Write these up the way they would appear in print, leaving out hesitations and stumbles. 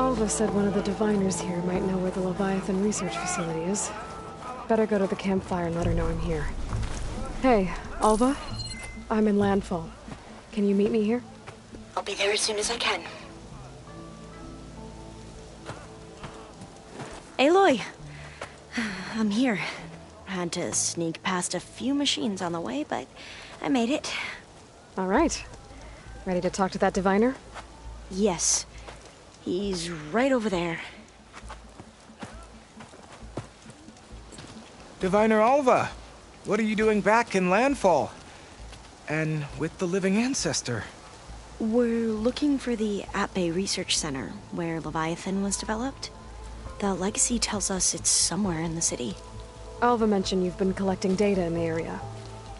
Alva said one of the diviners here might know where the Leviathan research facility is. Better go to the campfire and let her know I'm here. Hey, Alva? I'm in Landfall. Can you meet me here? I'll be there as soon as I can. Aloy! I'm here. Had to sneak past a few machines on the way, but I made it. All right. Ready to talk to that diviner? Yes. He's right over there. Diviner Alva, what are you doing back in Landfall? And with the living ancestor? We're looking for the At-Bay Research Center, where Leviathan was developed. The legacy tells us it's somewhere in the city. Alva mentioned you've been collecting data in the area.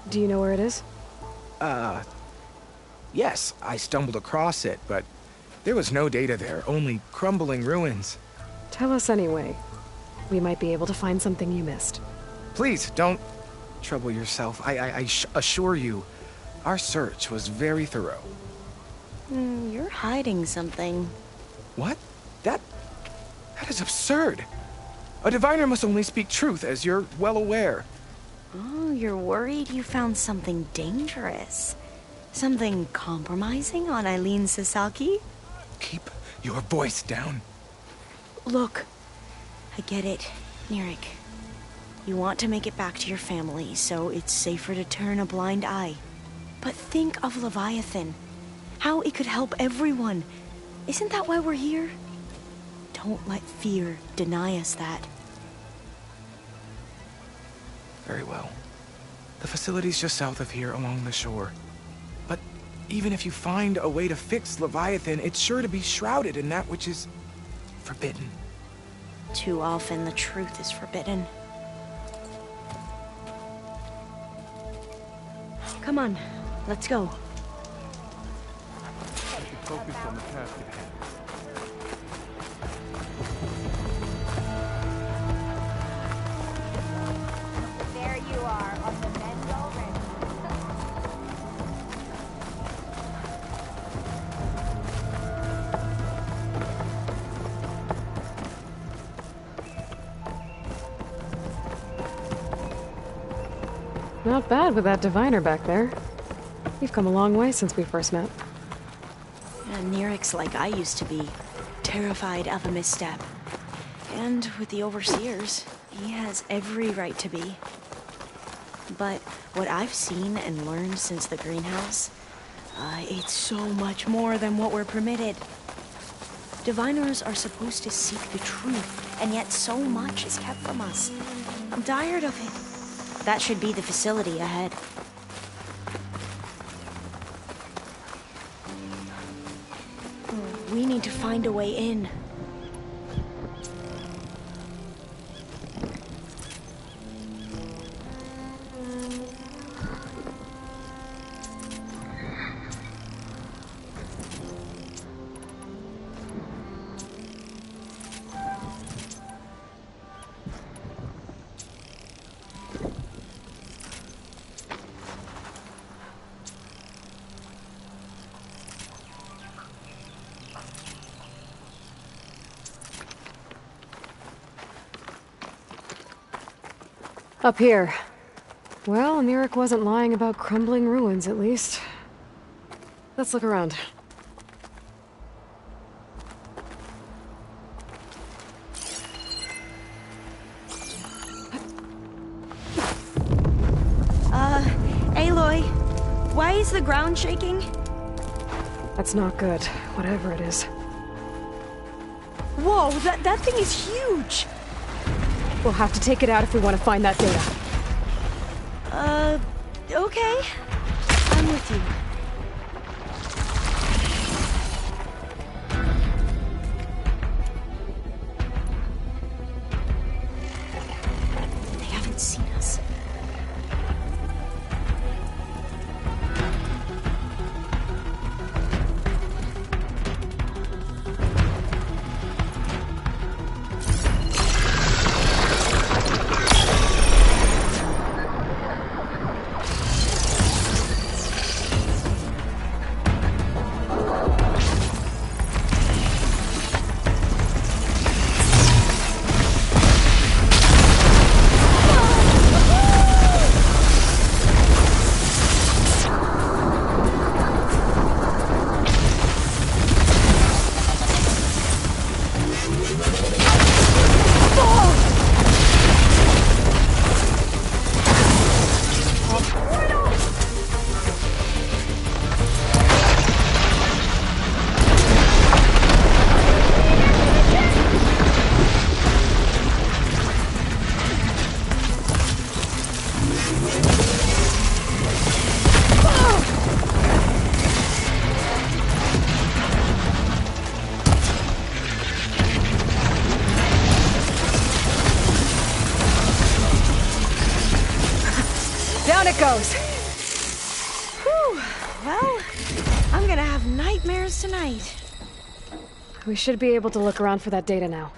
Do you know where it is? Yes, I stumbled across it, but there was no data there, only crumbling ruins. Tell us anyway. We might be able to find something you missed. Please, don't trouble yourself. I assure you, our search was very thorough. You're hiding something. What? That is absurd. A diviner must only speak truth, as you're well aware. Oh, you're worried you found something dangerous. Something compromising on Eileen Sasaki? Keep your voice down. Look, I get it, Nirik. You want to make it back to your family, so it's safer to turn a blind eye. But think of Leviathan. How it could help everyone. Isn't that why we're here? Don't let fear deny us that. Very well. The facility's just south of here, along the shore. But even if you find a way to fix Leviathan, it's sure to be shrouded in that which is forbidden. Too often the truth is forbidden. Come on, let's go. Focus on the task at hand. There you are, on the mend already. Not bad with that diviner back there. You've come a long way since we first met. Nirik's like I used to be, terrified of a misstep. And with the Overseers, he has every right to be. But what I've seen and learned since the greenhouse, it's so much more than what we're permitted. Diviners are supposed to seek the truth, and yet so much is kept from us. I'm tired of it. That should be the facility ahead. We need to find a way in. Up here. Well, Nirik wasn't lying about crumbling ruins, at least. Let's look around. Aloy, why is the ground shaking? That's not good, whatever it is. Whoa, that thing is huge! We'll have to take it out if we want to find that data. Okay. I'm with you. They haven't seen us. goes. Whew. Well, I'm gonna have nightmares tonight. We should be able to look around for that data now.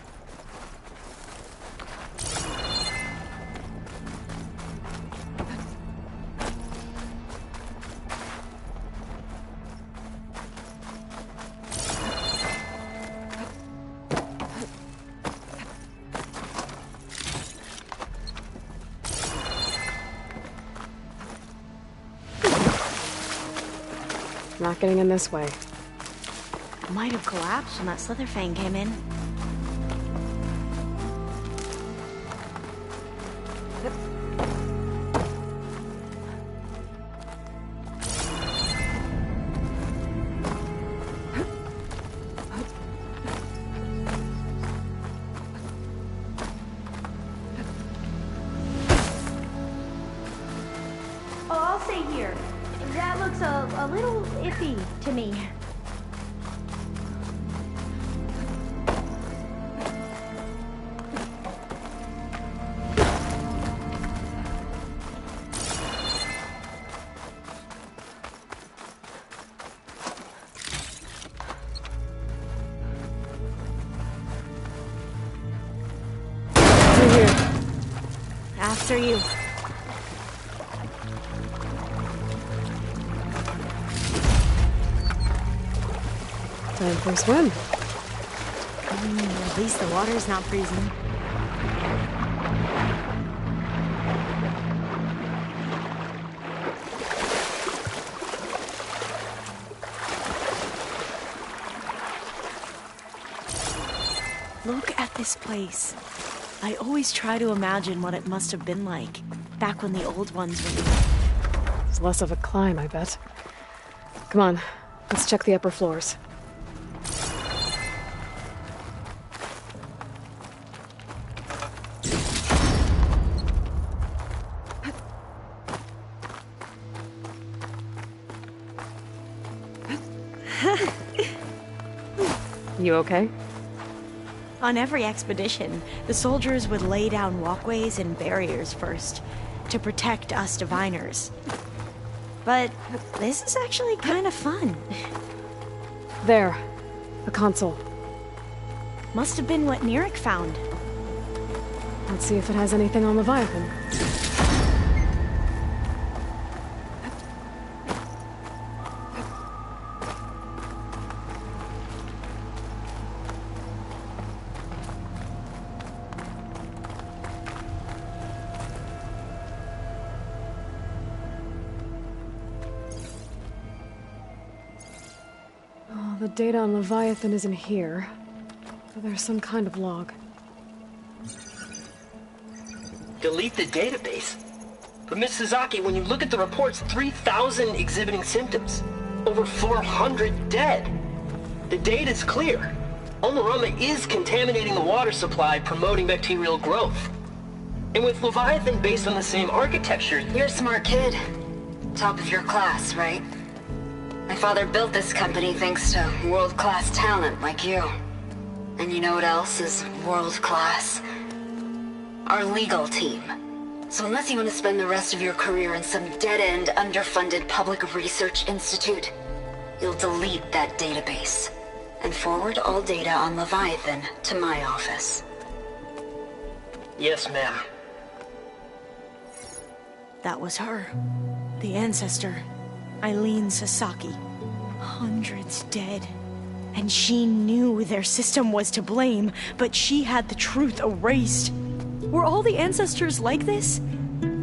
Not getting in this way. Might have collapsed when that Slitherfang came in. Oh, I'll stay here. That looks a little iffy to me. Through here. After you. Time for a swim. At least the water's not freezing. Look at this place. I always try to imagine what it must have been like back when the old ones were here. It's less of a climb, I bet. Come on, let's check the upper floors. You okay? On every expedition, the soldiers would lay down walkways and barriers first to protect us diviners. But this is actually kind of fun. There. A console. Must have been what Neric found. Let's see if it has anything on Leviathan. Oh, the data on Leviathan isn't here. But there's some kind of log. Delete the database. But Miss Sasaki, when you look at the reports, 3,000 exhibiting symptoms. Over 400 dead. The data's clear. Omarama is contaminating the water supply, promoting bacterial growth. And with Leviathan based on the same architecture... You're a smart kid. Top of your class, right? My father built this company thanks to world-class talent like you. And you know what else is world-class? Our legal team. So unless you want to spend the rest of your career in some dead-end, underfunded public research institute, you'll delete that database and forward all data on Leviathan to my office. Yes, ma'am. That was her. The ancestor. Eileen Sasaki. Hundreds dead. And she knew their system was to blame, but she had the truth erased. Were all the ancestors like this?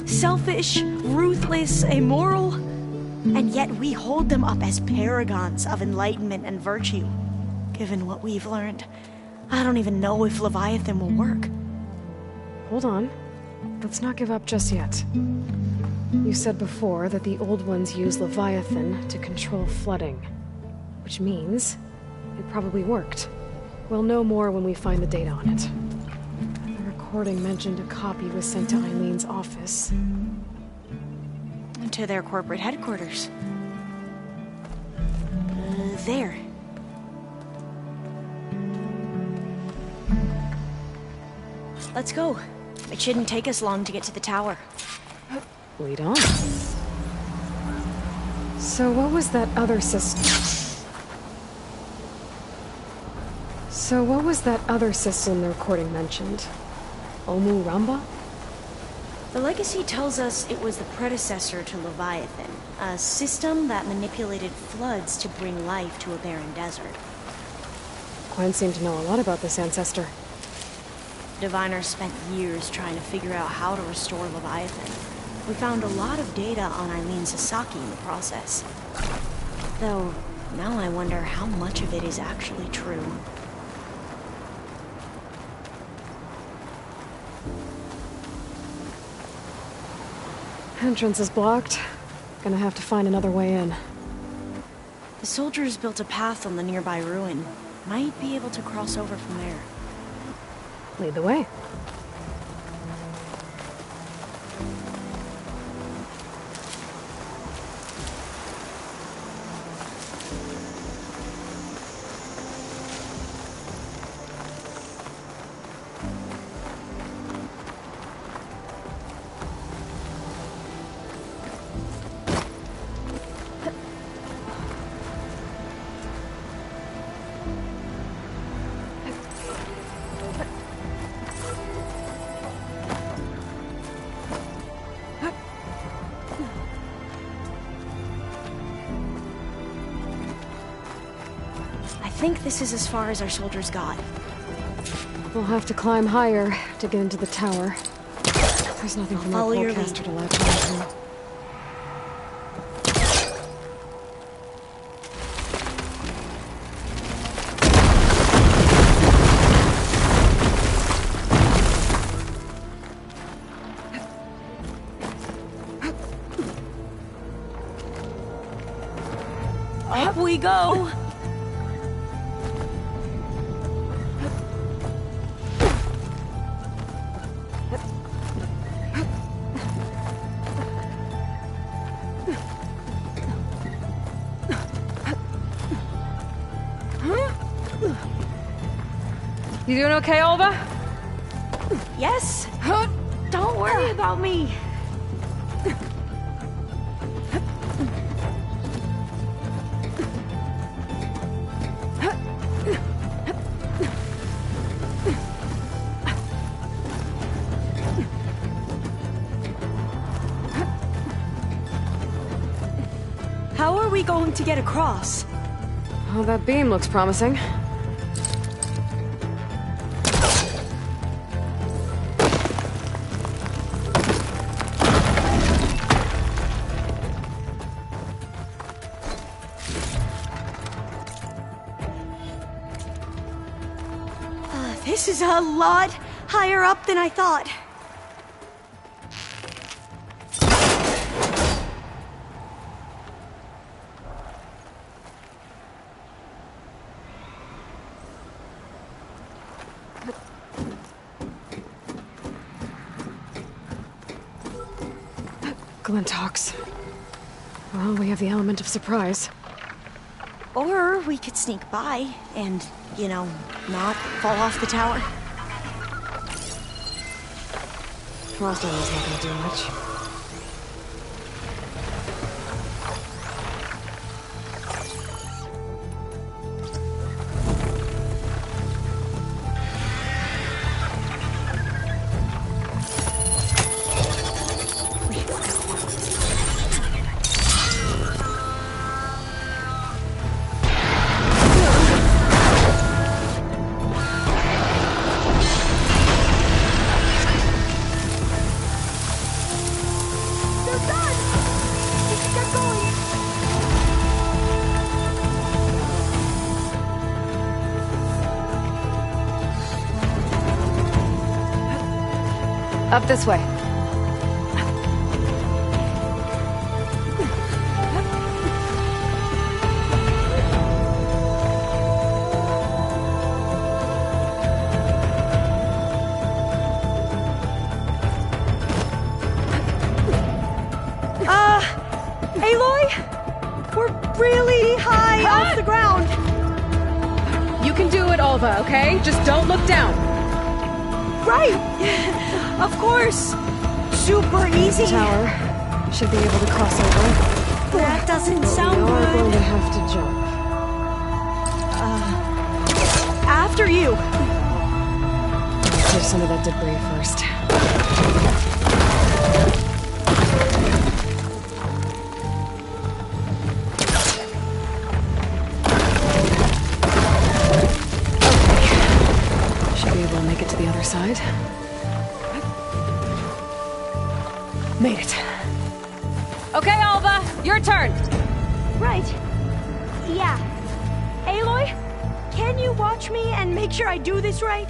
Selfish, ruthless, immoral? And yet we hold them up as paragons of enlightenment and virtue. Given what we've learned, I don't even know if Leviathan will work. Hold on. Let's not give up just yet. You said before that the old ones use Leviathan to control flooding. Which means it probably worked. We'll know more when we find the data on it. The recording mentioned a copy was sent to Eileen's office. To their corporate headquarters. There. Let's go. It shouldn't take us long to get to the tower. Lead on. So what was that other system? So what was that other system the recording mentioned? Omu Ramba? The legacy tells us it was the predecessor to Leviathan, a system that manipulated floods to bring life to a barren desert. Gwen seemed to know a lot about this ancestor. Diviners spent years trying to figure out how to restore Leviathan. We found a lot of data on Eileen Sasaki in the process. Though, now I wonder how much of it is actually true. Entrance is blocked. Gonna have to find another way in. The soldiers built a path on the nearby ruin. Might be able to cross over from there. Lead the way. I think this is as far as our soldiers got. We'll have to climb higher to get into the tower. There's nothing from follow that your forecaster to lead. latch onto. Up we go! You doing okay, Olva? Yes? Don't worry about me. How are we going to get across? Oh, that beam looks promising. This is a lot higher up than I thought. Glintox. Well, we have the element of surprise. Or we could sneak by and, you know, not fall off the tower. Frost armor's not gonna do much. Up this way. Aloy? We're really high off the ground. You can do it, Olva, okay? Just don't look down. Right. Of course. Super easy. Tower. Should be able to cross over. That doesn't sound We are going good. to have to jump. After you. I'll clear some of that debris first. Okay. Should be able to make it to the other side. Made it. Okay, Alva, your turn. Right. Yeah. Aloy, can you watch me and make sure I do this right?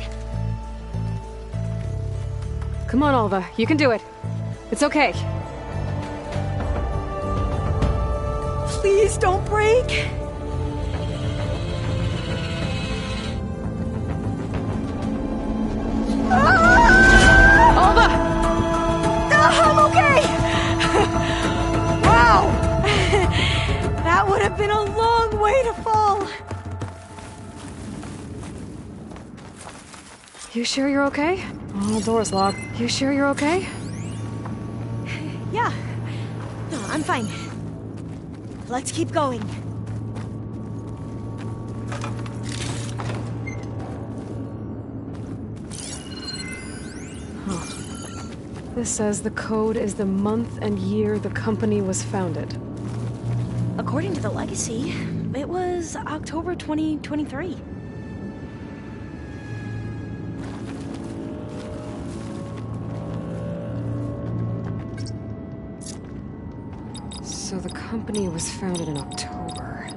Come on, Alva, you can do it. It's okay. Please don't break. Alva! I'm okay. Wow. That would have been a long way to fall. You sure you're okay? Oh, door's locked. You sure you're okay? Yeah. No, I'm fine. Let's keep going. This says the code is the month and year the company was founded. According to the legacy, it was October 2023. So the company was founded in October.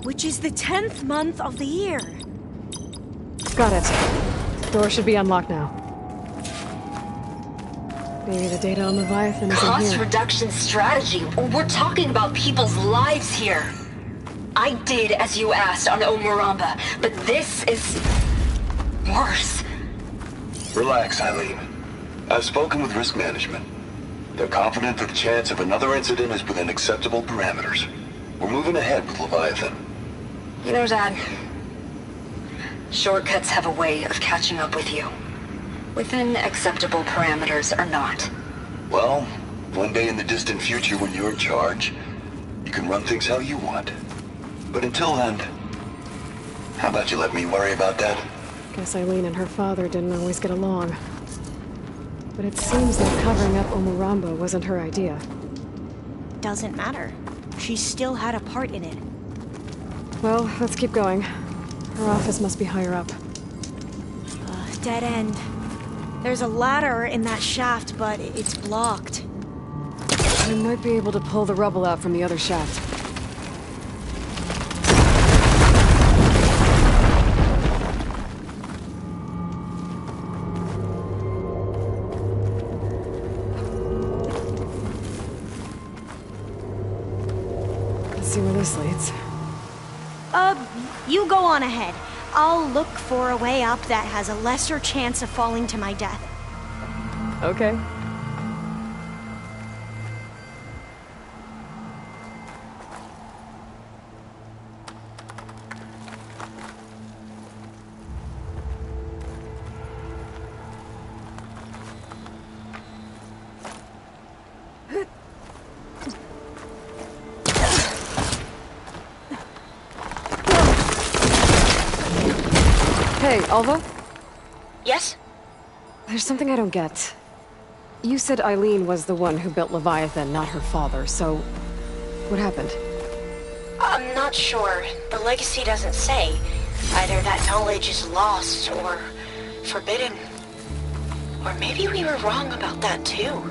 Which is the 10th month of the year. Got it. Door should be unlocked now. Maybe the data on Leviathan is in Cost here. reduction strategy. We're talking about people's lives here. I did as you asked on Omuramba, but this is worse. Relax, Eileen. I've spoken with risk management. They're confident that the chance of another incident is within acceptable parameters. We're moving ahead with Leviathan. You know, Dad, shortcuts have a way of catching up with you. Within acceptable parameters or not. Well, one day in the distant future when you're in charge, you can run things how you want. But until then, how about you let me worry about that? Guess Eileen and her father didn't always get along. But it seems that covering up Omuramba wasn't her idea. Doesn't matter. She still had a part in it. Well, let's keep going. Her office must be higher up. Dead end. There's a ladder in that shaft, but it's blocked. I might be able to pull the rubble out from the other shaft. Let's see where this leads. You go on ahead. I'll look for a way up that has a lesser chance of falling to my death. Okay. Hey, Alva? Yes? There's something I don't get. You said Eileen was the one who built Leviathan, not her father, so... what happened? I'm not sure. The legacy doesn't say. Either that knowledge is lost or forbidden. Or maybe we were wrong about that too.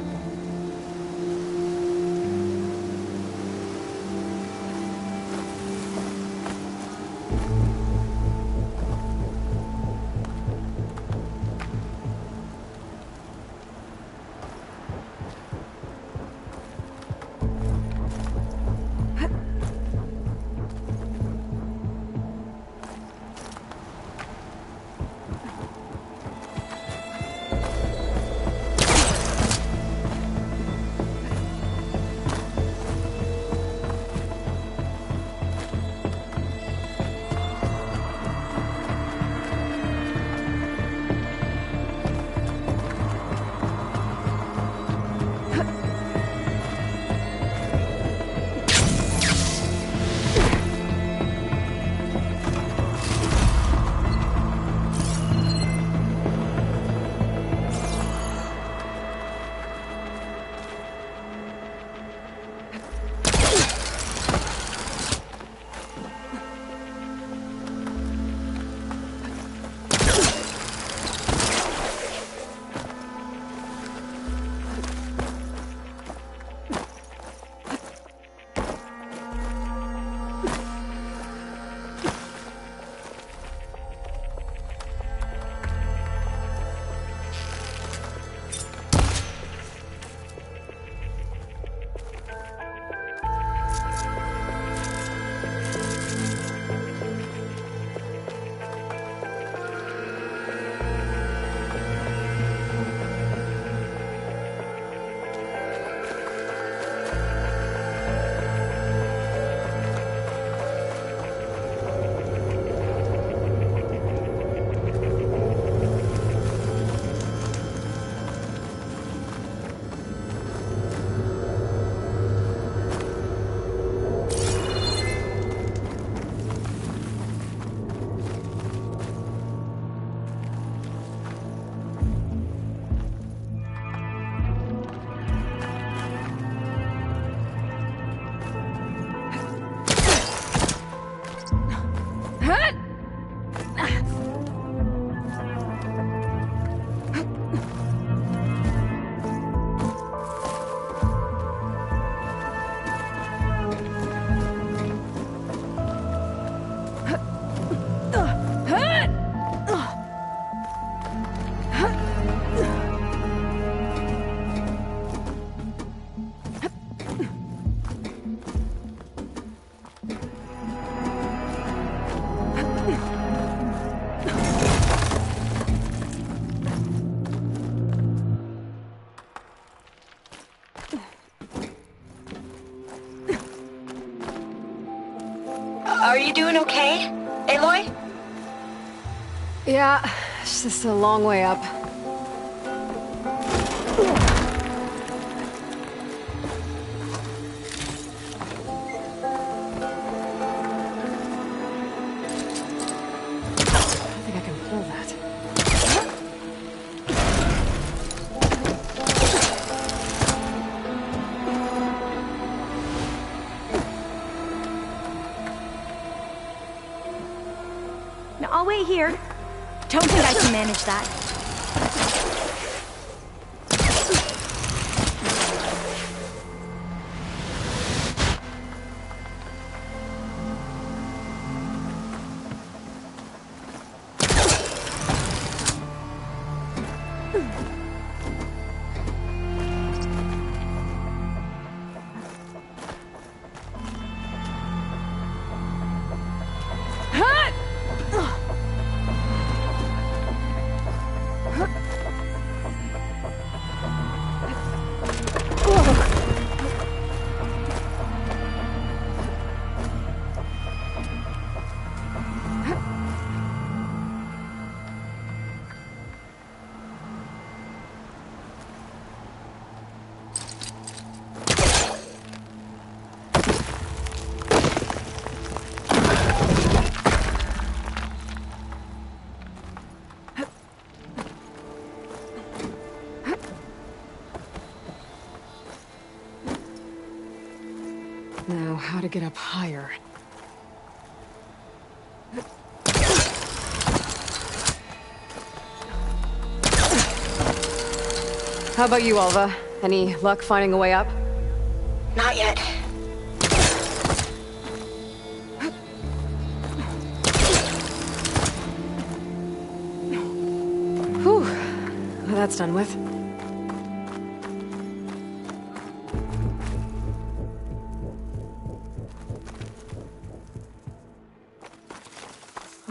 Are you doing okay, Aloy? Yeah, it's just a long way up. I think I can pull that. Now, I'll wait here. Don't think I can manage that. Now, how to get up higher? How about you, Alva? Any luck finding a way up? Not yet. Whew. Well, that's done with.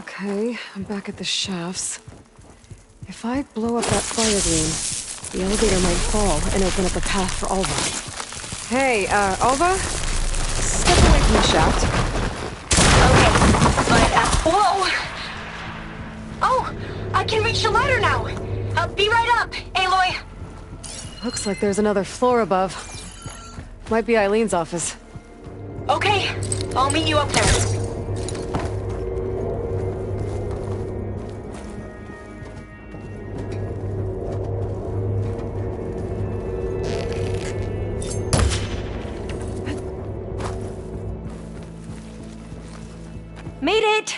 Okay, I'm back at the shafts. If I blow up that fire gleam, the elevator might fall and open up a path for Alva. Hey, Alva? Step away from the shaft. Okay, but, whoa! Oh, I can reach the ladder now! I'll be right up, Aloy! Looks like there's another floor above. Might be Eileen's office. Okay, I'll meet you up there. Made it!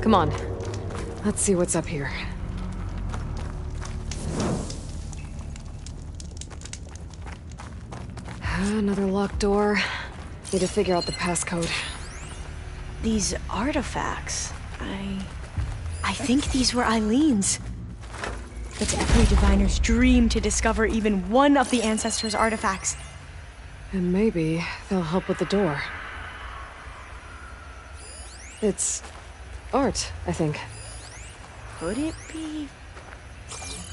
Come on. Let's see what's up here. Another locked door. Need to figure out the passcode. These artifacts, I think these were Eileen's. It's every diviner's dream to discover even one of the ancestors' artifacts. And maybe they'll help with the door. It's art, I think. Could it be?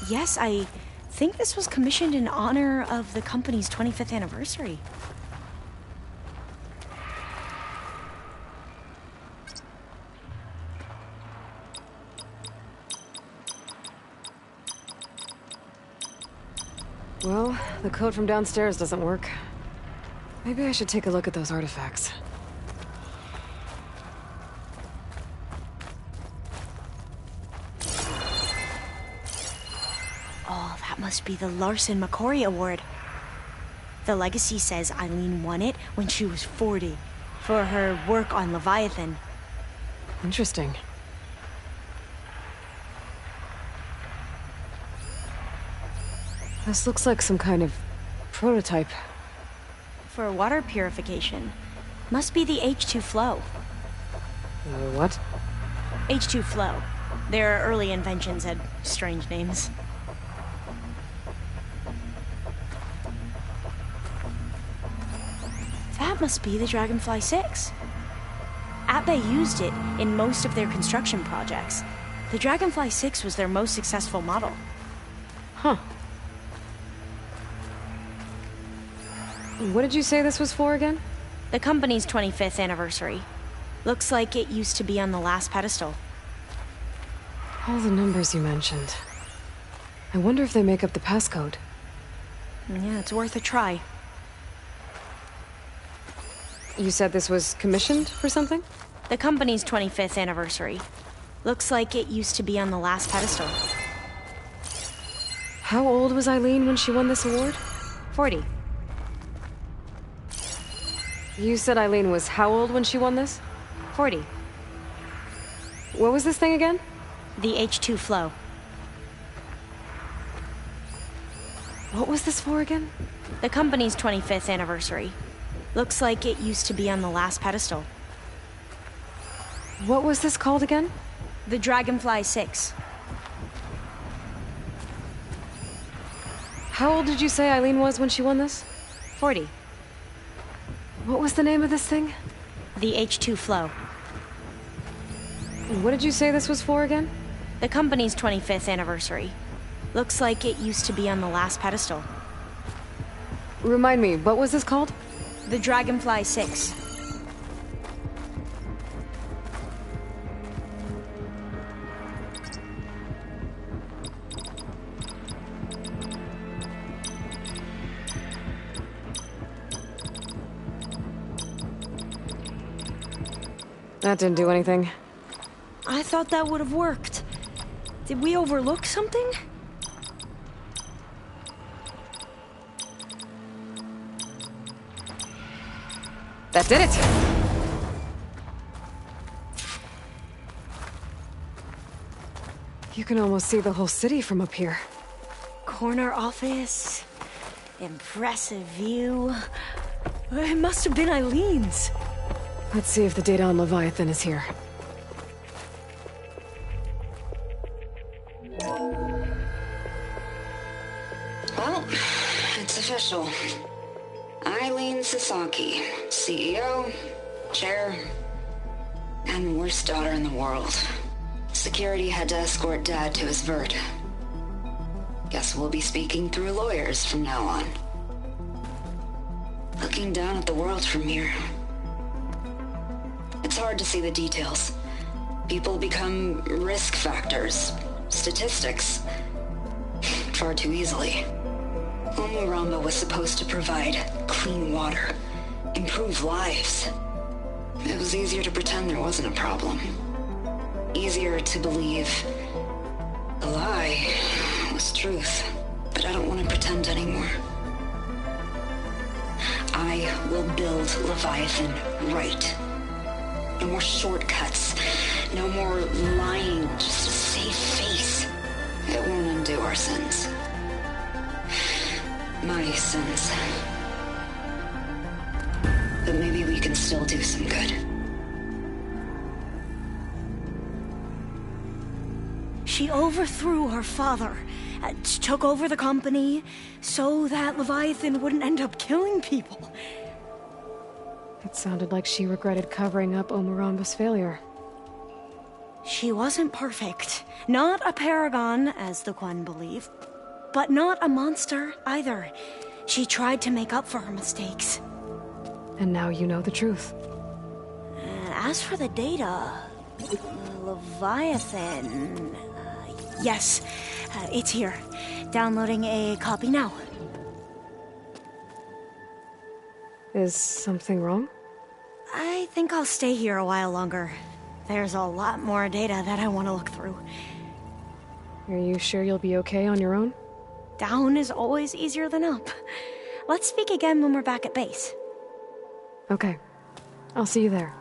Yes, I think this was commissioned in honor of the company's 25th anniversary. Well, the code from downstairs doesn't work. Maybe I should take a look at those artifacts. Oh, that must be the Larson McCory Award. The legacy says Eileen won it when she was 40 for her work on Leviathan. Interesting. This looks like some kind of prototype. For water purification. Must be the H2 flow. What? H2 flow. Their early inventions had strange names. That must be the Dragonfly 6. Atbay used it in most of their construction projects. The Dragonfly 6 was their most successful model. Huh. What did you say this was for again? The company's 25th anniversary. Looks like it used to be on the last pedestal. All the numbers you mentioned. I wonder if they make up the passcode. Yeah, it's worth a try. You said this was commissioned for something? The company's 25th anniversary. Looks like it used to be on the last pedestal. How old was Eileen when she won this award? 40. You said Eileen was how old when she won this? 40. What was this thing again? The H2 flow. What was this for again? The company's 25th anniversary. Looks like it used to be on the last pedestal. What was this called again? The Dragonfly 6. How old did you say Eileen was when she won this? 40. What was the name of this thing? The H2 flow. What did you say this was for again? The company's 25th anniversary. Looks like it used to be on the last pedestal. Remind me, what was this called? The Dragonfly 6. That didn't do anything. I thought that would have worked. Did we overlook something? That did it! You can almost see the whole city from up here. Corner office. Impressive view. It must have been Eileen's. Let's see if the data on Leviathan is here. Well, it's official. Eileen Sasaki, CEO, chair, and worst daughter in the world. Security had to escort Dad to his vert. Guess we'll be speaking through lawyers from now on. Looking down at the world from here. It's hard to see the details. People become risk factors, statistics. far too easily. Omuramba was supposed to provide clean water, improve lives. It was easier to pretend there wasn't a problem. Easier to believe the lie was truth. But I don't want to pretend anymore. I will build Leviathan right. No more shortcuts. No more lying just to save face. It won't undo our sins. My sins. But maybe we can still do some good. She overthrew her father, took over the company, so that Leviathan wouldn't end up killing people. It sounded like she regretted covering up Omuramba's failure. She wasn't perfect. Not a paragon, as the Quan believe, but not a monster either. She tried to make up for her mistakes. And now you know the truth. As for the data, Leviathan... yes, it's here. Downloading a copy now. Is something wrong? I think I'll stay here a while longer. There's a lot more data that I want to look through. Are you sure you'll be okay on your own? Down is always easier than up. Let's speak again when we're back at base. Okay. I'll see you there.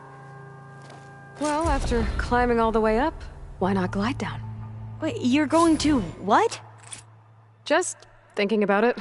Well, after climbing all the way up, why not glide down? Wait, you're going to what? Just thinking about it.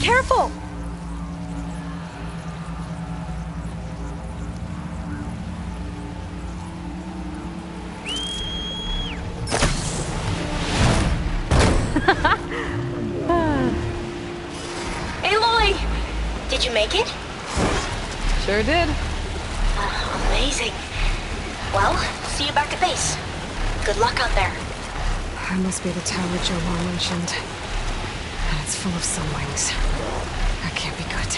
Careful! Aloy! Did you make it? Sure did. Amazing. Well, see you back at base. Good luck out there. That must be the tower Jomar mentioned. And it's full of sunwings. That can't be good.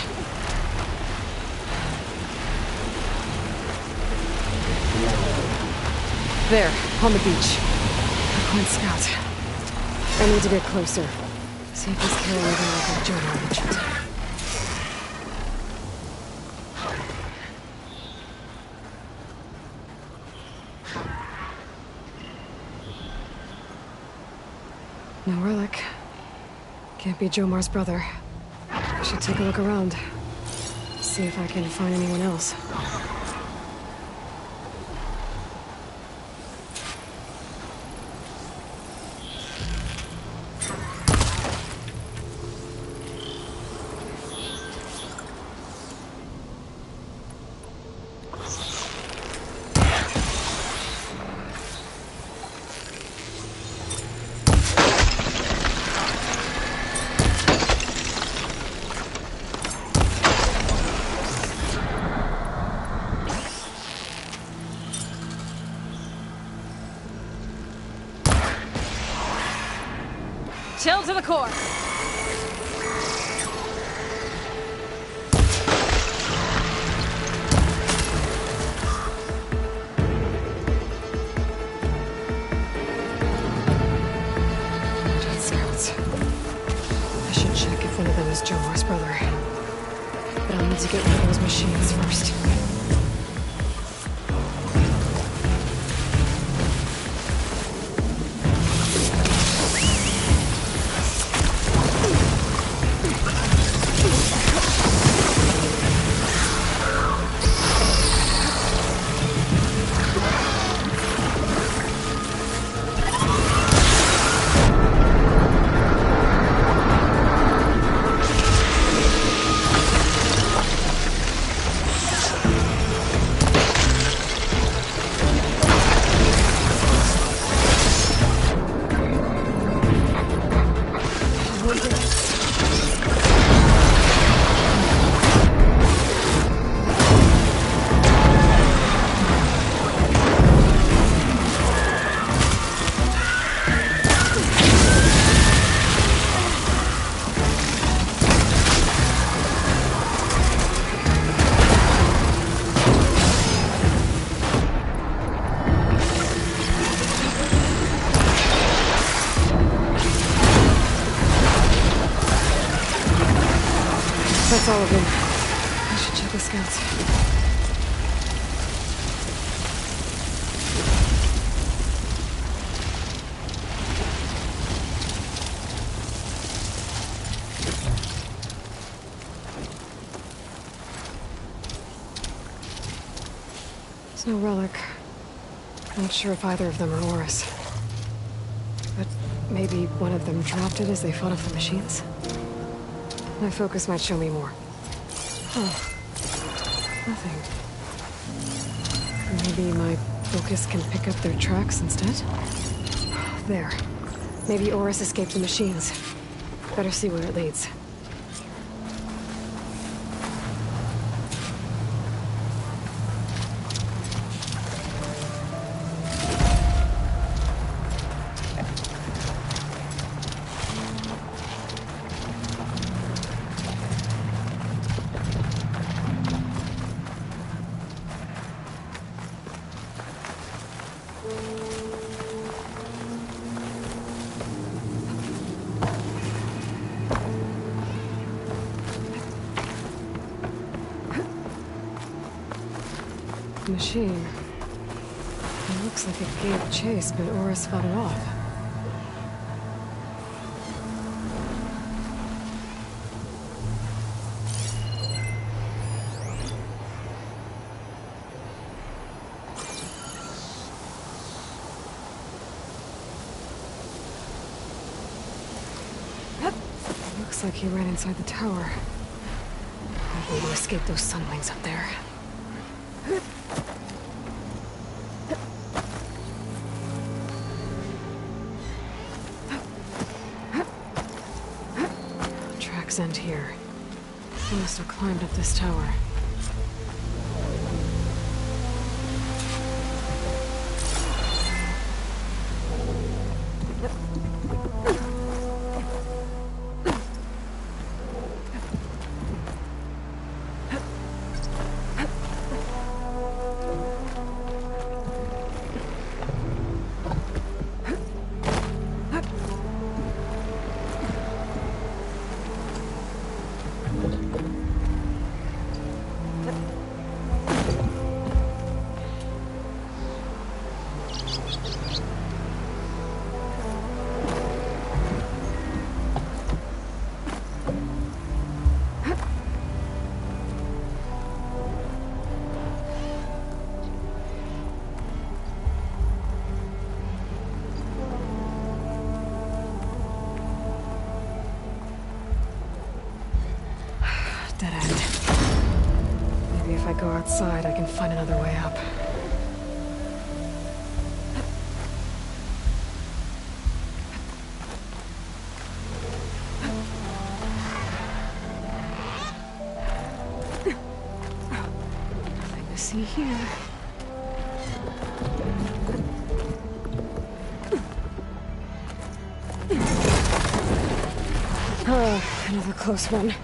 There, on the beach. A Quinn scout. I need to get closer. See if he's carrying anything like Jomar mentioned. No relic. Can't be Jomar's brother. I should take a look around. See if I can find anyone else. Chill to the core. Jet scouts. I should check if one of them is Jomar's brother. But I'll need to get rid of those machines first. That's all of them. I should check the scouts. There's no relic. Not sure if either of them are Oris. But maybe one of them dropped it as they fought off the machines? My focus might show me more. Huh. Nothing. Maybe my focus can pick up their tracks instead? There. Maybe Oris escaped the machines. Better see where it leads. Machine. It looks like it gave chase, but Oris fought it off. Looks like he ran inside the tower. I'm able to escape those sunlings up there. Tracks end here. He must have climbed up this tower. Dead end. Maybe if I go outside, I can find another way up. Nothing to see here. Another close one.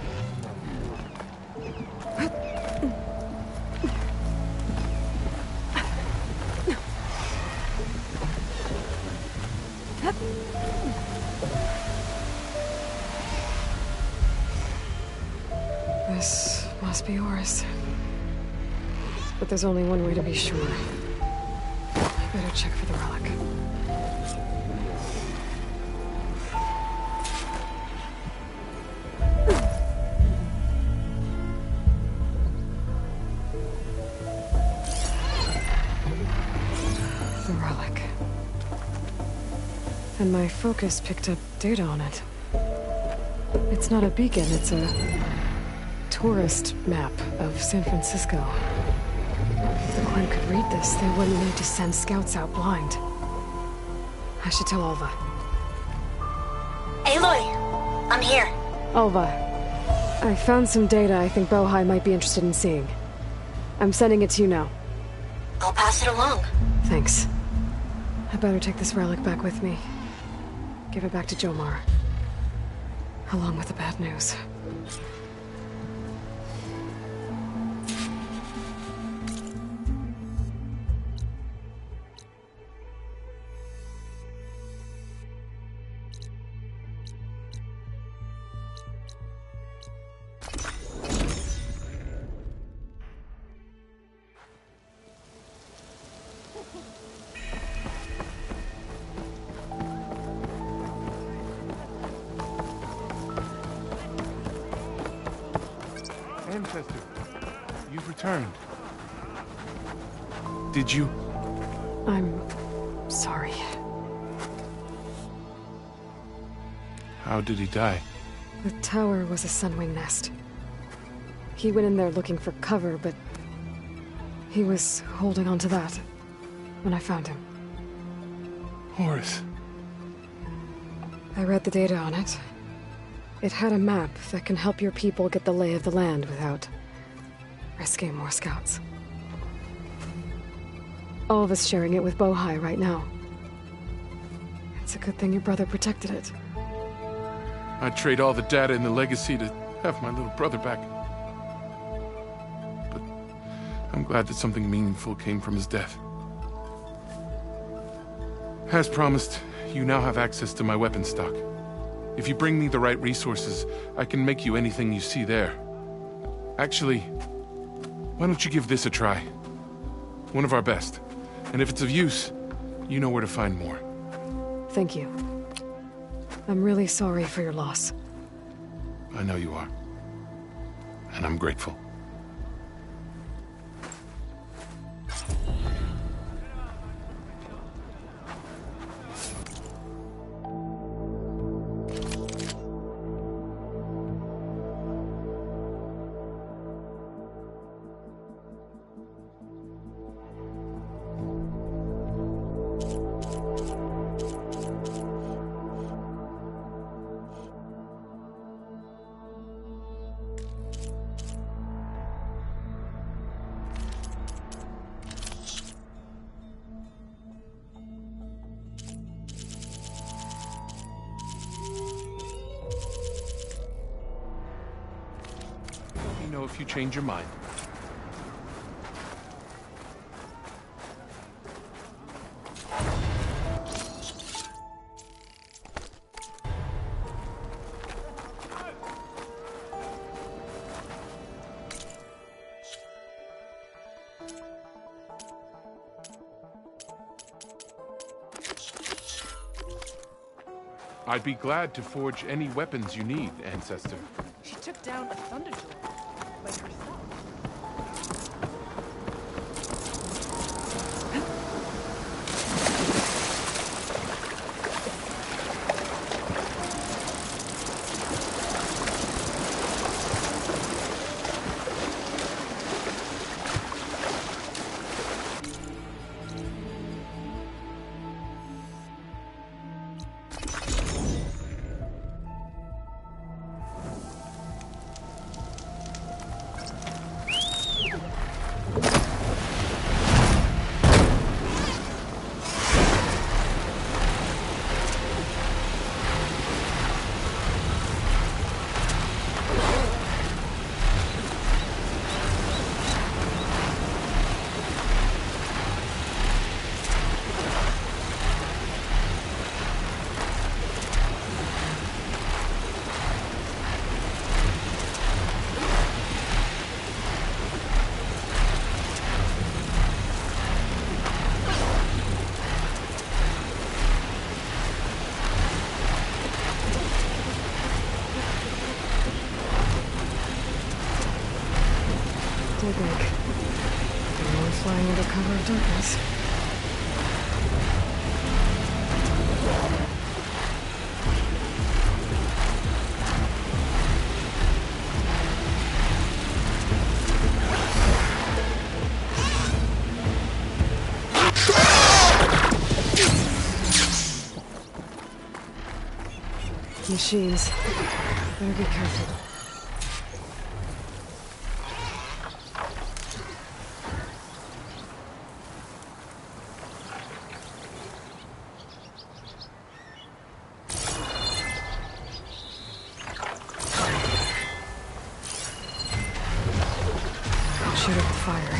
This must be Oris. But there's only one way to be sure. I better check for the relic. The relic. And my focus picked up data on it. It's not a beacon, it's a tourist map of San Francisco. If the Quinn could read this, they wouldn't need to send scouts out blind. I should tell Alva. Aloy, I'm here. Alva, I found some data I think Bohai might be interested in seeing. I'm sending it to you now. I'll pass it along. Thanks. I better take this relic back with me. Give it back to Jomar. Along with the bad news. Ancestor, you've returned. Did you? I'm sorry. How did he die? The tower was a sunwing nest. He went in there looking for cover, but he was holding on to that when I found him. Horace. I read the data on it. It had a map that can help your people get the lay of the land without risking more scouts. All of us sharing it with Bohai right now. It's a good thing your brother protected it. I'd trade all the data in the legacy to have my little brother back. But I'm glad that something meaningful came from his death. As promised, you now have access to my weapon stock. If you bring me the right resources, I can make you anything you see there. Actually, why don't you give this a try? One of our best. And if it's of use, you know where to find more. Thank you. I'm really sorry for your loss. I know you are. And I'm grateful. Let me know if you change your mind. I'd be glad to forge any weapons you need, Ancestor. She took down a Thunderjaw by herself. Flying under cover of darkness. Machines. Better be careful. Shoot up the fire.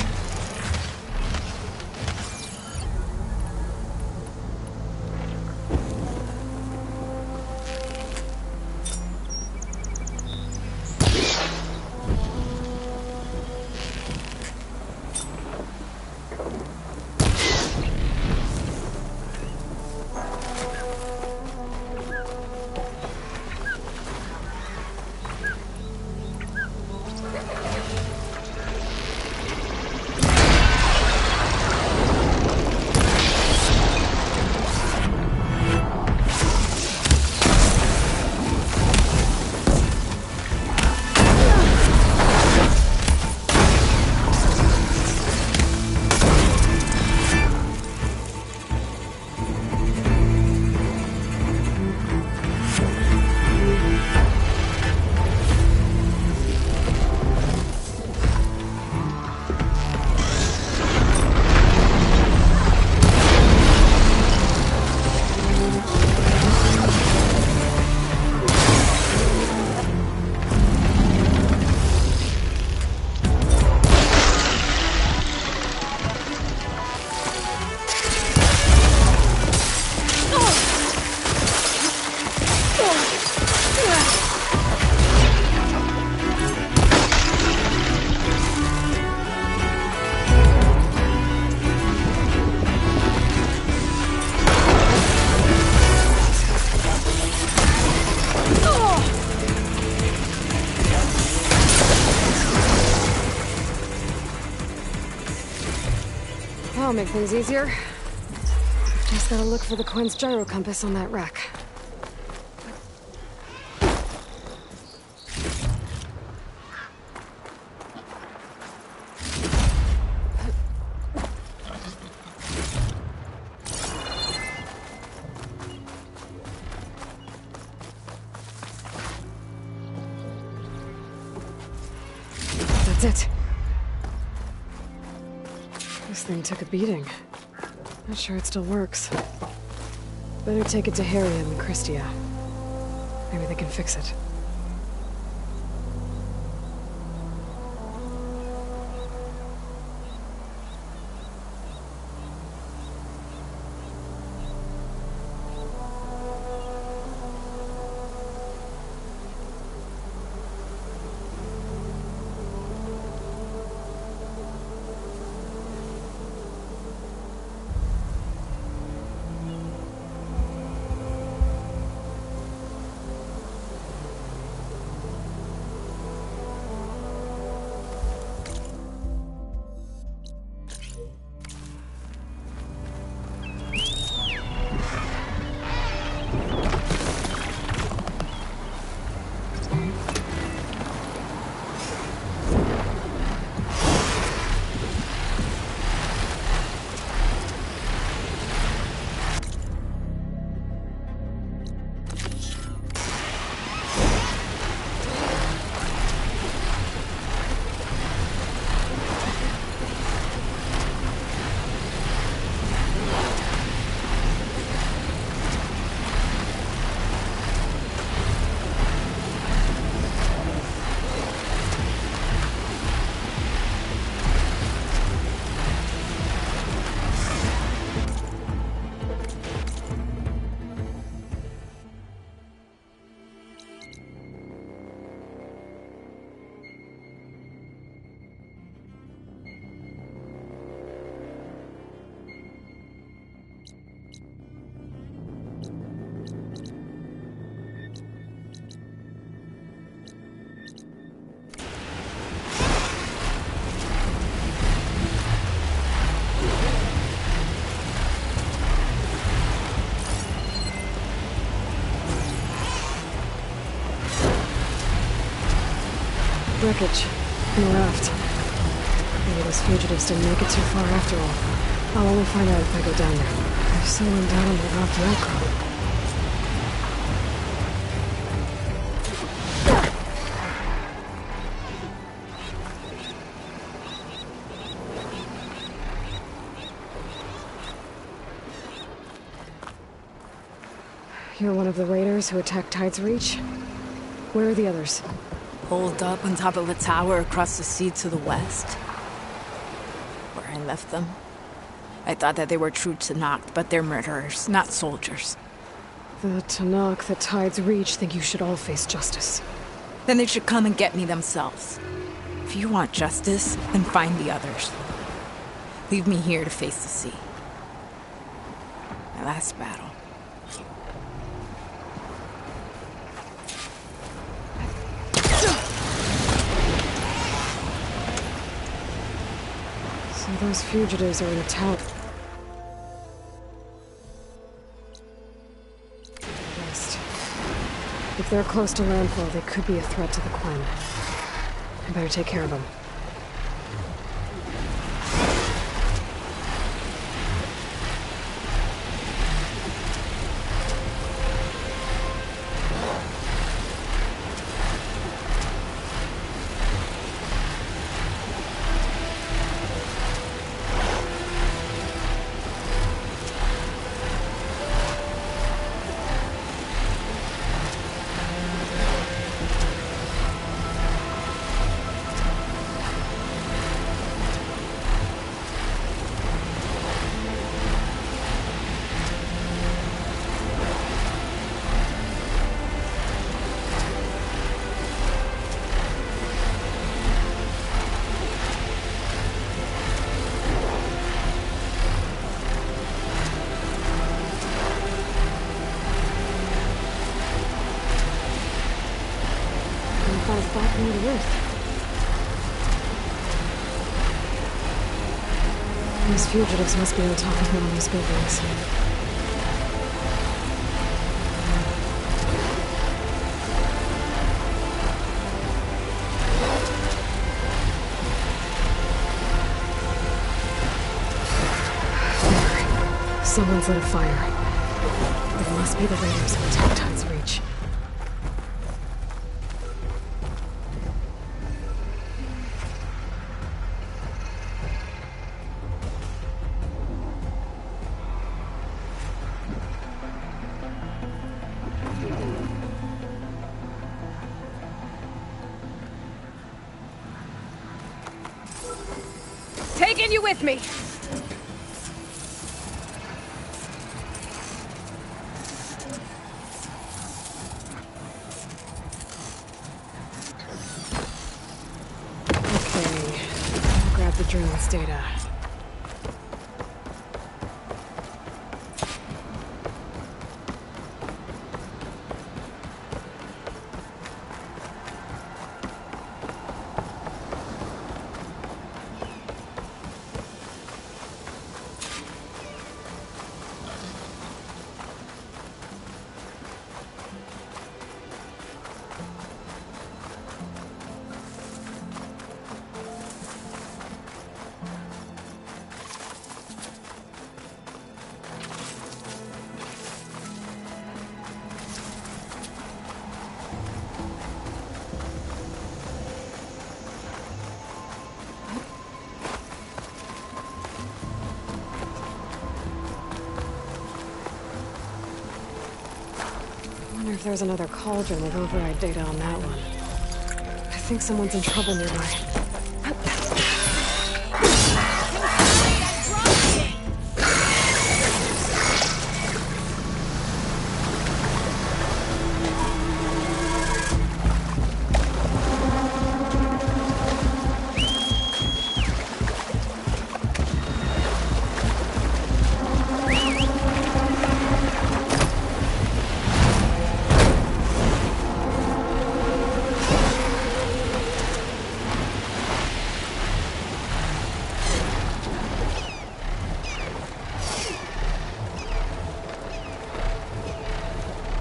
make things easier. Just gotta look for the coin's gyro compass on that rack. That's it. This thing took a beating. Not sure it still works. Better take it to Harry and Christia. Maybe they can fix it. Wreckage. And a raft. Maybe those fugitives didn't make it too far after all. I'll only find out if I go down there. There's someone down on the rocky outcrop. You're one of the raiders who attacked Tide's Reach? Where are the others? Holed up on top of a tower across the sea to the west. Where I left them. I thought that they were true Tanakh, but they're murderers, not soldiers. The Tanakh that Tide's Reach think you should all face justice. Then they should come and get me themselves. If you want justice, then find the others. Leave me here to face the sea. My last battle. So those fugitives are in a tower. West. If they're close to landfall, they could be a threat to the Quen. I better take care of them. Back into the earth. These fugitives must be on top of one of these buildings. There. Someone's lit a fire. It must be the raiders in Tectine's reach. Taking you with me! Okay, I'll grab the drone's data. I wonder if there's another cauldron with override data on that one. I think someone's in trouble nearby.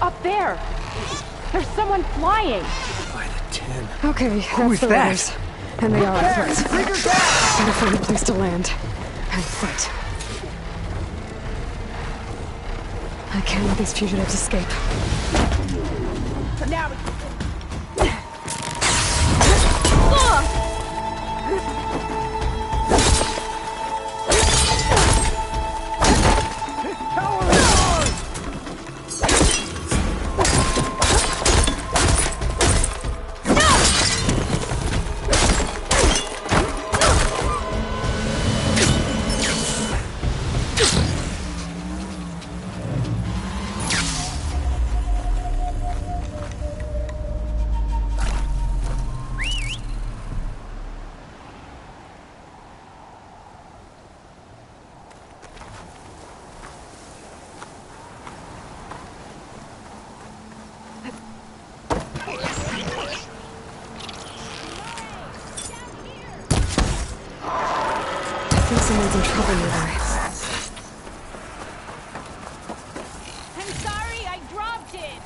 Up there! There's someone flying! By the 10. Okay, that's Who's the that? raiders. And they are a threat. Better find a place to land. And fight. I can't let these fugitives escape. Now I think someone's in trouble nearby. I'm sorry, I dropped it!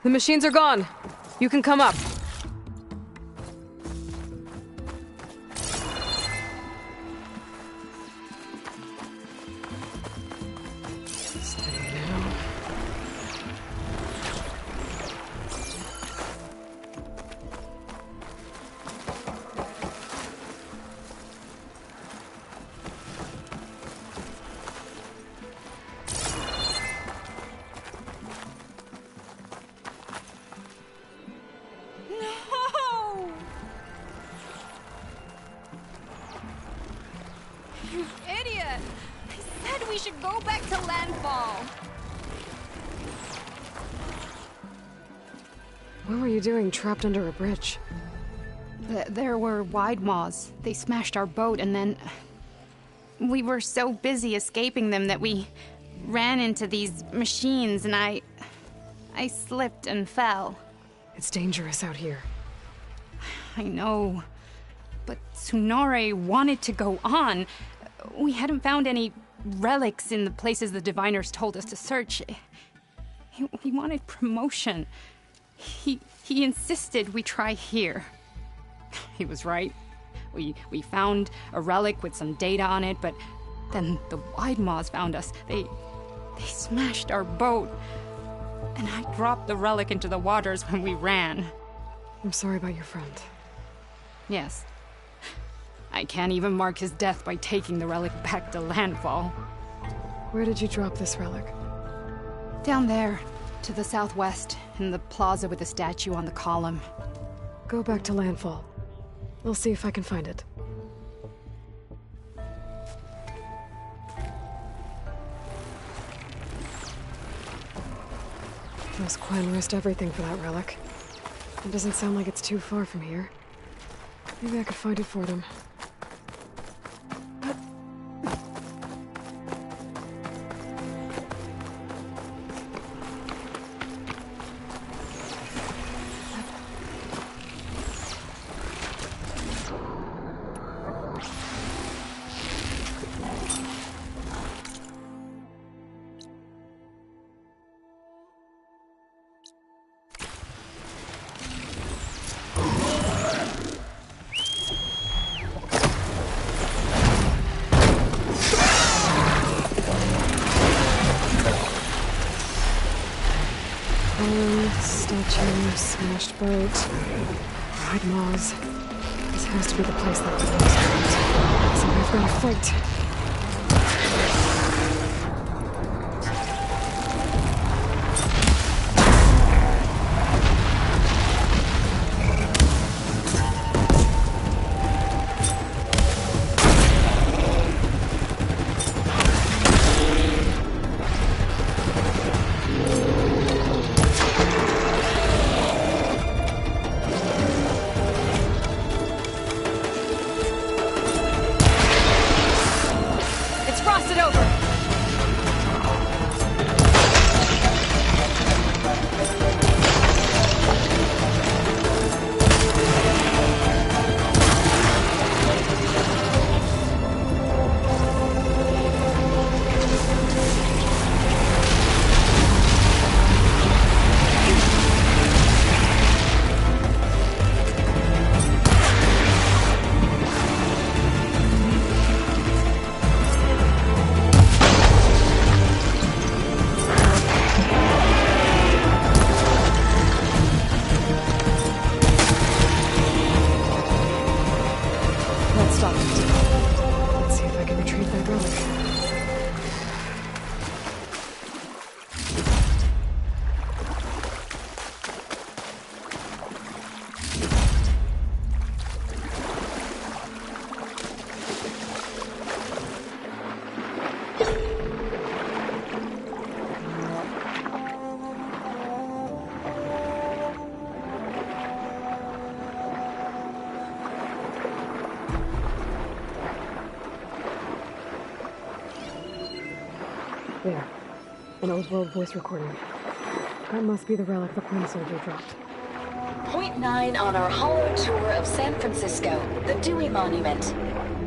The machines are gone. You can come up. You idiot! I said we should go back to landfall! What were you doing trapped under a bridge? There were wide maws. They smashed our boat and then... We were so busy escaping them that we ran into these machines, and I slipped and fell. It's dangerous out here. I know, but Tsunore wanted to go on. We hadn't found any relics in the places the diviners told us to search. He wanted promotion. He insisted we try here. He was right. We found a relic with some data on it, but then the Wide Maws found us. They smashed our boat, and I dropped the relic into the waters when we ran. I'm sorry about your friend. Yes. I can't even mark his death by taking the relic back to landfall. Where did you drop this relic? Down there, to the southwest, in the plaza with the statue on the column. Go back to landfall. I'll see if I can find it. Those Quen risked everything for that relic. It doesn't sound like it's too far from here. Maybe I could find it for them. Statue, smashed boat, Wide Maws. This has to be the place that belongs to. So I've got to fight. There. An old world voice recording. That must be the relic the Quen soldier dropped. Point 9 on our holo tour of San Francisco, the Dewey Monument.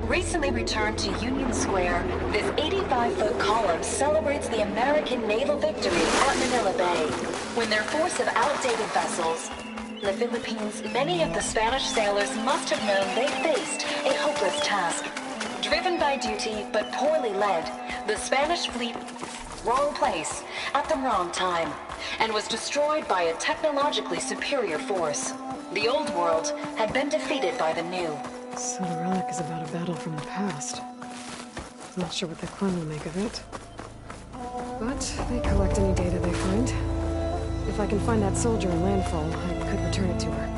Recently returned to Union Square, this 85-foot column celebrates the American naval victory at Manila Bay. When their force of outdated vessels, in the Philippines, many of the Spanish sailors must have known they faced a hopeless task. Driven by duty, but poorly led, the Spanish fleet wrong place at the wrong time, and was destroyed by a technologically superior force. The old world had been defeated by the new. So the relic is about a battle from the past. Not sure what the Quen will make of it. But they collect any data they find. If I can find that soldier in landfall, I could return it to her.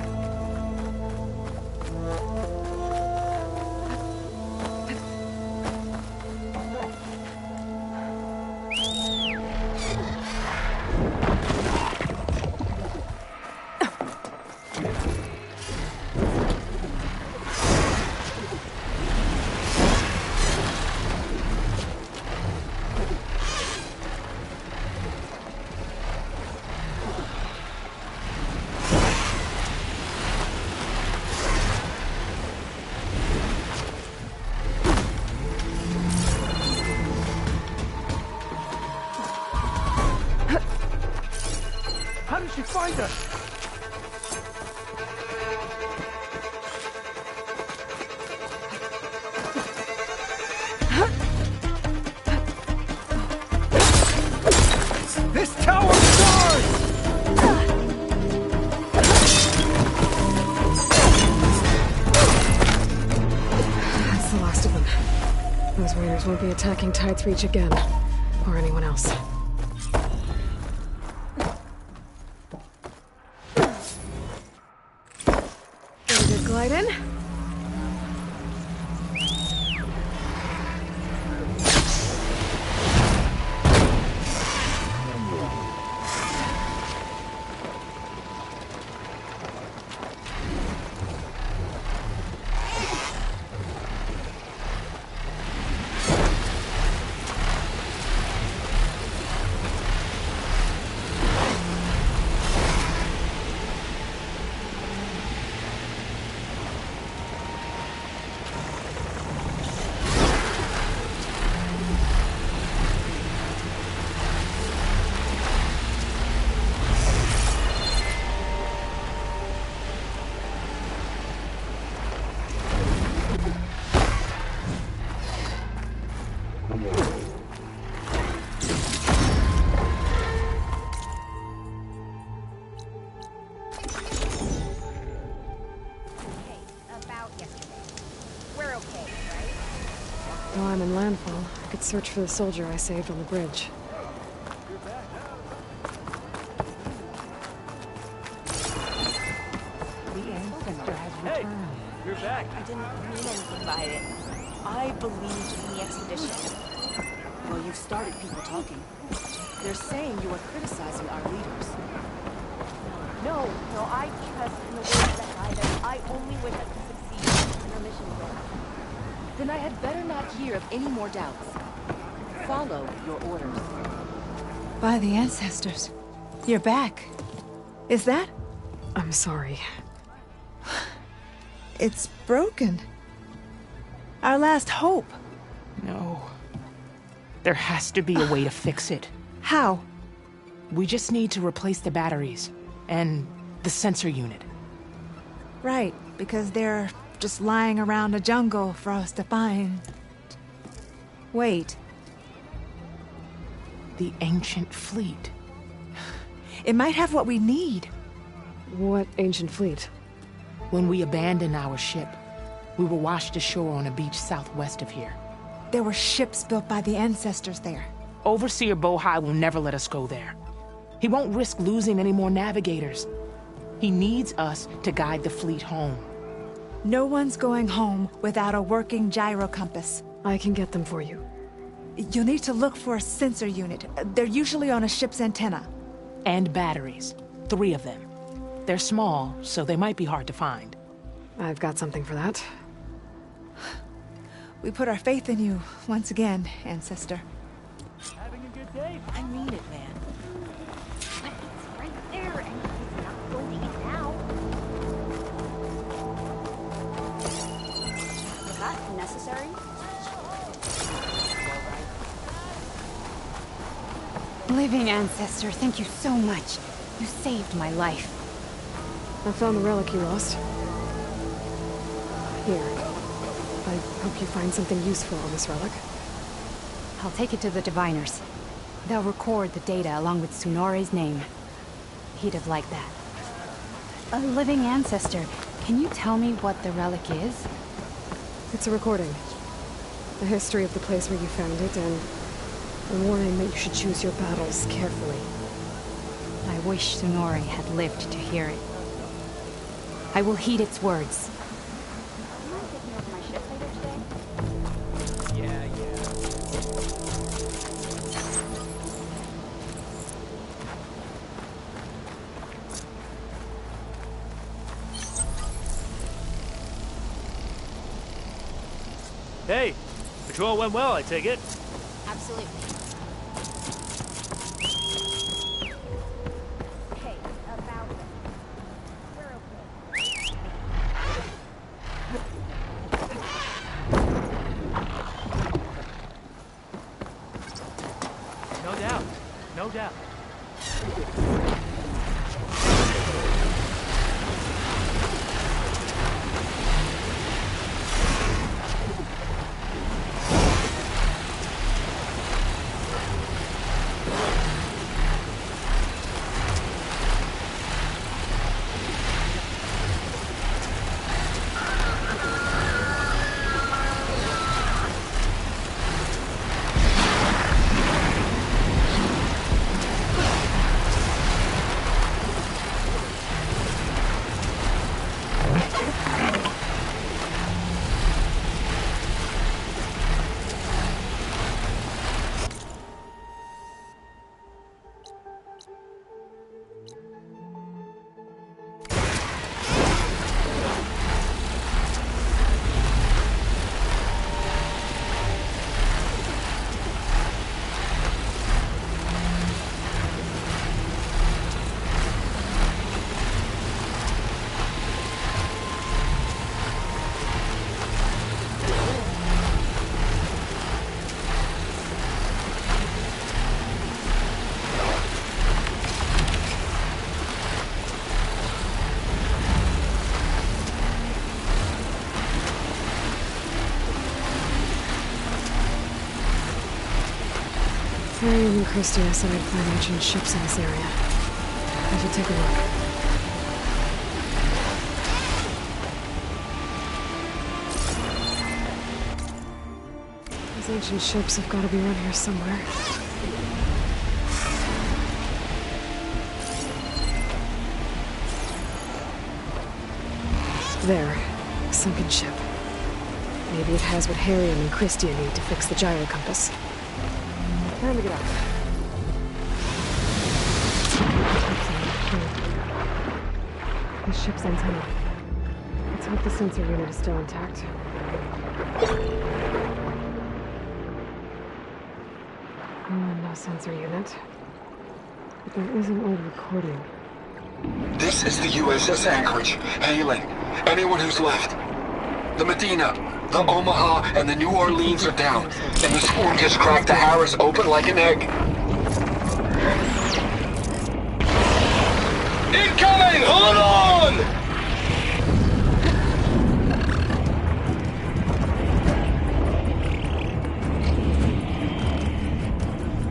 How did she find us? This tower stars! That's the last of them. Those raiders won't be attacking Tide's Reach again. Or anyone else. Ready to glide in? While I'm in landfall, I could search for the soldier I saved on the bridge. Hey, you're back. I didn't mean anything by it. I believed in the expedition. Well, you've started people talking. They're saying you are criticizing our leaders. No, I trust in the words that guide us. I only wish us to succeed in our mission here. Then I had better not hear of any more doubts. Follow your orders. By the ancestors. You're back. Is that? I'm sorry. It's broken. Our last hope. No. There has to be a way to fix it. How? We just need to replace the batteries. And the sensor unit. Right, because they're just lying around a jungle for us to find. Wait. The ancient fleet. It might have what we need. What ancient fleet? When we abandoned our ship, we were washed ashore on a beach southwest of here. There were ships built by the ancestors there. Overseer Bohai will never let us go there. He won't risk losing any more navigators. He needs us to guide the fleet home. No one's going home without a working gyro compass. I can get them for you. You'll need to look for a sensor unit. They're usually on a ship's antenna. And batteries. 3 of them. They're small, so they might be hard to find. I've got something for that. We put our faith in you once again, Ancestor. Having a good day? I mean it, man. But it's right there, and he's not going to eat now. Was that necessary? Living ancestor, thank you so much. You saved my life. I found the relic you lost. Here. I hope you find something useful on this relic. I'll take it to the diviners. They'll record the data along with Tsunore's name. He'd have liked that. A living ancestor, can you tell me what the relic is? It's a recording. The history of the place where you found it, and a warning that you should choose your battles carefully. I wish Tsunore had lived to hear it. I will heed its words. Do you mind taking over my ship later today? Yeah. Hey, patrol went well, I take it. Absolutely. Hey, about it. We're okay. No doubt. Harry and Christia said I'd find ancient ships in this area. I should take a look. These ancient ships have got to be around here somewhere. There. A sunken ship. Maybe it has what Harry and Christia need to fix the gyro compass. Time to get out. The ship's antenna. Let's hope the sensor unit is still intact. No sensor unit. But there is an old recording. This is the USS Anchorage. Hailing anyone who's left. The Medina, the Omaha, and the New Orleans are down. And the swarm just cracked the Harris open like an egg. Incoming! Hold on!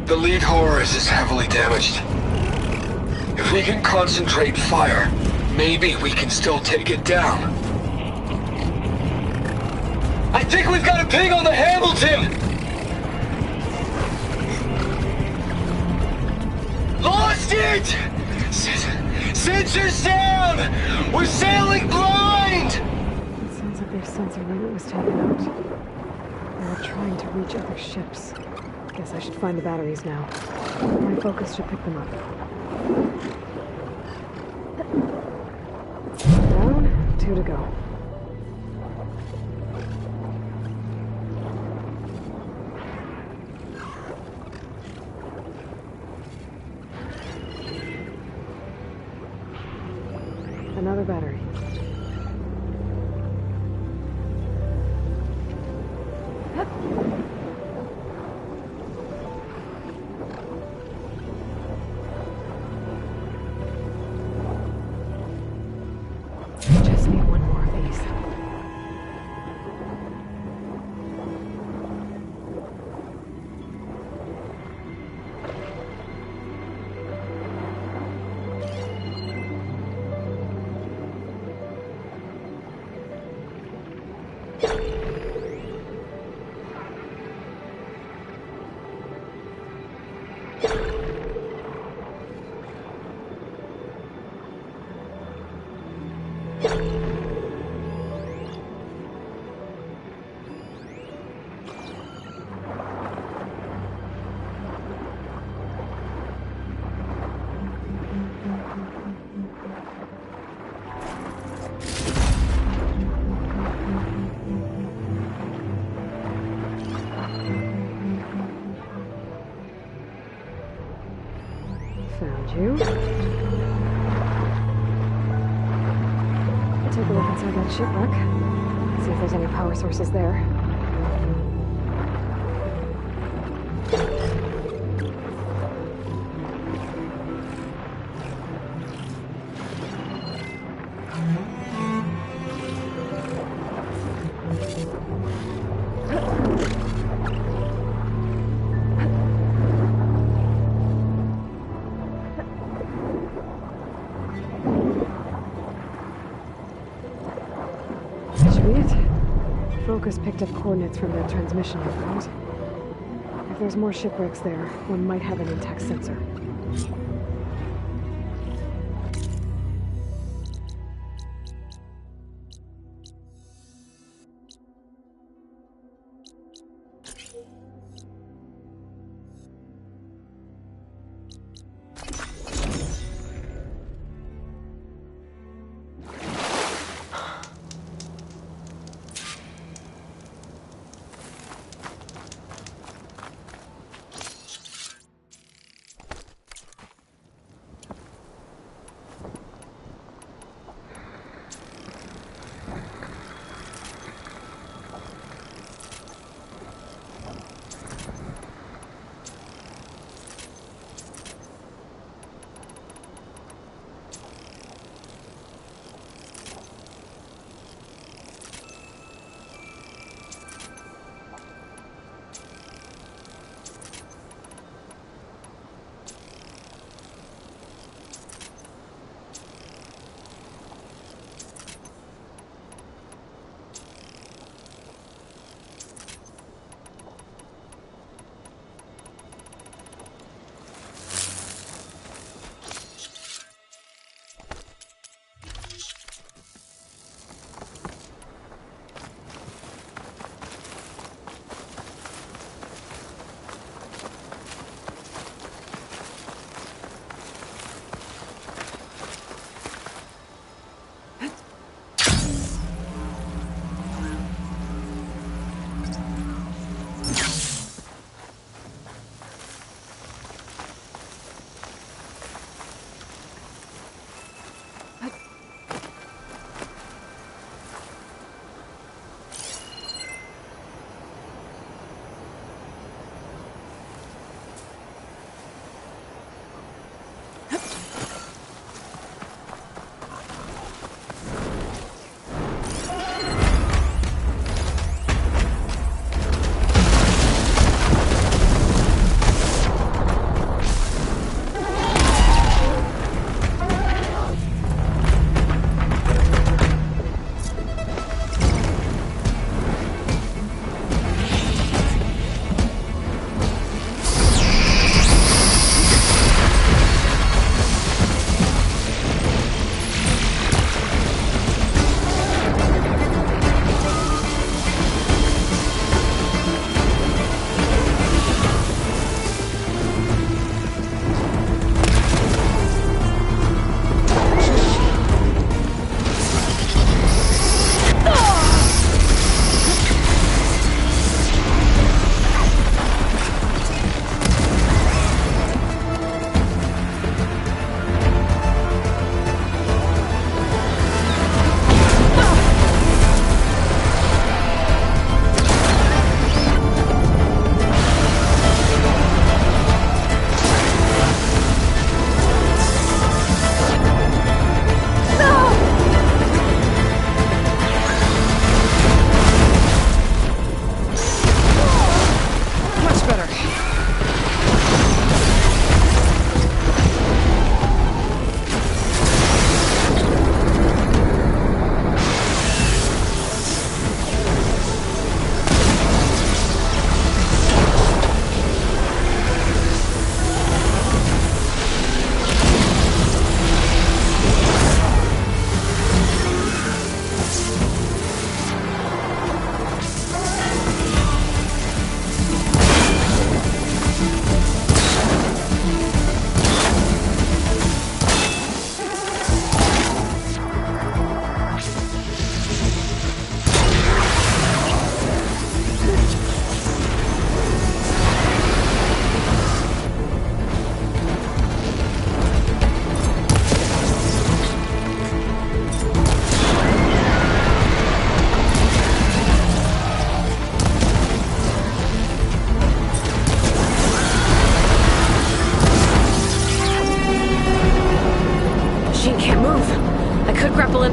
The lead Horus is heavily damaged. If we can concentrate fire, maybe we can still take it down. I think we've got a ping on the Hamilton! Lost it! Sensors down! We're sailing blind! It sounds like their sensor unit was taken out. They were trying to reach other ships. Guess I should find the batteries now. My focus should pick them up. Down, 2 to go. Another battery. Just need one more of these. Found you. Take a look inside that shipwreck. See if there's any power sources there. Focus picked up coordinates from their transmission aircraft. If there's more shipwrecks there, one might have an intact sensor.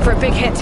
for a big hit.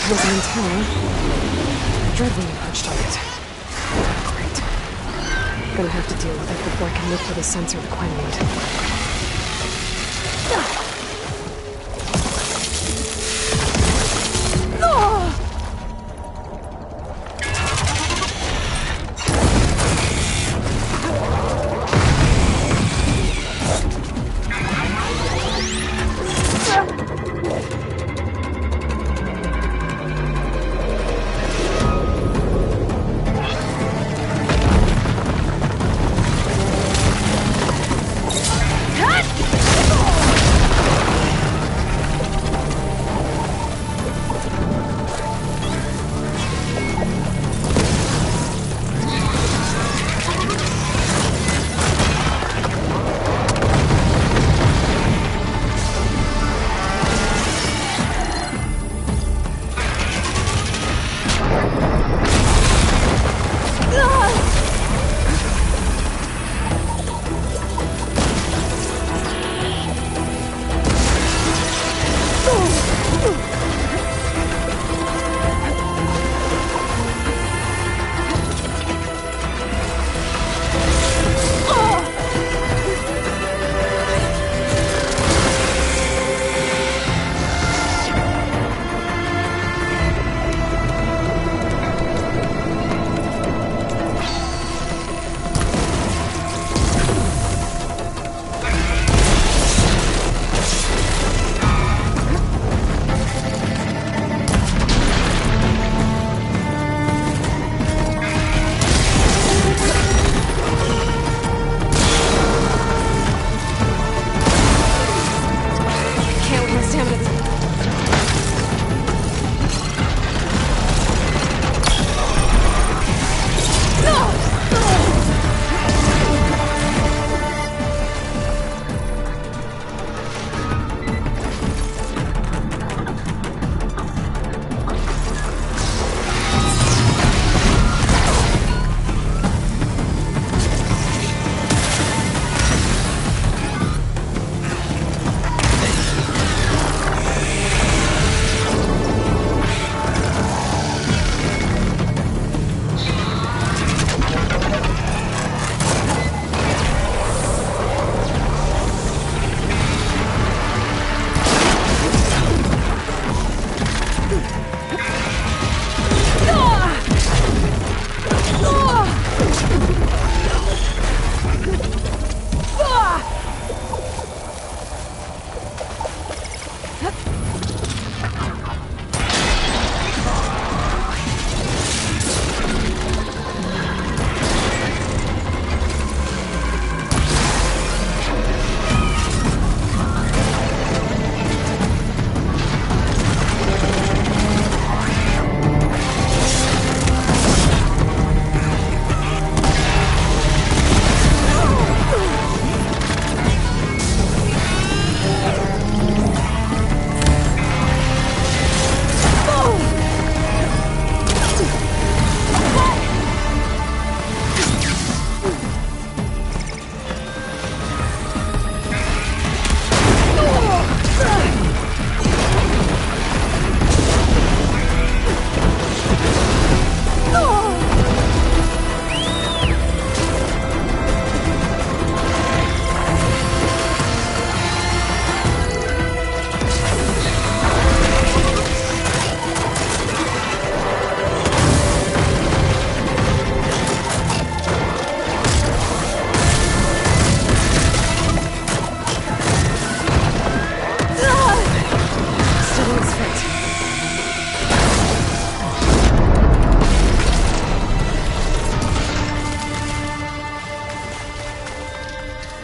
was an antenna. I dread when you perched on it. Great. Gonna have to deal with it before I can look for the sensor the Quen need.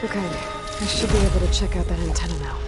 Okay, I should be able to check out that antenna now.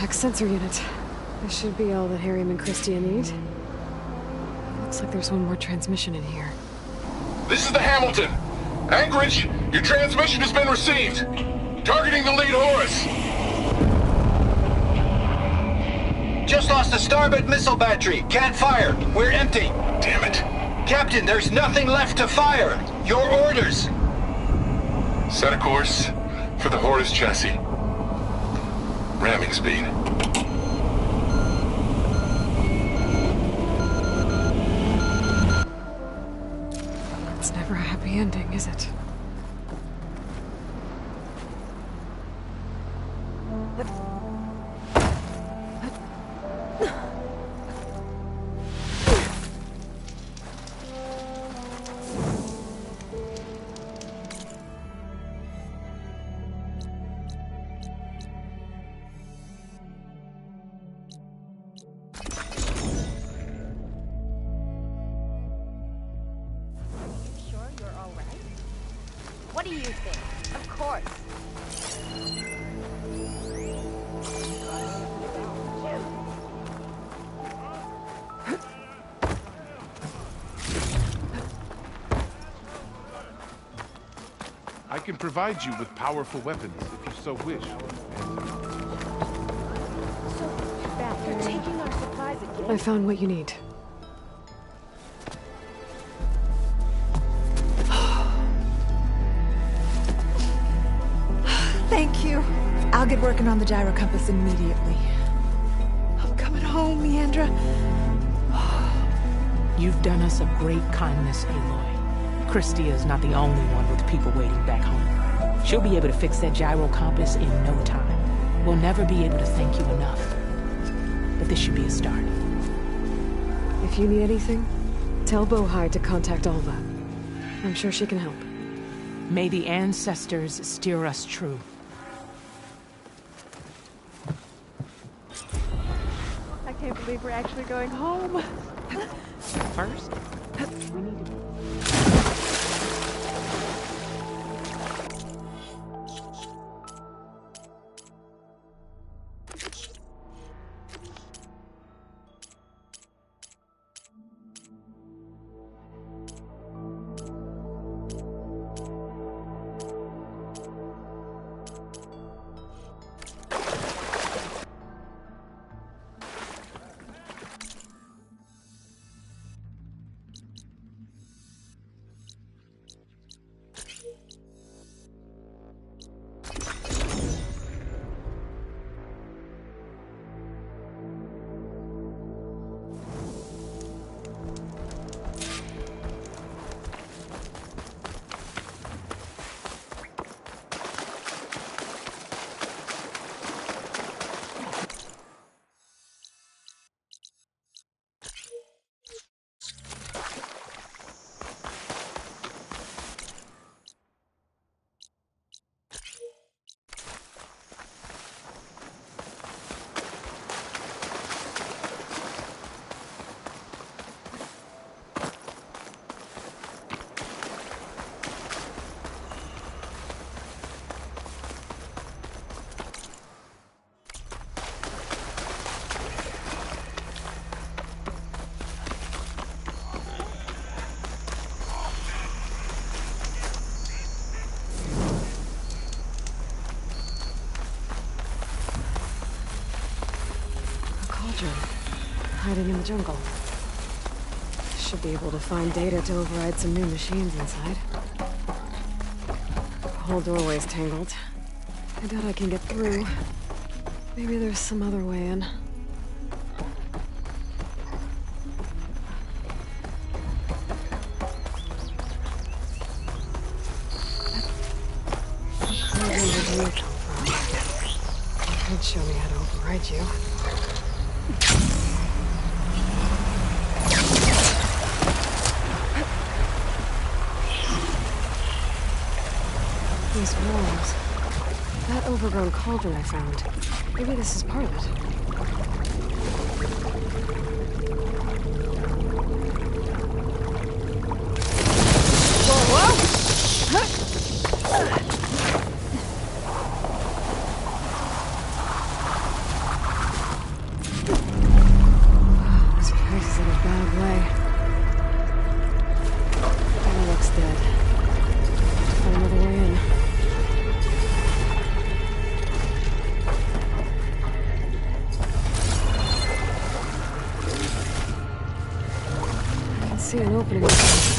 tech sensor unit. This should be all that Harry and Christia need. Looks like there's one more transmission in here. This is the Hamilton. Anchorage, your transmission has been received. Targeting the lead Horus. Just lost the starboard missile battery. Can't fire. We're empty. Damn it. Captain, there's nothing left to fire. Your orders. Set a course for the Horus chassis. Ramming speed. It's never a happy ending, is it? What do you think? Of course. I can provide you with powerful weapons if you so wish. You're taking our supplies again? I found what you need. Thank you. I'll get working on the gyro compass immediately. I'm coming home, Leandra. You've done us a great kindness, Aloy. Christia is not the only one with people waiting back home. She'll be able to fix that gyro compass in no time. We'll never be able to thank you enough. But this should be a start. If you need anything, tell Bohai to contact Alva. I'm sure she can help. May the ancestors steer us true. I can't believe we're actually going home. First, we need to... Hiding in the jungle. Should be able to find data to override some new machines inside. The whole doorway's tangled. I doubt I can get through. Maybe there's some other way in. Where did you come from? You could show me how to override you. These walls. That overgrown cauldron I found. Maybe this is part of it. see an opening with the post.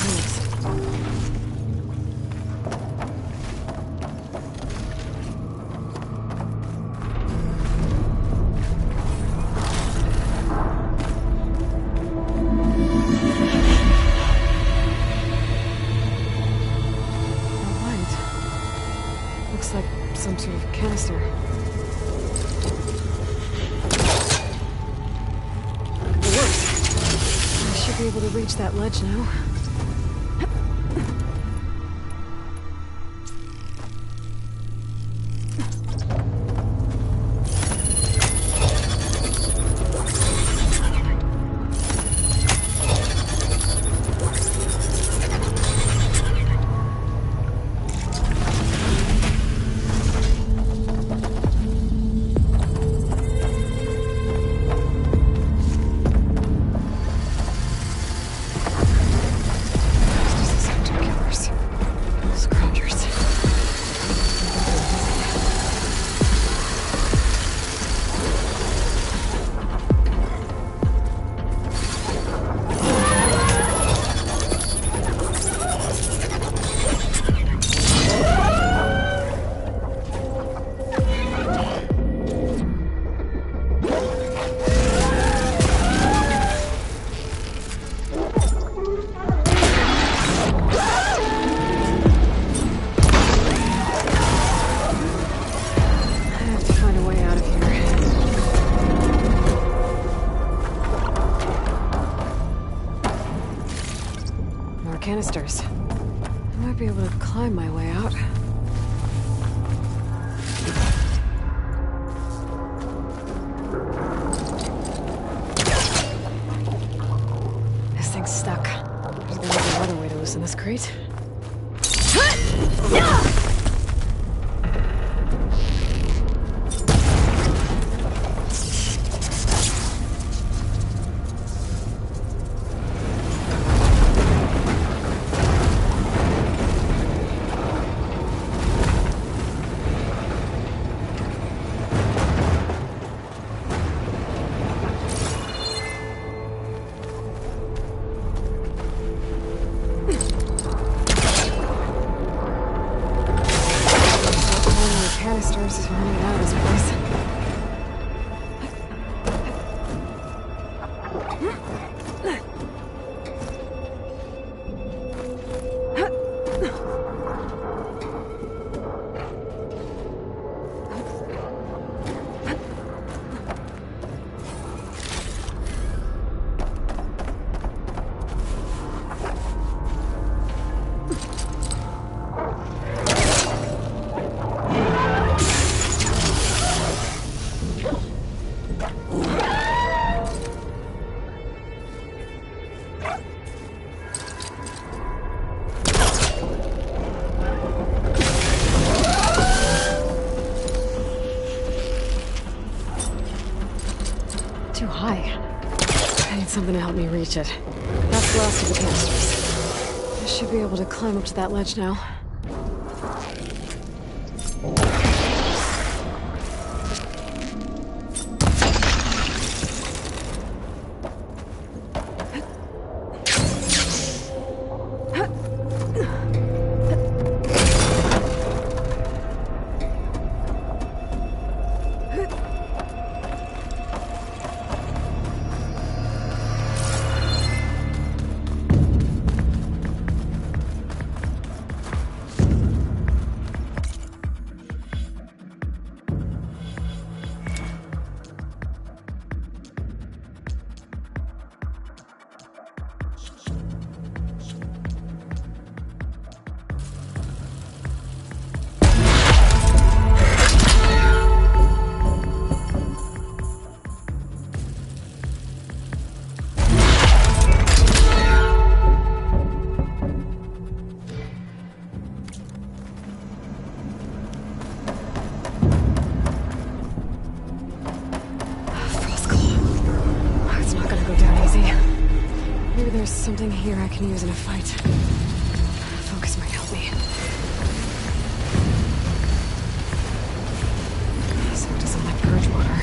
Like some sort of canister. It works. I should be able to reach that ledge now. Canisters. I might be able to climb my way out. This thing's stuck. There's gonna be another way to loosen this crate. Canisters is running out of this place. Too high. I need something to help me reach it. That's the last of the canisters. I should be able to climb up to that ledge now. There's something here I can use in a fight. Focus might help me. So it doesn't like purge water.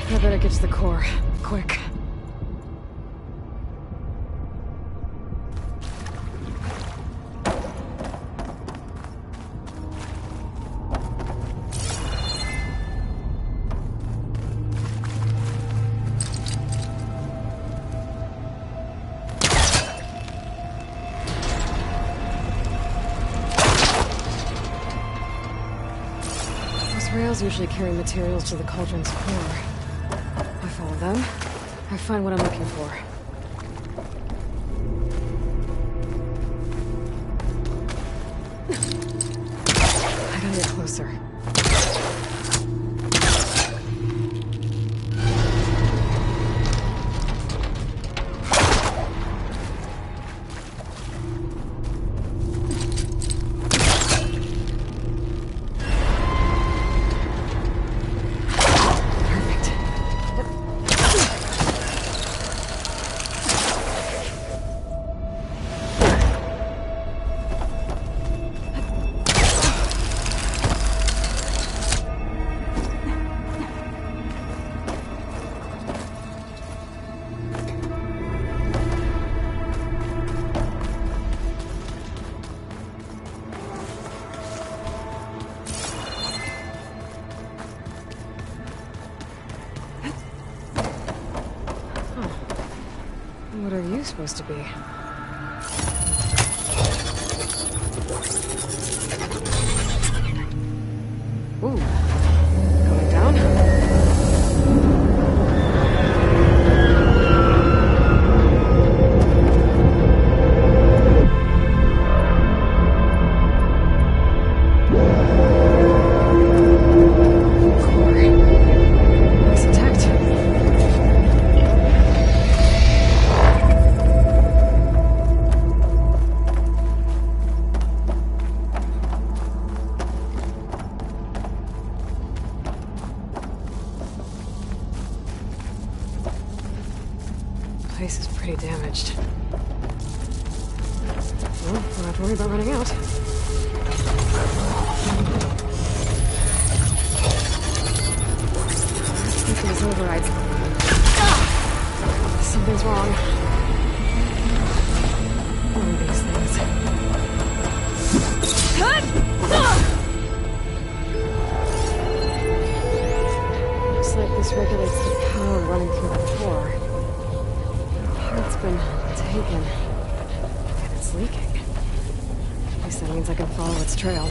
I better get to the core. Quick. Rails usually carry materials to the cauldron's core. I follow them. I find what I'm looking for. I gotta get closer. What are you supposed to be? Ooh. Going down? Place is pretty damaged. Well, don't have to worry about running out. Let's get these overrides. Ah! Something's wrong. One of these things. Looks like this regulates the power running through the core. It's been taken. And it's leaking. At least that means I can follow its trail.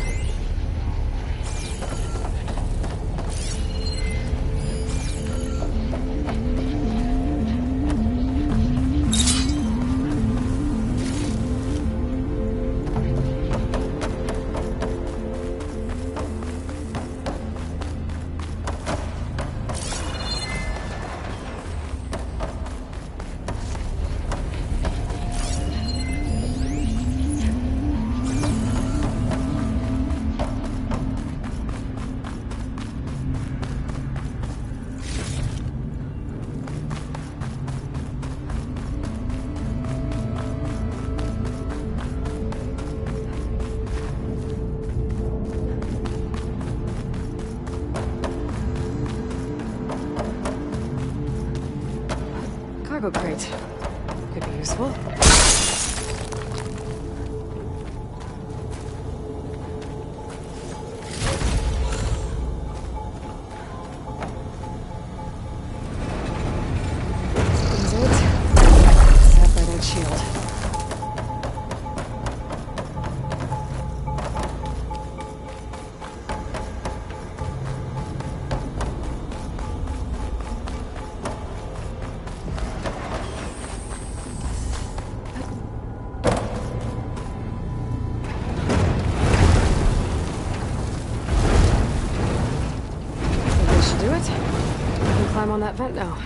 Cargo crate. Could be useful. Is it? Set by that shield. Climb on that vent now.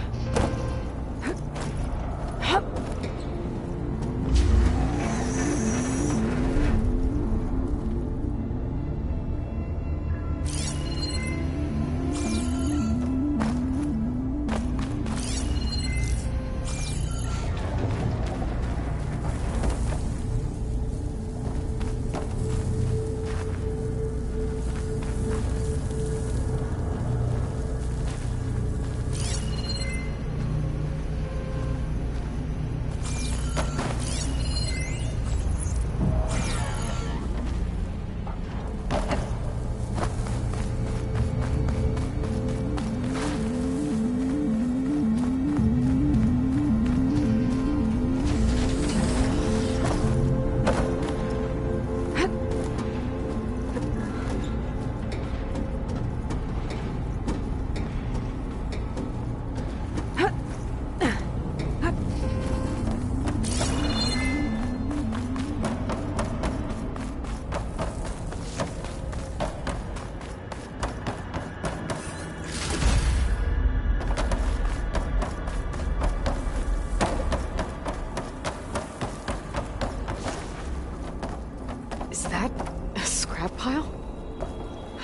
that a scrap pile?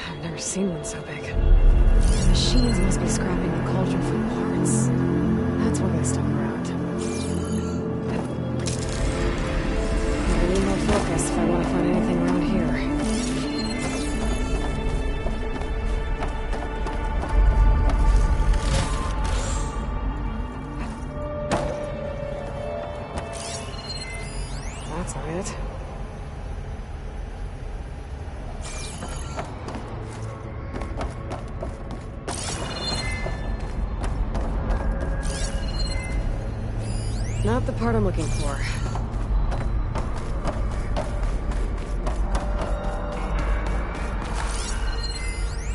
I've never seen one so big. Machines must be scrapping the cauldron for parts. That's why they stuck around. I need more focus if I want to find anything around here. That's not it. Not the part I'm looking for.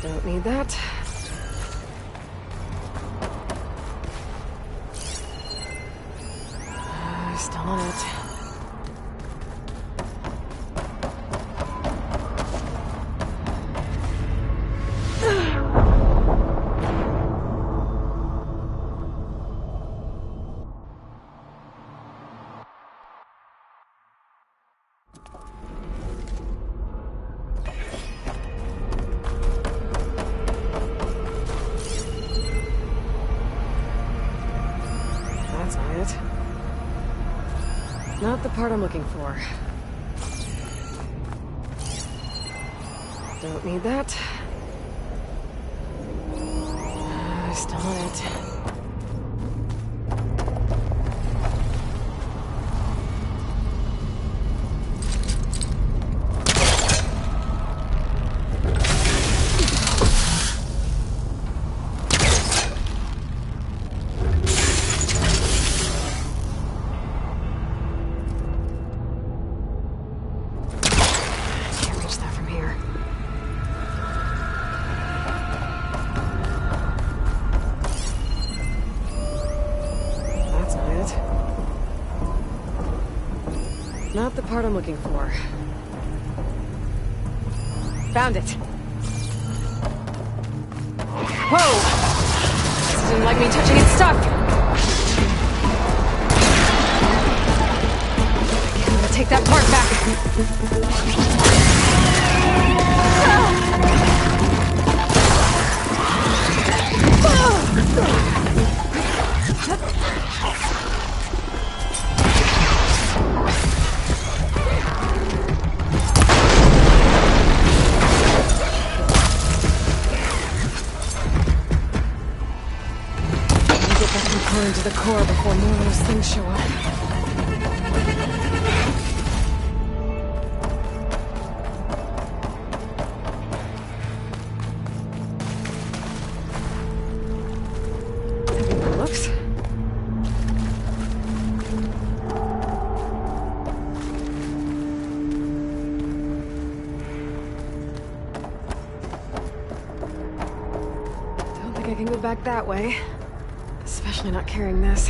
Don't need that. Still on it. That's not it. Not the part I'm looking for. Don't need that. Still on it. Not the part I'm looking for. Found it. Whoa! This didn't like me touching its stuff. Okay, I'm gonna take that part back. To the core before more of those things show up. Everywhere looks. Don't think I can go back that way. Especially not carrying this.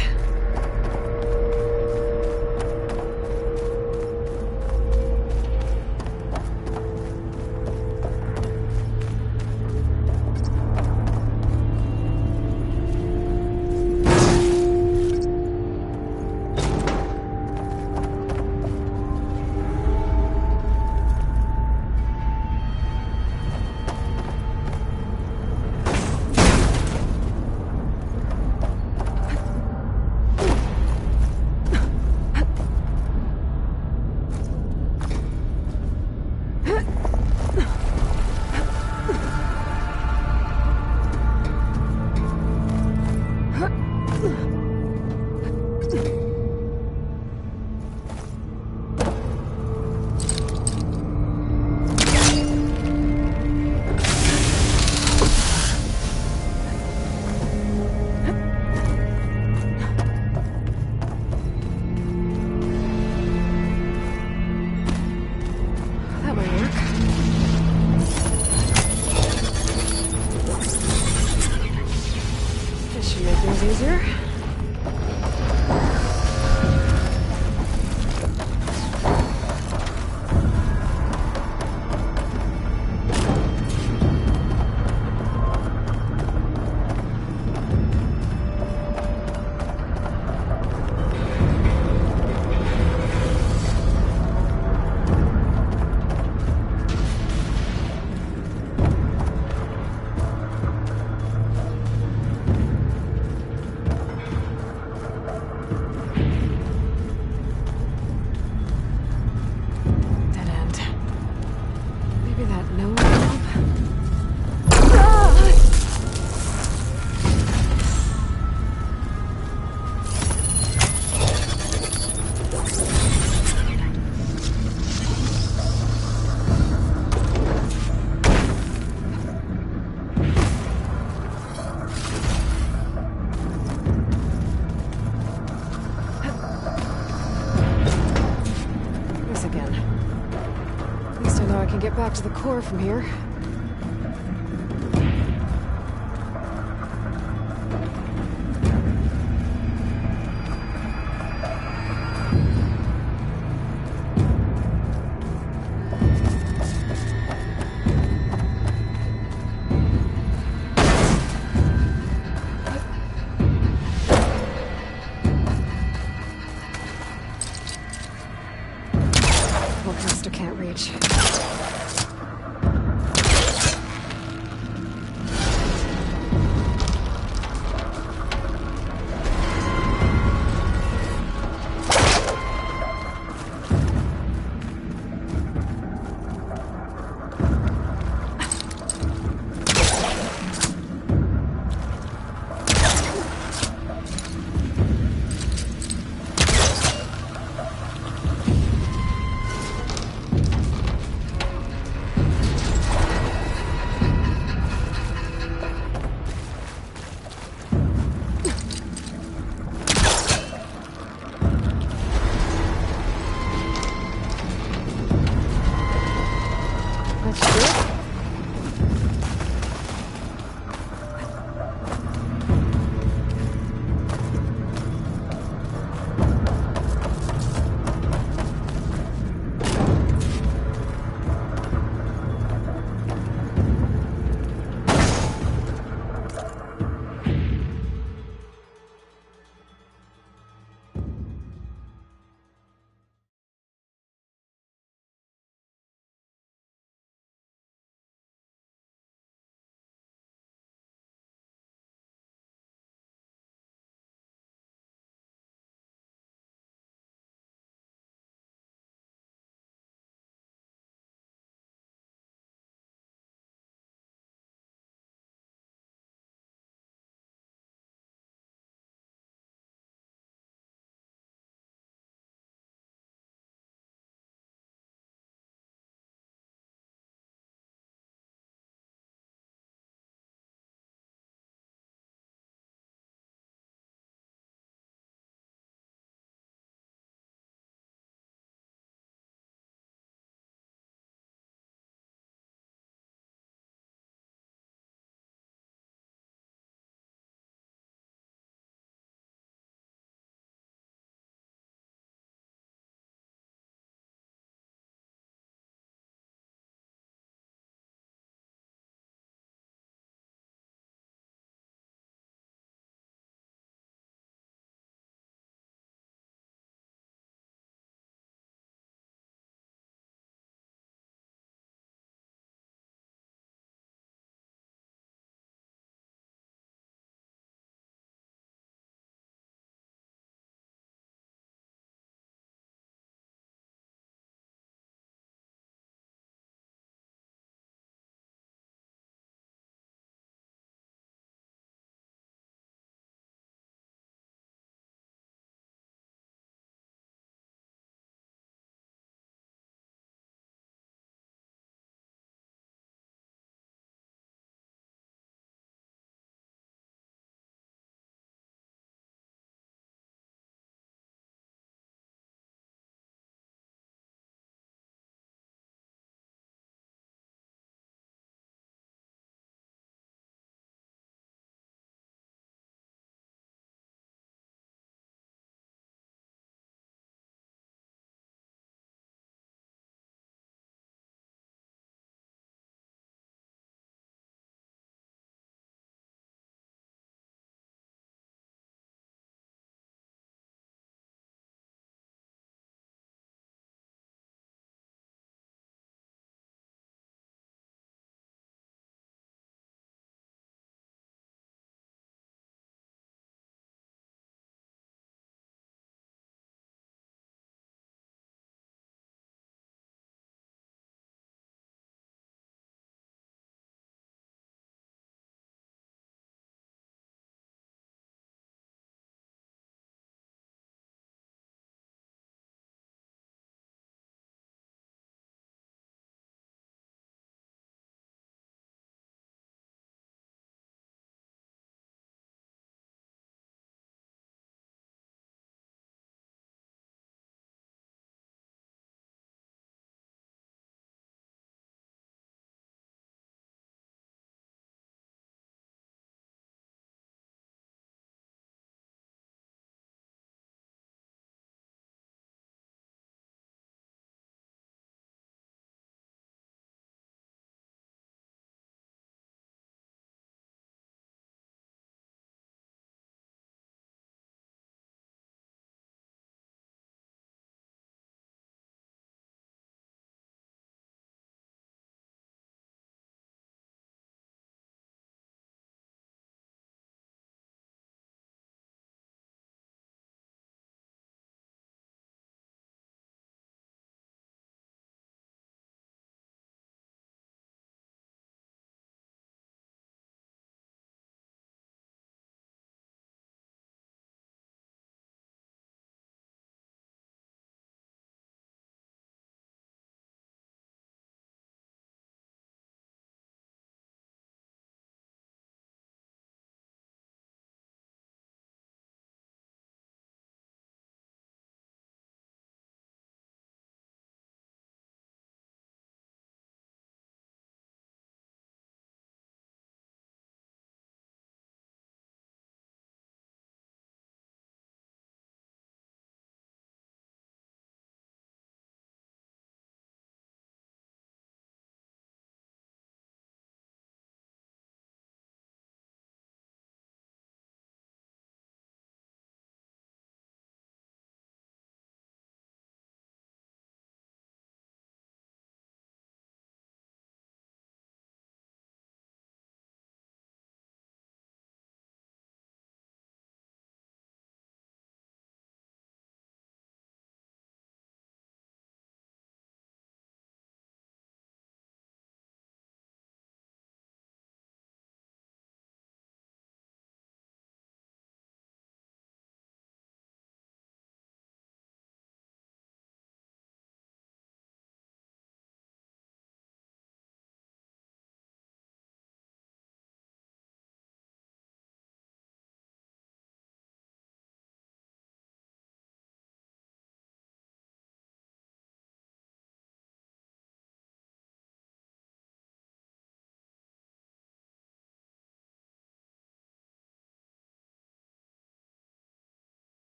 Easier. back to the core from here. Master can't reach.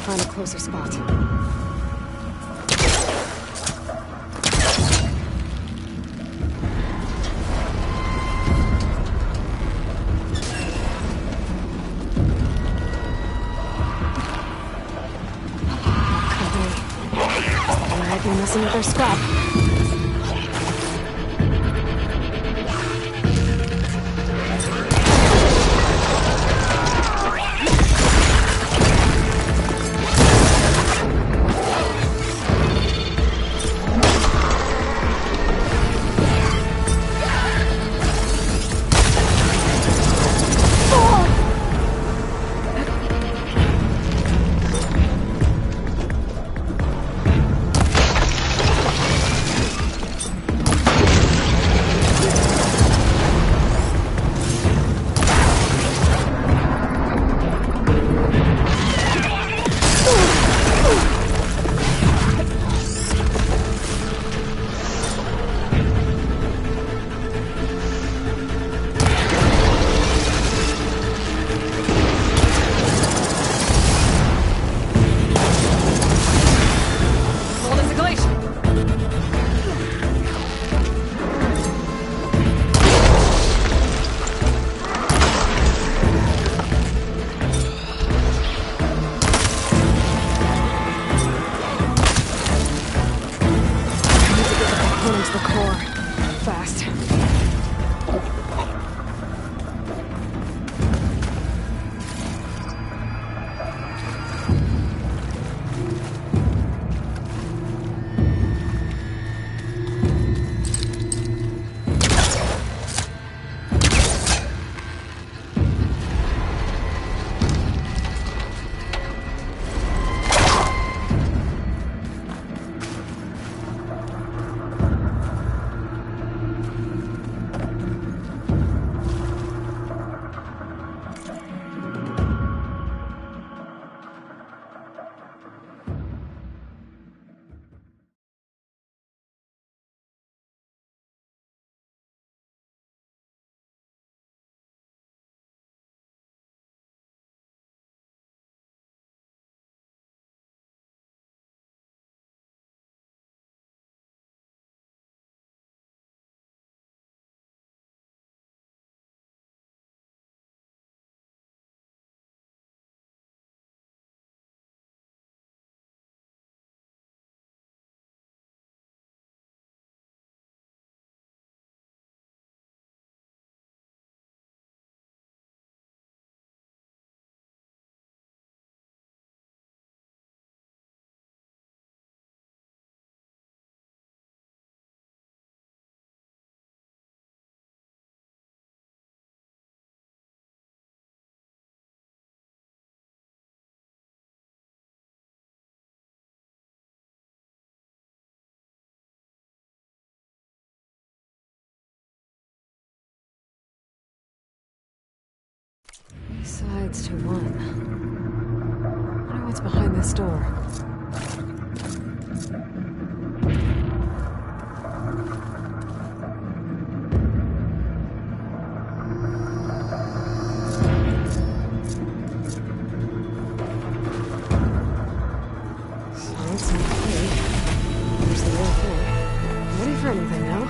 find a closer spot. They might be messing with their scrap. To the core. Fast. Sides to one. I wonder what's behind this door. Science and key. There's the real thing. Ready for anything now.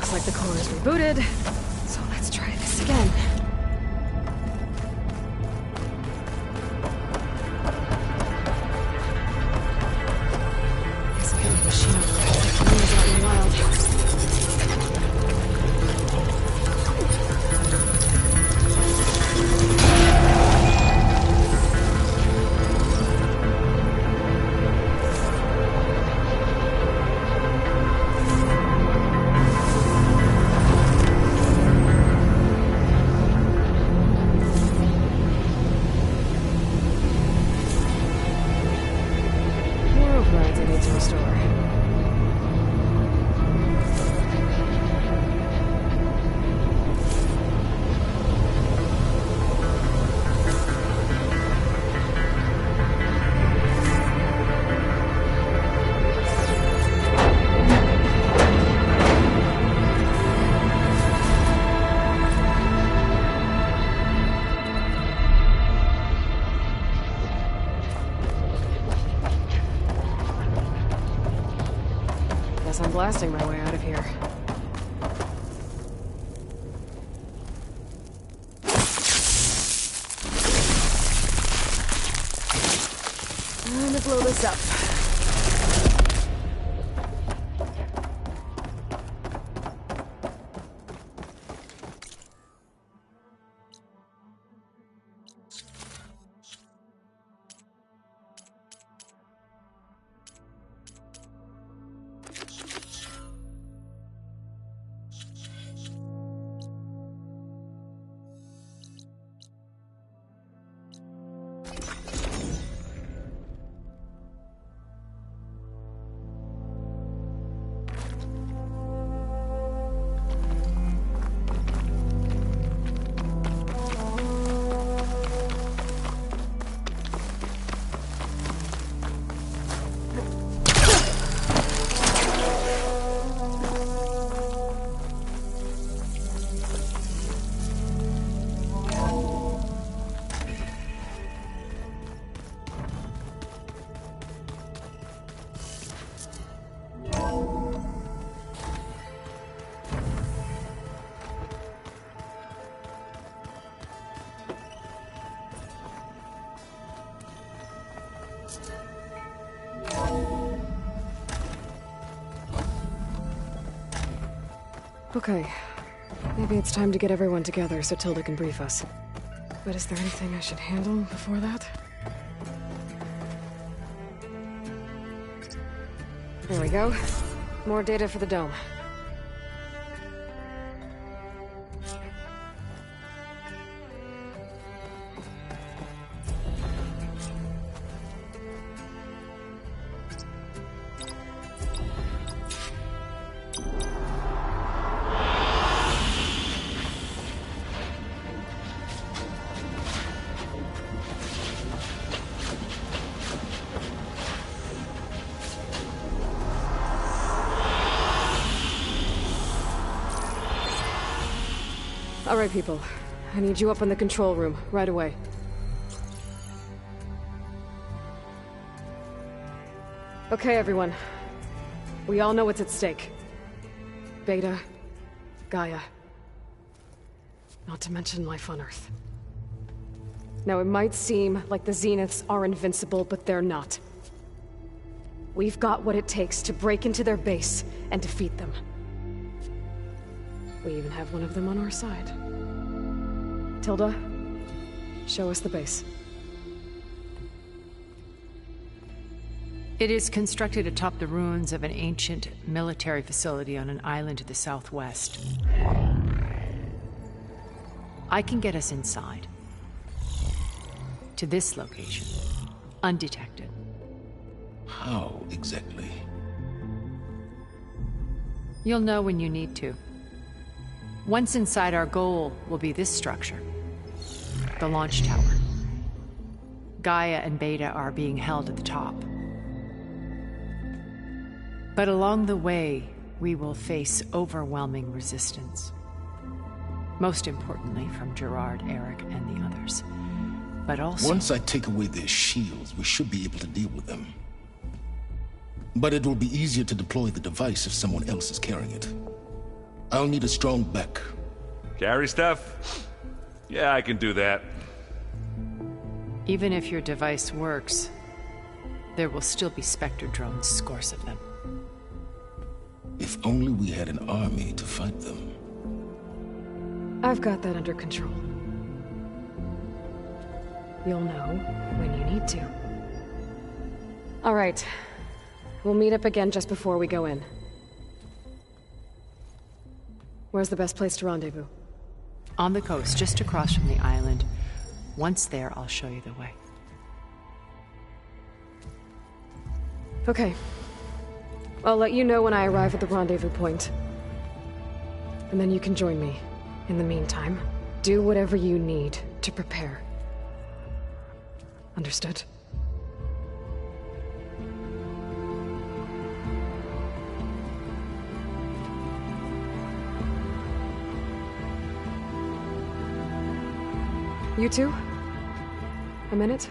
Looks like the core is rebooted, so let's try this again. This kind of machine runs out in the wild. I'm blasting my way out of here. Time to blow this up. Okay. Maybe it's time to get everyone together so Tilda can brief us. But is there anything I should handle before that? There we go. More data for the dome. All right, people. I need you up in the control room, right away. Okay, everyone. We all know what's at stake. Beta, Gaia. Not to mention life on Earth. Now, it might seem like the Zeniths are invincible, but they're not. We've got what it takes to break into their base and defeat them. We even have one of them on our side. Tilda, show us the base. It is constructed atop the ruins of an ancient military facility on an island to the southwest. I can get us inside. To this location, undetected. How exactly? You'll know when you need to. Once inside, our goal will be this structure. The launch tower. Gaia and Beta are being held at the top. But along the way, we will face overwhelming resistance. Most importantly, from Gerard, Eric, and the others. But also... Once I take away their shields, we should be able to deal with them. But it will be easier to deploy the device if someone else is carrying it. I'll need a strong back. Carry stuff? Yeah, I can do that. Even if your device works, there will still be Spectre drones, scores of them. If only we had an army to fight them. I've got that under control. You'll know when you need to. All right. We'll meet up again just before we go in. Where's the best place to rendezvous? On the coast, just across from the island. Once there, I'll show you the way. Okay. I'll let you know when I arrive at the rendezvous point. And then you can join me. In the meantime, do whatever you need to prepare. Understood? You two? A minute?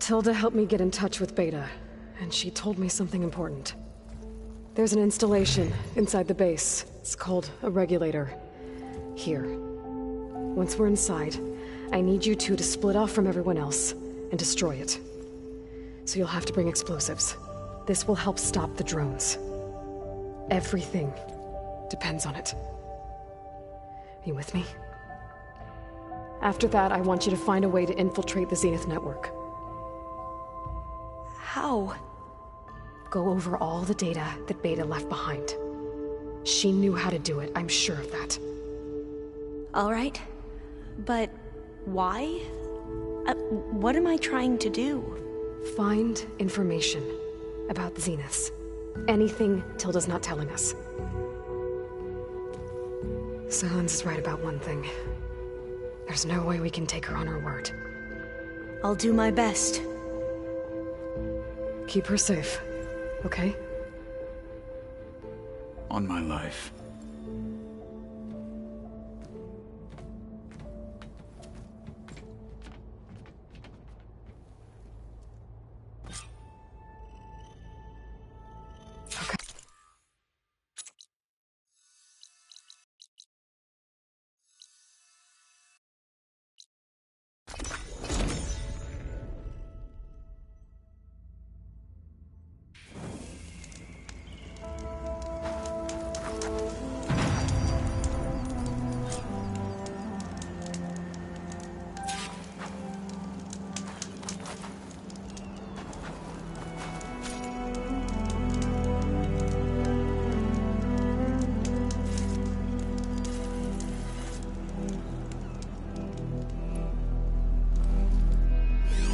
Tilda helped me get in touch with Beta, and she told me something important. There's an installation inside the base. It's called a regulator. Here. Once we're inside, I need you two to split off from everyone else and destroy it. So you'll have to bring explosives. This will help stop the drones. Everything depends on it. You with me? After that, I want you to find a way to infiltrate the Zenith network. How? Go over all the data that Beta left behind. She knew how to do it, I'm sure of that. All right. But why? What am I trying to do? Find information about the Zeniths. Anything Tilda's not telling us. Silence is right about one thing. There's no way we can take her on her word. I'll do my best. Keep her safe, okay? On my life.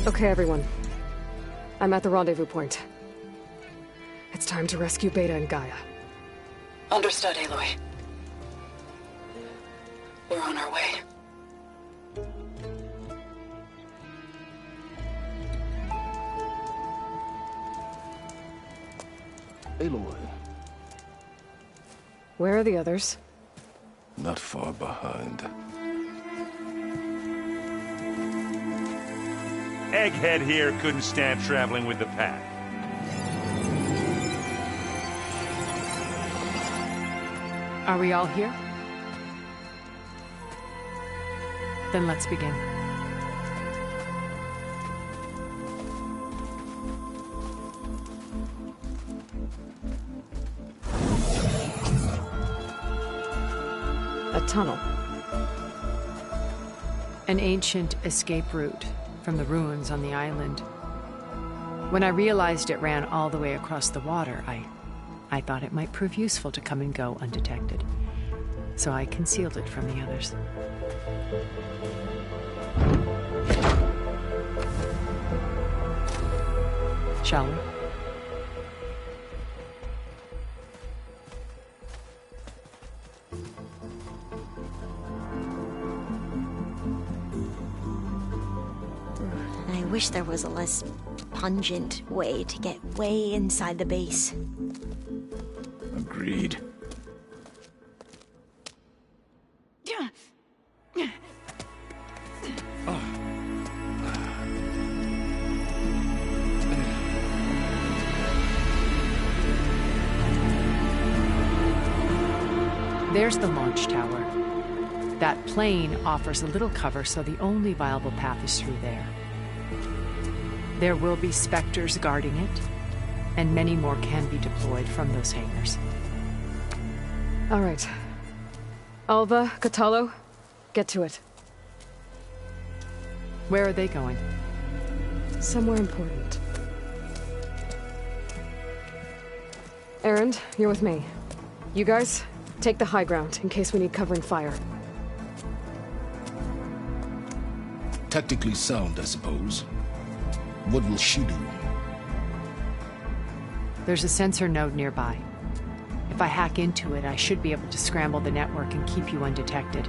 Okay, everyone. I'm at the rendezvous point. It's time to rescue Beta and Gaia. Understood, Aloy. We're on our way. Aloy. Where are the others? Not far behind. Egghead here couldn't stand traveling with the pack. Are we all here? Then let's begin. A tunnel. An ancient escape route from the ruins on the island. When I realized it ran all the way across the water, I thought it might prove useful to come and go undetected. So I concealed it from the others. Shall we? I wish there was a less pungent way to get way inside the base. Agreed. There's the launch tower. That plane offers a little cover, so the only viable path is through there. There will be Spectres guarding it, and many more can be deployed from those hangars. All right. Alva, Catalo, get to it. Where are they going? Somewhere important. Erend, you're with me. You guys, take the high ground in case we need covering fire. Tactically sound, I suppose. What will she do? There's a sensor node nearby. If I hack into it, I should be able to scramble the network and keep you undetected.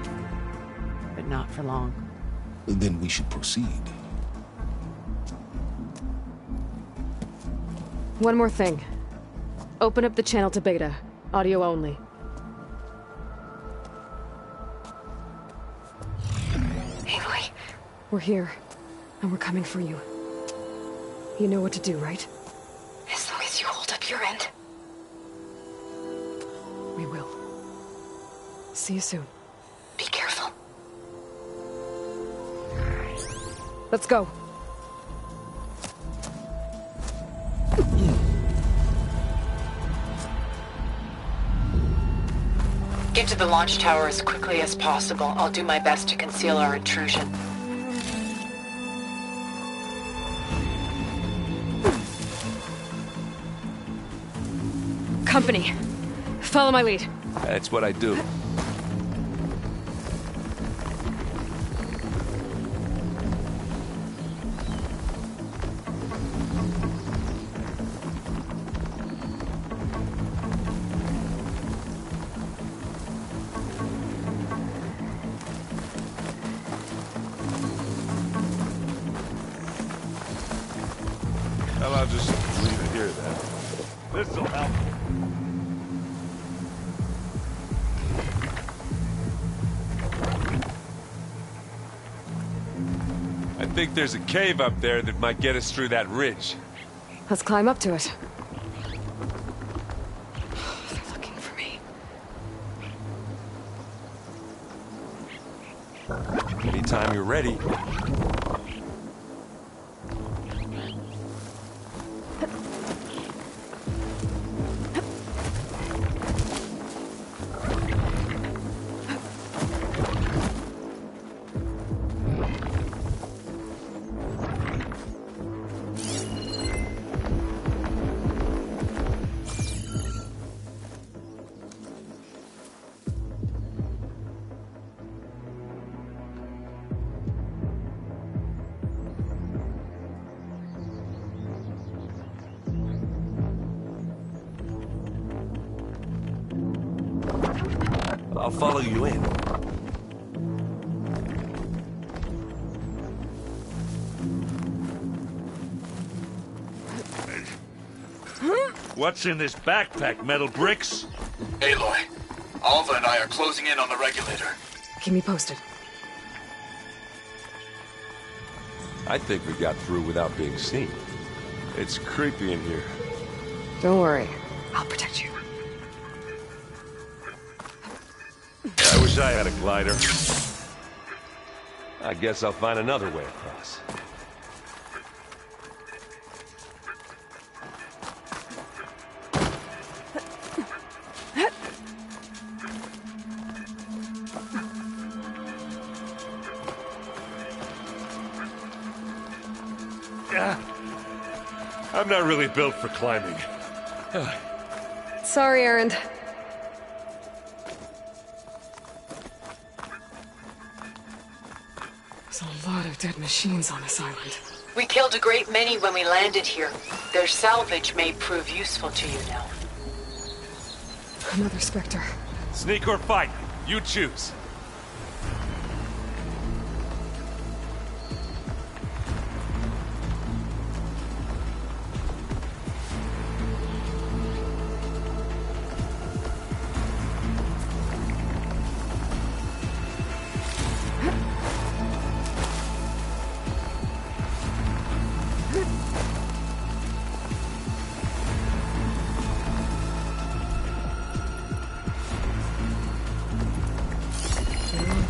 But not for long. Then we should proceed. One more thing. Open up the channel to Beta. Audio only. Aloy. We're here, and we're coming for you. You know what to do, right? As long as you hold up your end. We will. See you soon. Be careful. Let's go. Get to the launch tower as quickly as possible. I'll do my best to conceal our intrusion. Company. Follow my lead. That's what I do. Well, I'll just leave it here then. This'll help. I think there's a cave up there that might get us through that ridge. Let's climb up to it. They're looking for me. Anytime you're ready. I'll follow you in. What's in this backpack, metal bricks? Aloy, Alva and I are closing in on the regulator. Keep me posted. I think we got through without being seen. It's creepy in here. Don't worry. I'll protect you. I wish I had a glider. I guess I'll find another way across. I'm not really built for climbing. Sorry, Erend. There's a lot of dead machines on this island. We killed a great many when we landed here. Their salvage may prove useful to you now. Another Spectre. Sneak or fight, you choose.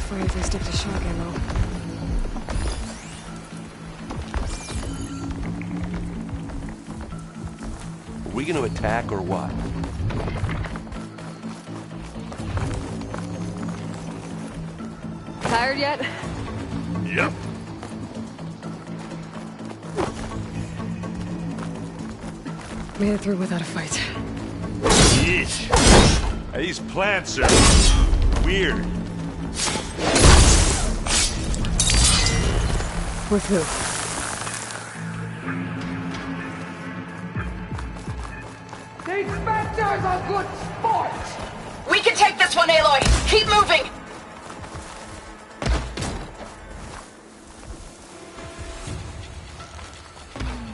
fight if they stick to shock ammo. Are we gonna attack or what? Tired yet? Yep. Made it through without a fight. Yeesh. These plants are weird. With who? These specters are good sport! We can take this one, Aloy! Keep moving!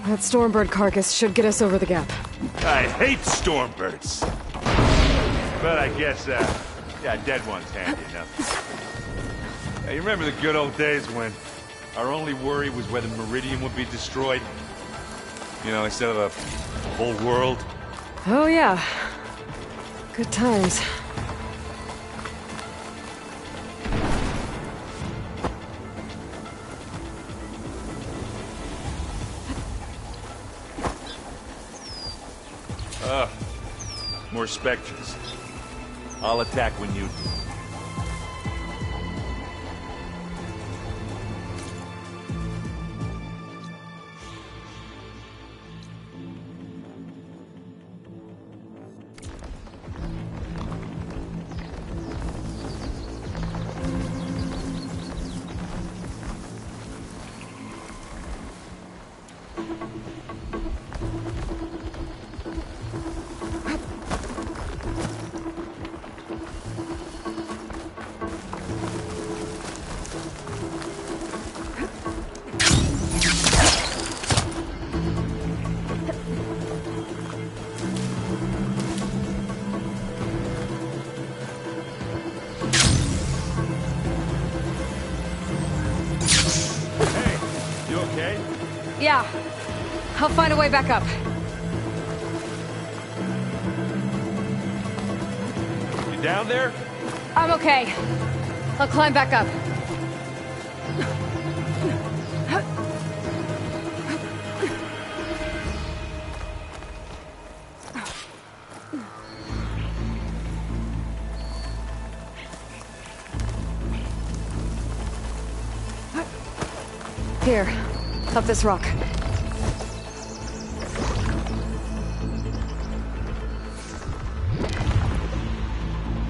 That Stormbird carcass should get us over the gap. I hate stormbirds. But I guess, yeah, dead one's handy enough. Hey, you remember the good old days when our only worry was whether Meridian would be destroyed? You know, instead of a whole world? Oh yeah. Good times. More specters. I'll attack when you do. Yeah. I'll find a way back up. You down there? I'm okay. I'll climb back up. Here, up this rock.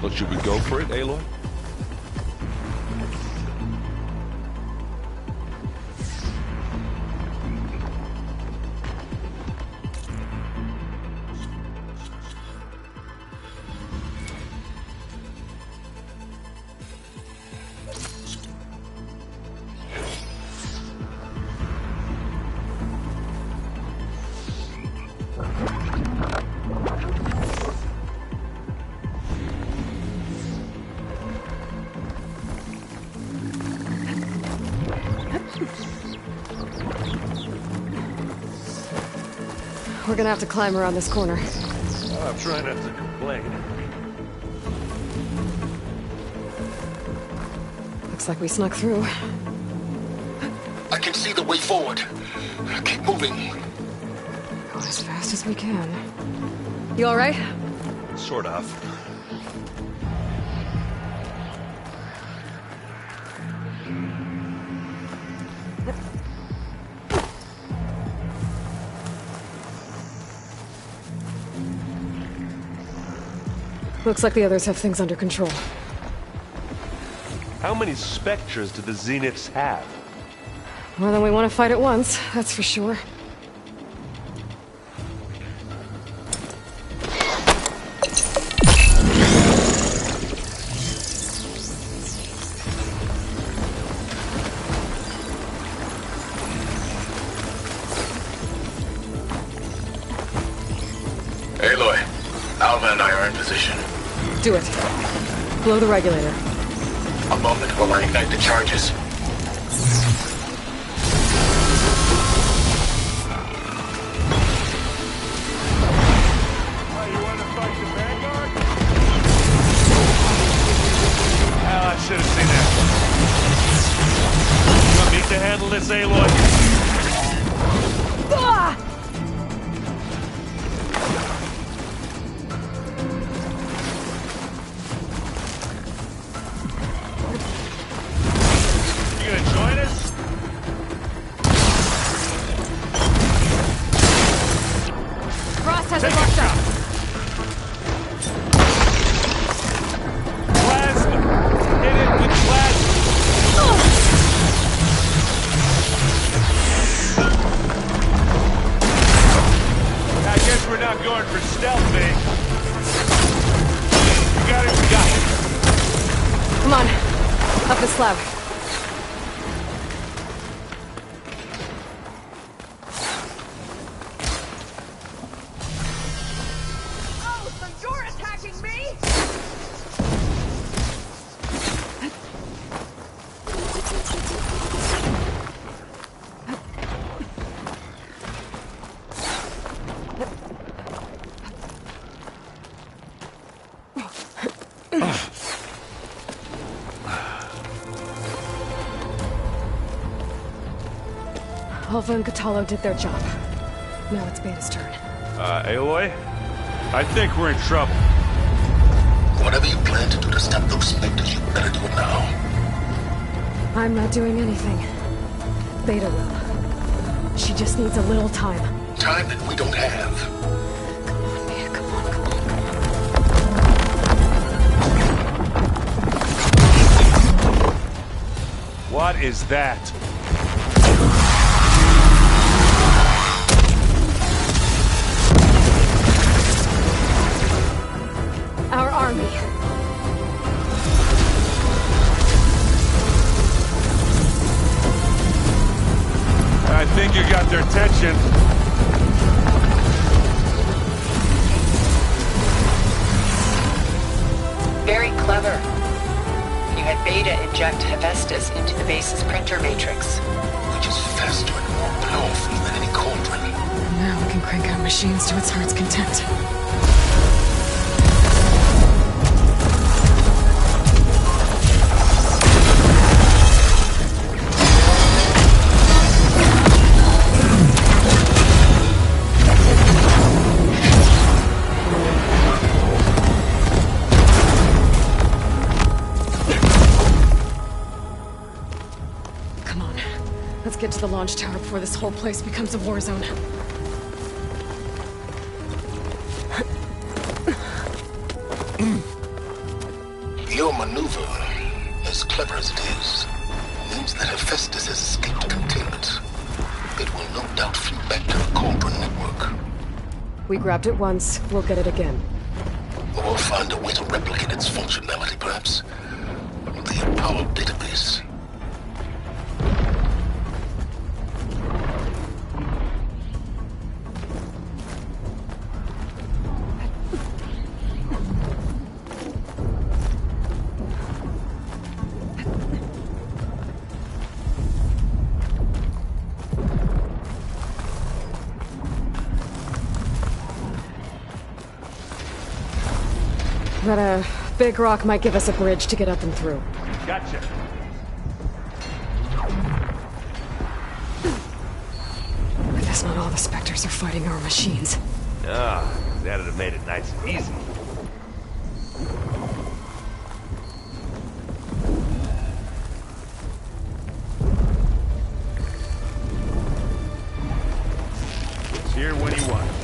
Well, should we go for it, Aloy? We're gonna have to climb around this corner. Well, I'm trying not to complain. Looks like we snuck through. I can see the way forward. Keep moving. Go as fast as we can. You all right? Sort of. Looks like the others have things under control. How many specters do the Zeniths have? More than we want to fight at once, that's for sure. Aloy, Alva and I are in position. Do it. Blow the regulator. A moment while I ignite the charges. Well, I should have seen that. us, Aloy. Ah! You gonna join us? Ross has a Take a cluster. shot. Plasma. Hit it with plasma. I guess we're not going for stealth, babe. You got it, you got it. Come on. Up the slab. Oh, so you're attacking me? Alva and Catalo did their job. Now it's Beta's turn. Aloy? I think we're in trouble. Whatever you plan to do to stop those specters, you better do it now. I'm not doing anything. Beta will. She just needs a little time. Time that we don't have. Come on, Beta, come on, come on, come on. What is that? Our army. I think you got their attention. Very clever. You had Beta inject Hephaestus into the base's printer matrix. Which is faster and more powerful than any cauldron. Now we can crank out machines to its heart's content. Let's get to the launch tower before this whole place becomes a war zone. Your maneuver, as clever as it is, means that Hephaestus has escaped containment. It will no doubt flee back to the Cauldron network. We grabbed it once, we'll get it again. Or find a way to replicate its functionality, perhaps. The Apollo database. That big rock might give us a bridge to get up and through. Gotcha. I guess not all the Spectres are fighting our machines. Ah, that'd have made it nice and easy. It's here when he wants.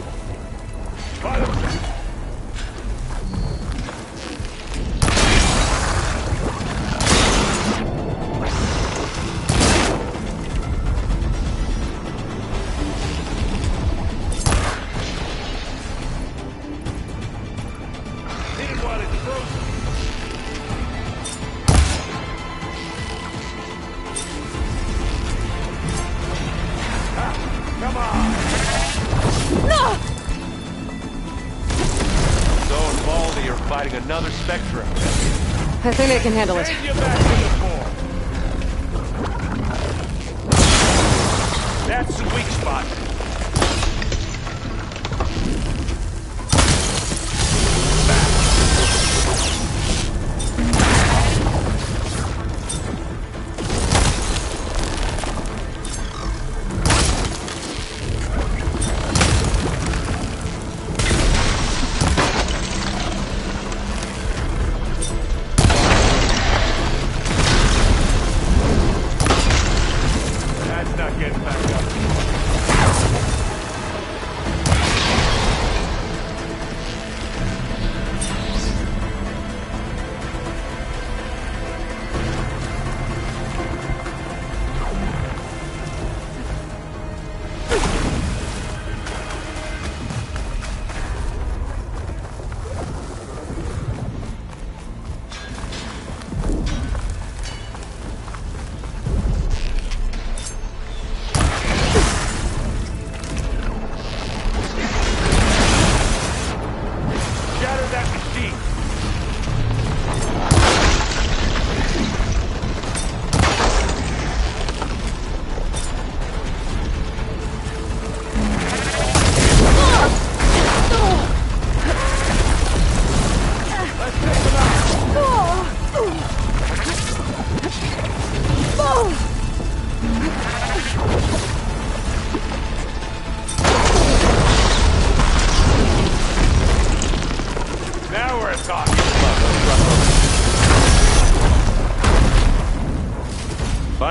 Another Spectre. I think they can handle it. That's the weak spot.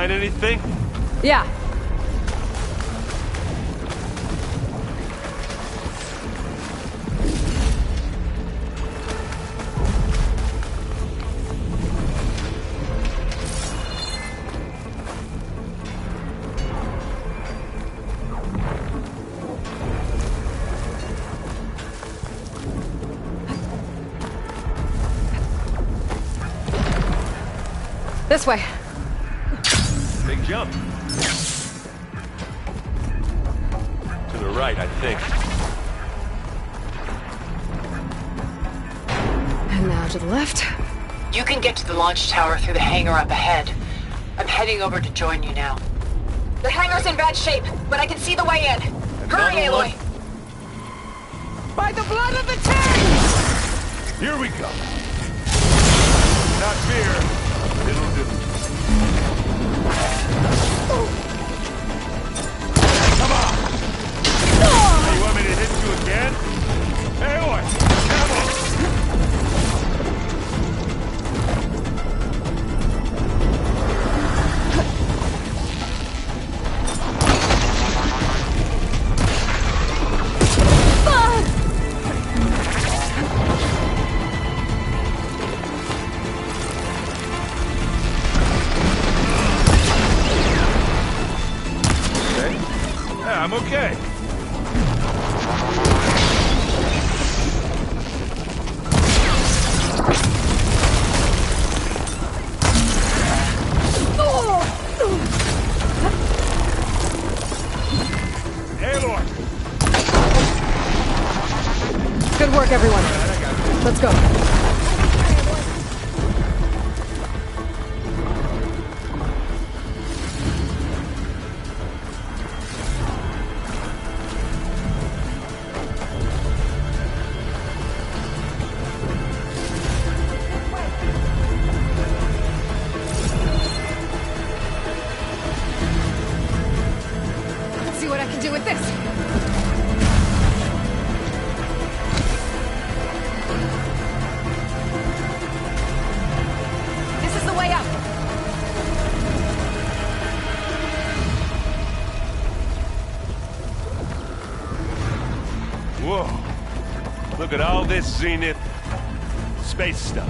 Find anything? Yeah. This way. Big jump. To the right, I think. And now to the left. You can get to the launch tower through the hangar up ahead. I'm heading over to join you now. The hangar's in bad shape, but I can see the way in. Hurry, Aloy! By the blood of the Ten! Here we go. Not fear. It'll do. Come on! Hey, you want me to hit you again? Hey, boy! Come on! I'm okay. Aloy! Good work, everyone. Let's go. See what I can do with this. This is the way up. Whoa. Look at all this Zenith space stuff.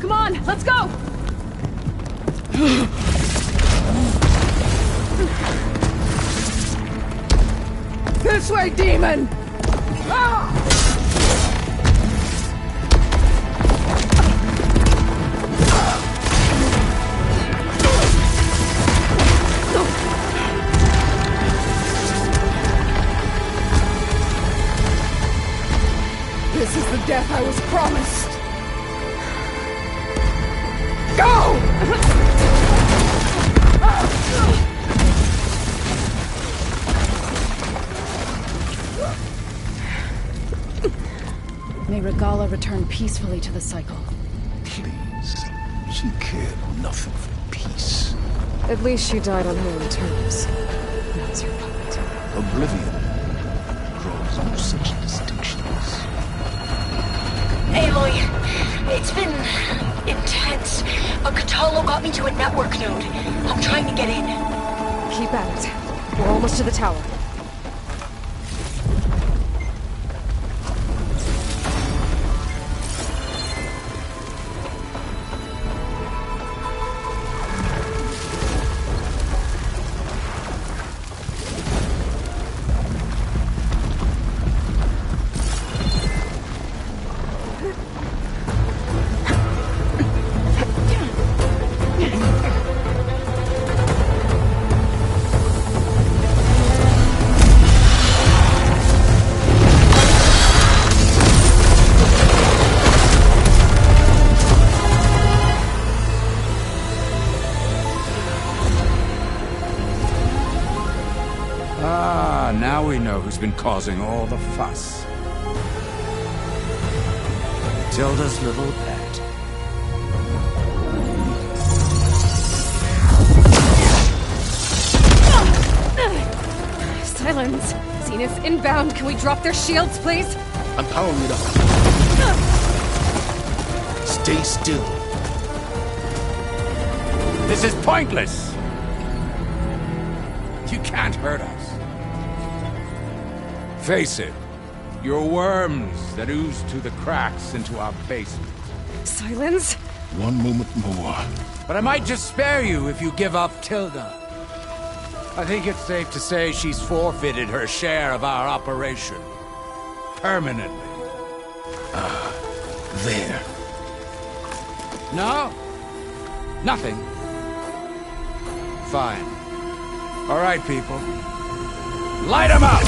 Come on, let's go! This way, demon! Ah! This is the death I was promised. Go! May Regala return peacefully to the cycle. Please. She cared nothing for peace. At least she died on her own terms. That's your fault. Oblivion draws no such distinctions. Aloy, it's been intense. Katalo got me to a network node. I'm trying to get in. Keep at it. We're almost to the tower. Now we know who's been causing all the fuss. Tilda's little pet. Silence. Zenith inbound. Can we drop their shields, please? I'm powering it up. Stay still. This is pointless. You can't hurt us. Face it, you're worms that ooze through the cracks into our basement. Silence? One moment more. But I might just spare you if you give up Tilda. I think it's safe to say she's forfeited her share of our operation. Permanently. There. No? Nothing. Fine. All right, people. Light 'em up!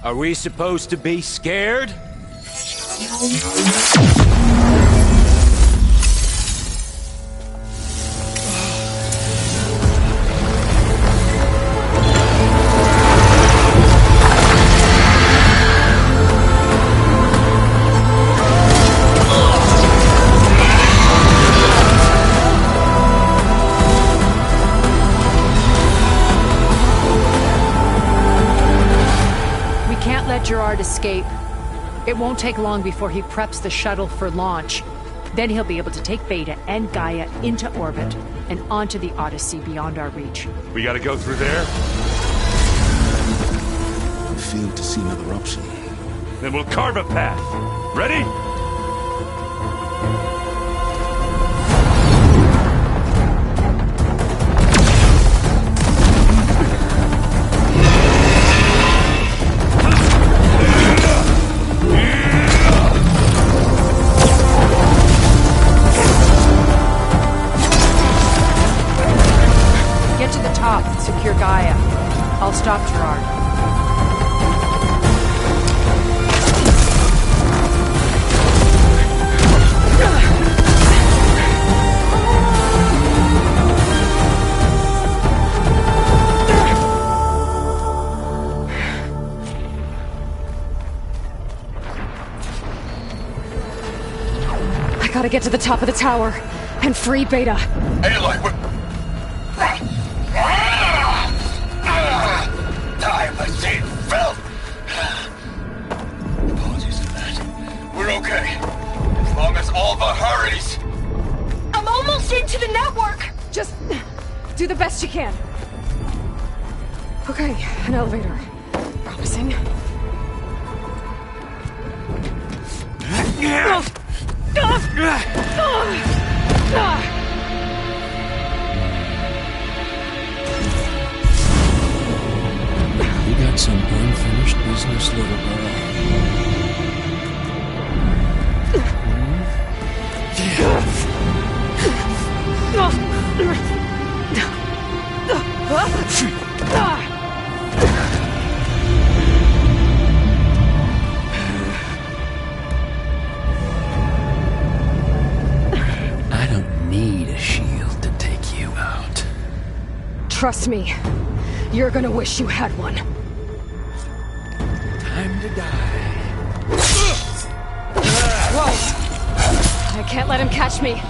Are we supposed to be scared? Gerard escape. It won't take long before he preps the shuttle for launch. Then he'll be able to take Beta and Gaia into orbit and onto the Odyssey beyond our reach. We gotta go through there? I failed to see another option. Then we'll carve a path. Ready? Secure Gaia. I'll stop Gerard. I gotta get to the top of the tower and free Beta. Aloy, what? Die, my seed, filth! Apologies for that. We're okay. As long as Alva hurries. I'm almost into the network! Just do the best you can. Okay, an elevator. Promising. You got some unfinished business, little girl. I don't need a shield to take you out. Trust me, you're gonna wish you had one. Time to die. Whoa! I can't let him catch me.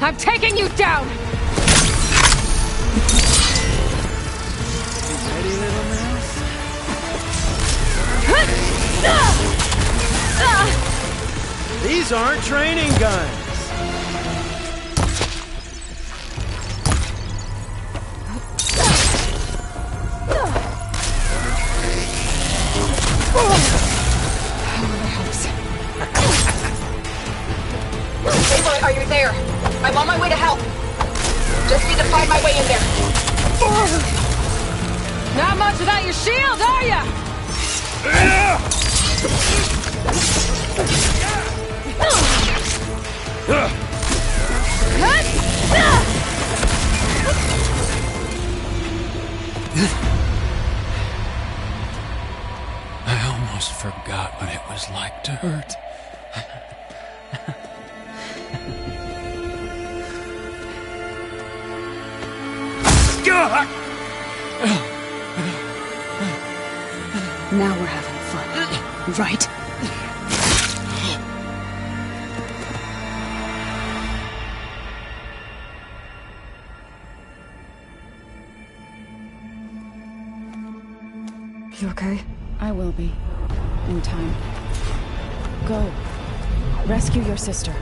I'm taking you down! Ready, little mouse? These aren't training guns. this. Aloy, are you there? I'm on my way to help. Just need to find my way in there. Not much without your shield, are ya? I almost forgot what it was like to hurt. Now we're having fun, right? You okay? I will be. In time. Go. Rescue your sister.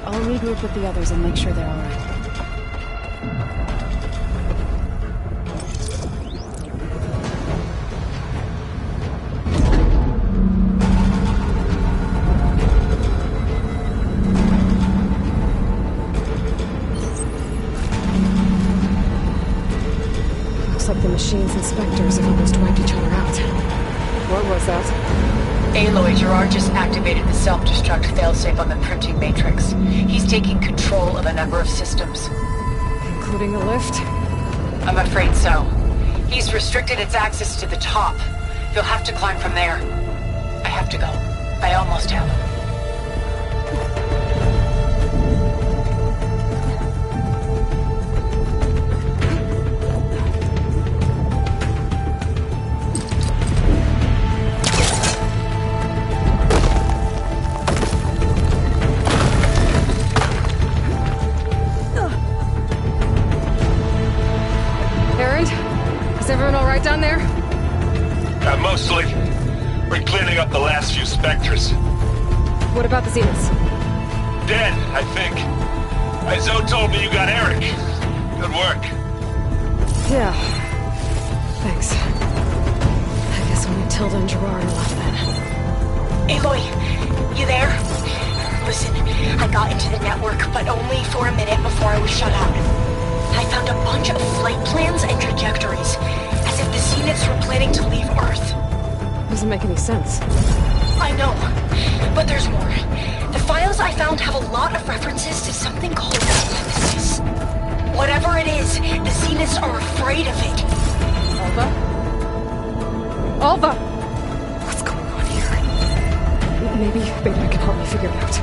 I'll regroup with the others and make sure they're alright. Looks like the machine's inspectors have almost wiped each other out. What was that? Aloy, Gerard just activated the self-destruct failsafe on the printing matrix. He's taking control of a number of systems. Including the lift? I'm afraid so. He's restricted its access to the top. You'll have to climb from there. I have to go. I almost have. Is everyone all right down there? Mostly. We're cleaning up the last few specters. What about the Zeniths? Dead, I think. Zoe told me you got Eric. Good work. Yeah. Thanks. I guess only Tilda and Gerard are left then. Aloy, you there? Listen, I got into the network, but only for a minute before I was shut out. I found a bunch of flight plans and trajectories, as if the Zeniths were planning to leave Earth. Doesn't make any sense. I know, but there's more. The files I found have a lot of references to something called Nemesis. Whatever it is, the Zeniths are afraid of it. Alva? Alva! What's going on here? Maybe Beta can help me figure it out.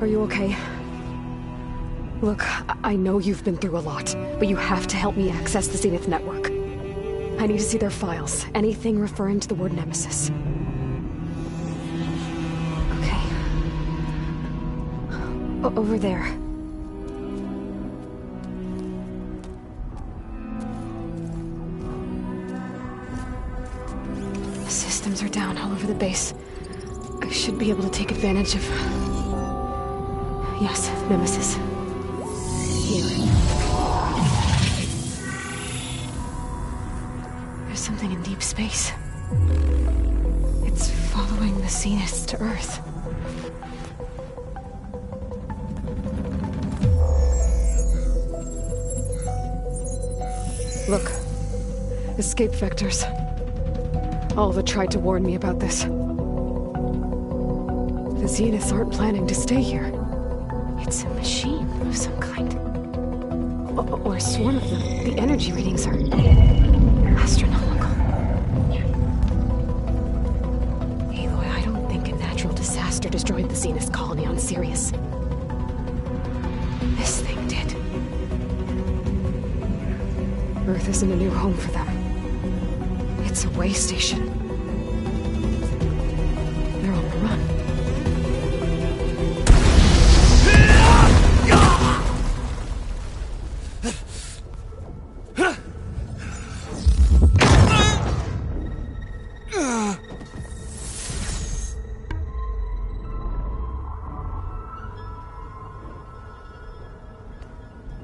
Are you okay? Look, I know you've been through a lot, but you have to help me access the Zenith network. I need to see their files, anything referring to the word Nemesis. Okay. Over there. down all over the base. I should be able to take advantage of... Yes, Nemesis. Here. There's something in deep space. It's following the Zeniths to Earth. Look. Escape vectors. Alva tried to warn me about this. The Zeniths aren't planning to stay here. It's a machine of some kind. Or a swarm of them. The energy readings are... astronomical. Aloy, I don't think a natural disaster destroyed the Zenith colony on Sirius. This thing did. Earth isn't a new home for them. It's a way station. They're on the run.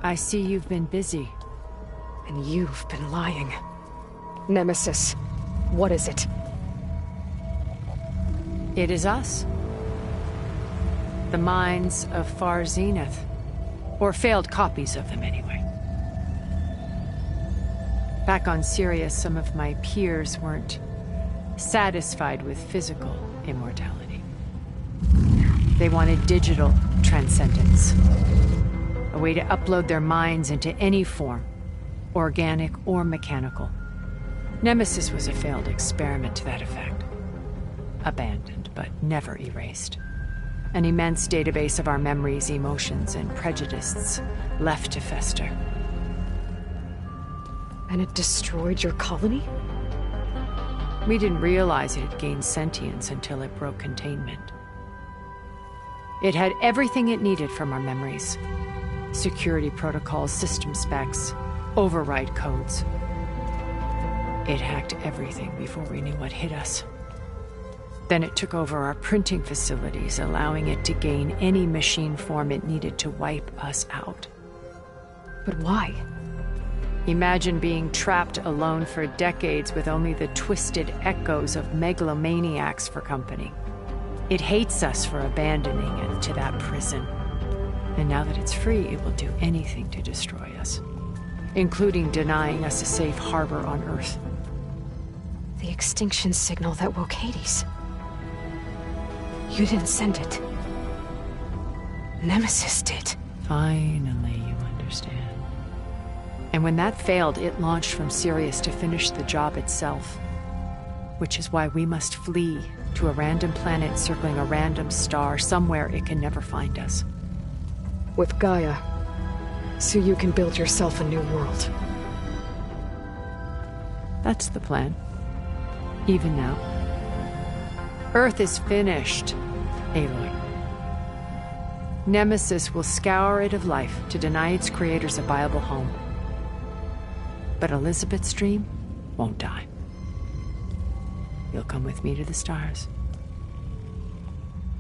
I see you've been busy. And you've been lying. Nemesis, what is it? It is us. The minds of Far Zenith. Or failed copies of them, anyway. Back on Sirius, some of my peers weren't satisfied with physical immortality. They wanted digital transcendence. A way to upload their minds into any form, organic or mechanical. Nemesis was a failed experiment to that effect. Abandoned, but never erased. An immense database of our memories, emotions, and prejudices left to fester. And it destroyed your colony? We didn't realize it had gained sentience until it broke containment. It had everything it needed from our memories. Security protocols, system specs, override codes. It hacked everything before we knew what hit us. Then it took over our printing facilities, allowing it to gain any machine form it needed to wipe us out. But why? Imagine being trapped alone for decades with only the twisted echoes of megalomaniacs for company. It hates us for abandoning it to that prison. And now that it's free, it will do anything to destroy us, including denying us a safe harbor on Earth. The extinction signal that woke Hades. You didn't send it. Nemesis did. Finally, you understand. And when that failed, it launched from Sirius to finish the job itself. Which is why we must flee to a random planet circling a random star, somewhere it can never find us. With Gaia, so you can build yourself a new world. That's the plan. Even now. Earth is finished, Aloy. Nemesis will scour it of life to deny its creators a viable home. But Elizabeth's dream won't die. You'll come with me to the stars.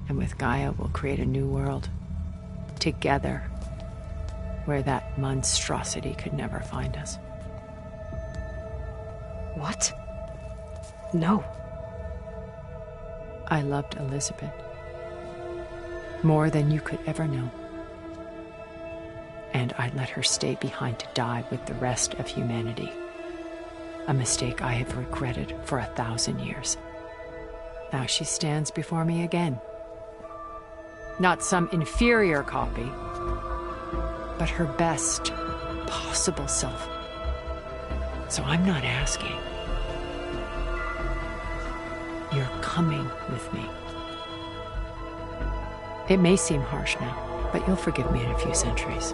And with Gaia, we'll create a new world. Together. Where that monstrosity could never find us. What? No. I loved Elizabeth. More than you could ever know. And I let her stay behind to die with the rest of humanity. A mistake I have regretted for 1,000 years. Now she stands before me again. Not some inferior copy, but her best possible self. So I'm not asking. You're coming with me. It may seem harsh now, but you'll forgive me in a few centuries.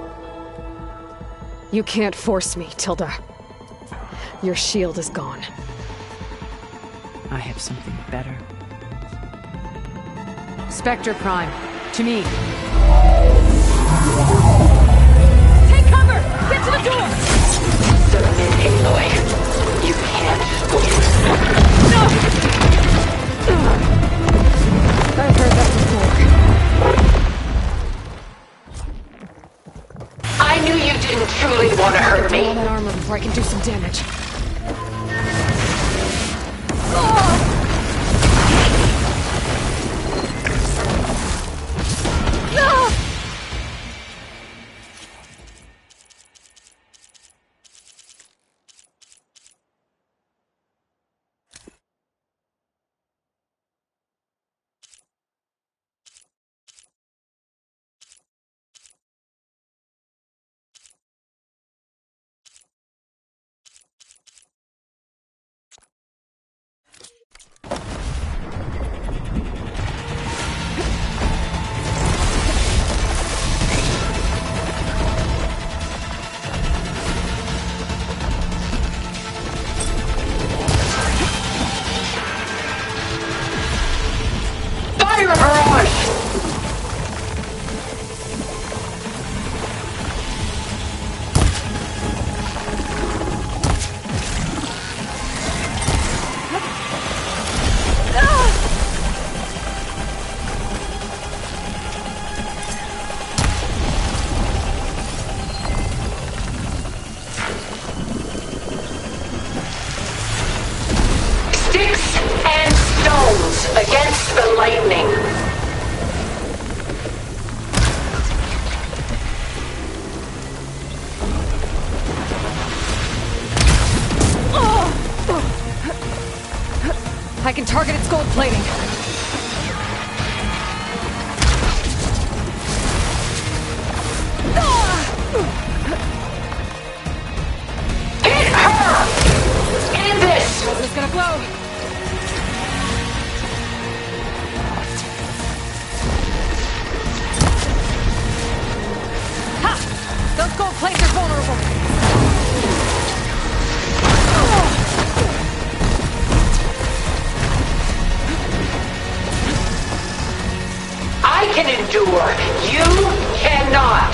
You can't force me, Tilda. Your shield is gone. I have something better. Spectre Prime, to me. Take cover! Get to the door! Submit, Aloy. You can't win. No! truly want to hurt me? All that armor before I can do some damage. Against the lightning. I can target its gold plating. Hit her! And this! How's this gonna blow? Those gold plates are vulnerable. I can endure. You cannot.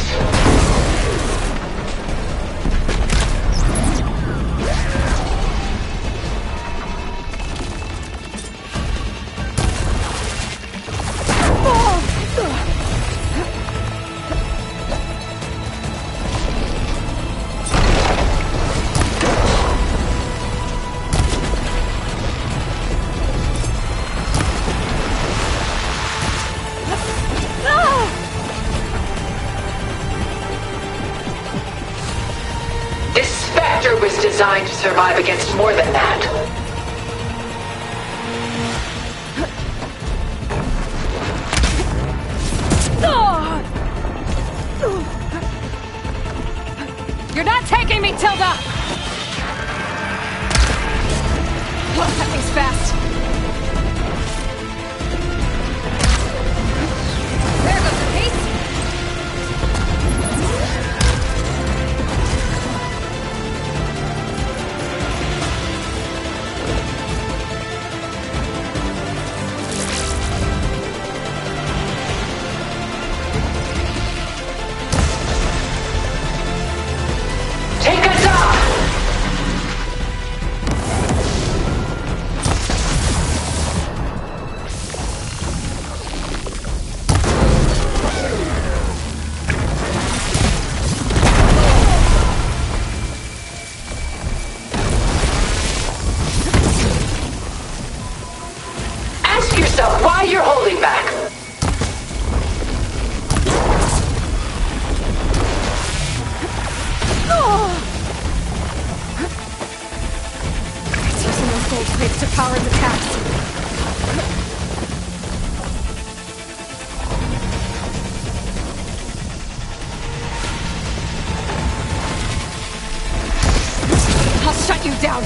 Was designed to survive against more than that. You're not taking me, Tilda! Oh, that thing's fast. There goes the piece. Why you're holding back? It's using those gold plates to power its attacks. I'll shut you down.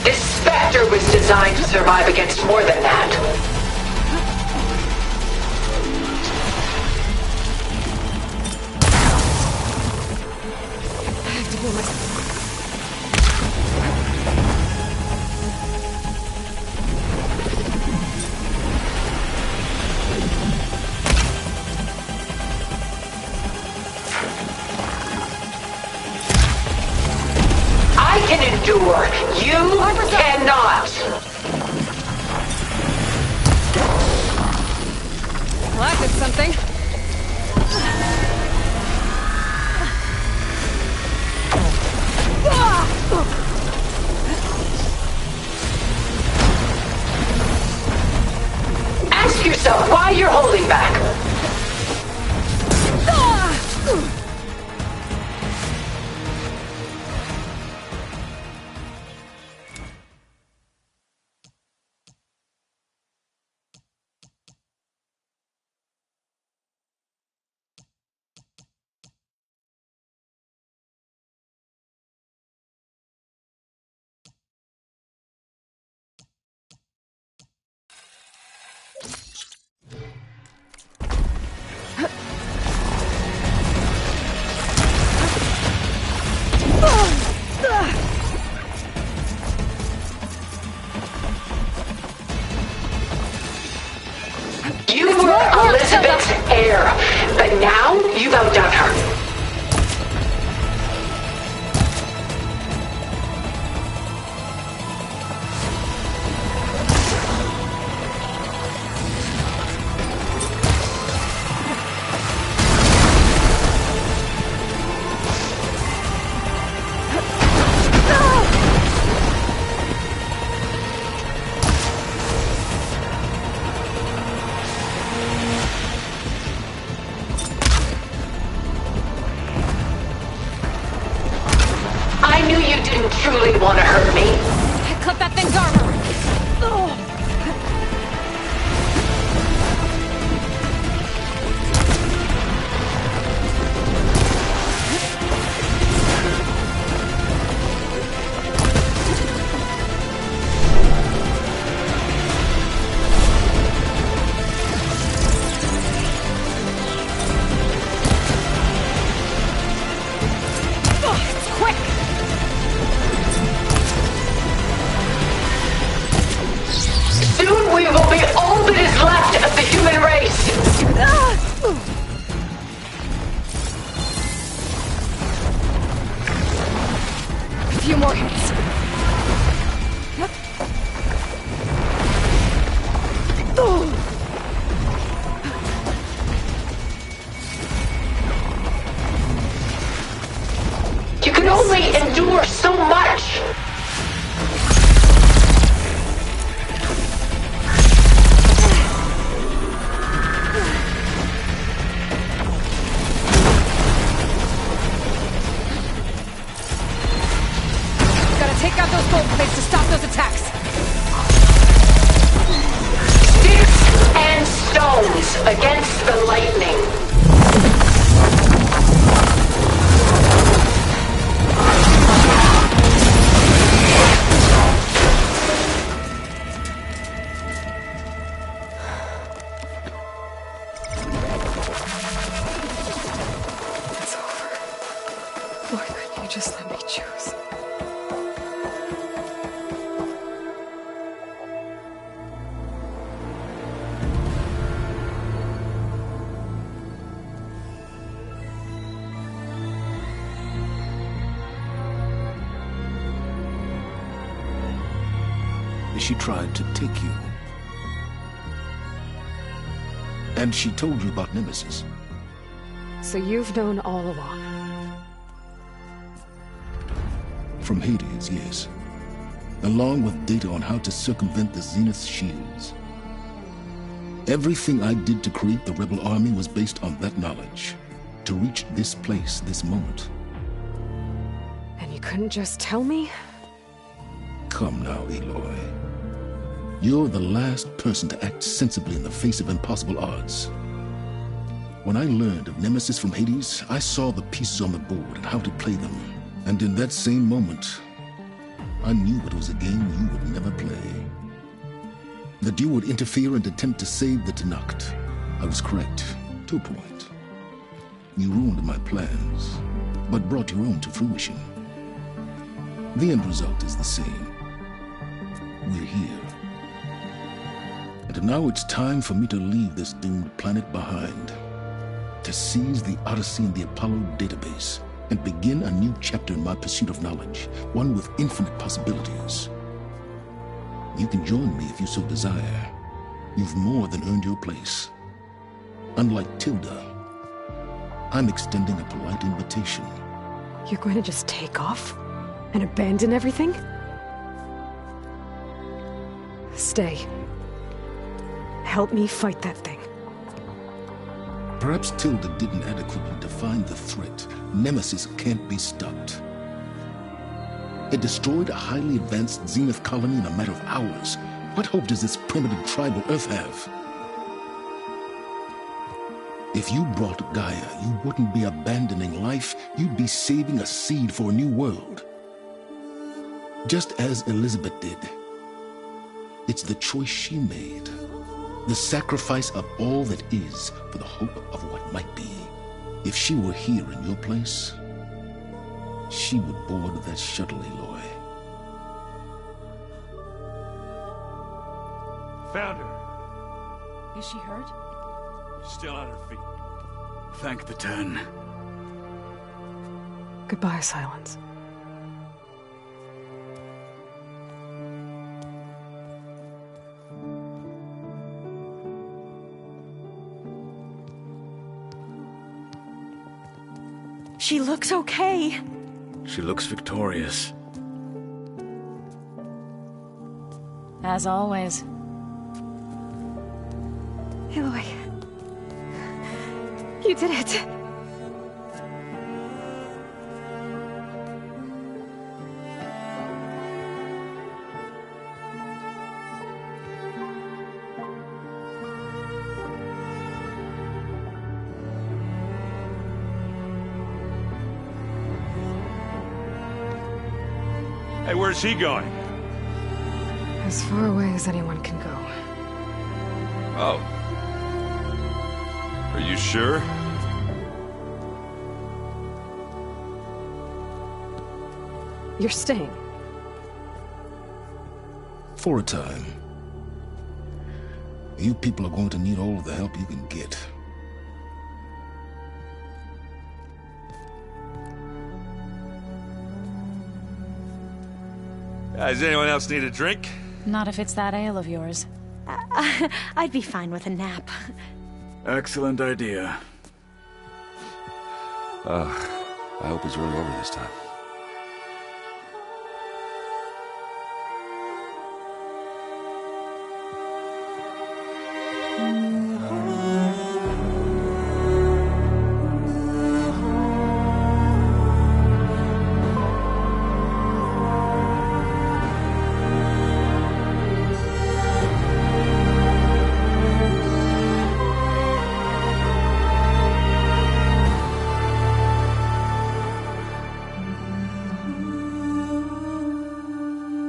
This Spectre was designed to survive against more than that. I have to heal myself. I can endure. You cannot. Well, that did something. And now you've outdone her. I knew you didn't truly want to hurt me. Cut that thing's armor! Soon we will be all that is left of the human race. A few more hits. You can only endure so much. Gotta take out those gold plates to stop those attacks. Sticks and stones against the lightning. It's over. Why couldn't you just let me choose? She tried to take you. And she told you about Nemesis. So you've known all along. From Hades, yes. Along with data on how to circumvent the Zenith's shields. Everything I did to create the rebel army was based on that knowledge. To reach this place, this moment. And you couldn't just tell me? Come now, Aloy. You're the last person to act sensibly in the face of impossible odds. When I learned of Nemesis from Hades, I saw the pieces on the board and how to play them. And in that same moment, I knew it was a game you would never play. That you would interfere and attempt to save the Tenakth. I was correct, to a point. You ruined my plans, but brought your own to fruition. The end result is the same. We're here. And now it's time for me to leave this doomed planet behind. To seize the Odyssey and the Apollo database and begin a new chapter in my pursuit of knowledge, one with infinite possibilities. You can join me if you so desire. You've more than earned your place. Unlike Tilda, I'm extending a polite invitation. You're going to just take off? And abandon everything? Stay. Help me fight that thing. Perhaps Tilda didn't adequately define the threat. Nemesis can't be stopped. It destroyed a highly advanced Zenith colony in a matter of hours. What hope does this primitive tribal Earth have? If you brought Gaia, you wouldn't be abandoning life, you'd be saving a seed for a new world. Just as Elizabeth did. It's the choice she made. The sacrifice of all that is for the hope of what might be. If she were here in your place, she would board that shuttle, Aloy. Found her. Is she hurt? Still on her feet. Thank the 10. Goodbye, Silence. She looks okay. She looks victorious. As always. Aloy. You did it. Hey, where's he going? As far away as anyone can go. Oh. Are you sure? You're staying. For a time. You people are going to need all of the help you can get. Does anyone else need a drink? Not if it's that ale of yours. I'd be fine with a nap. Excellent idea. I hope he's really over this time.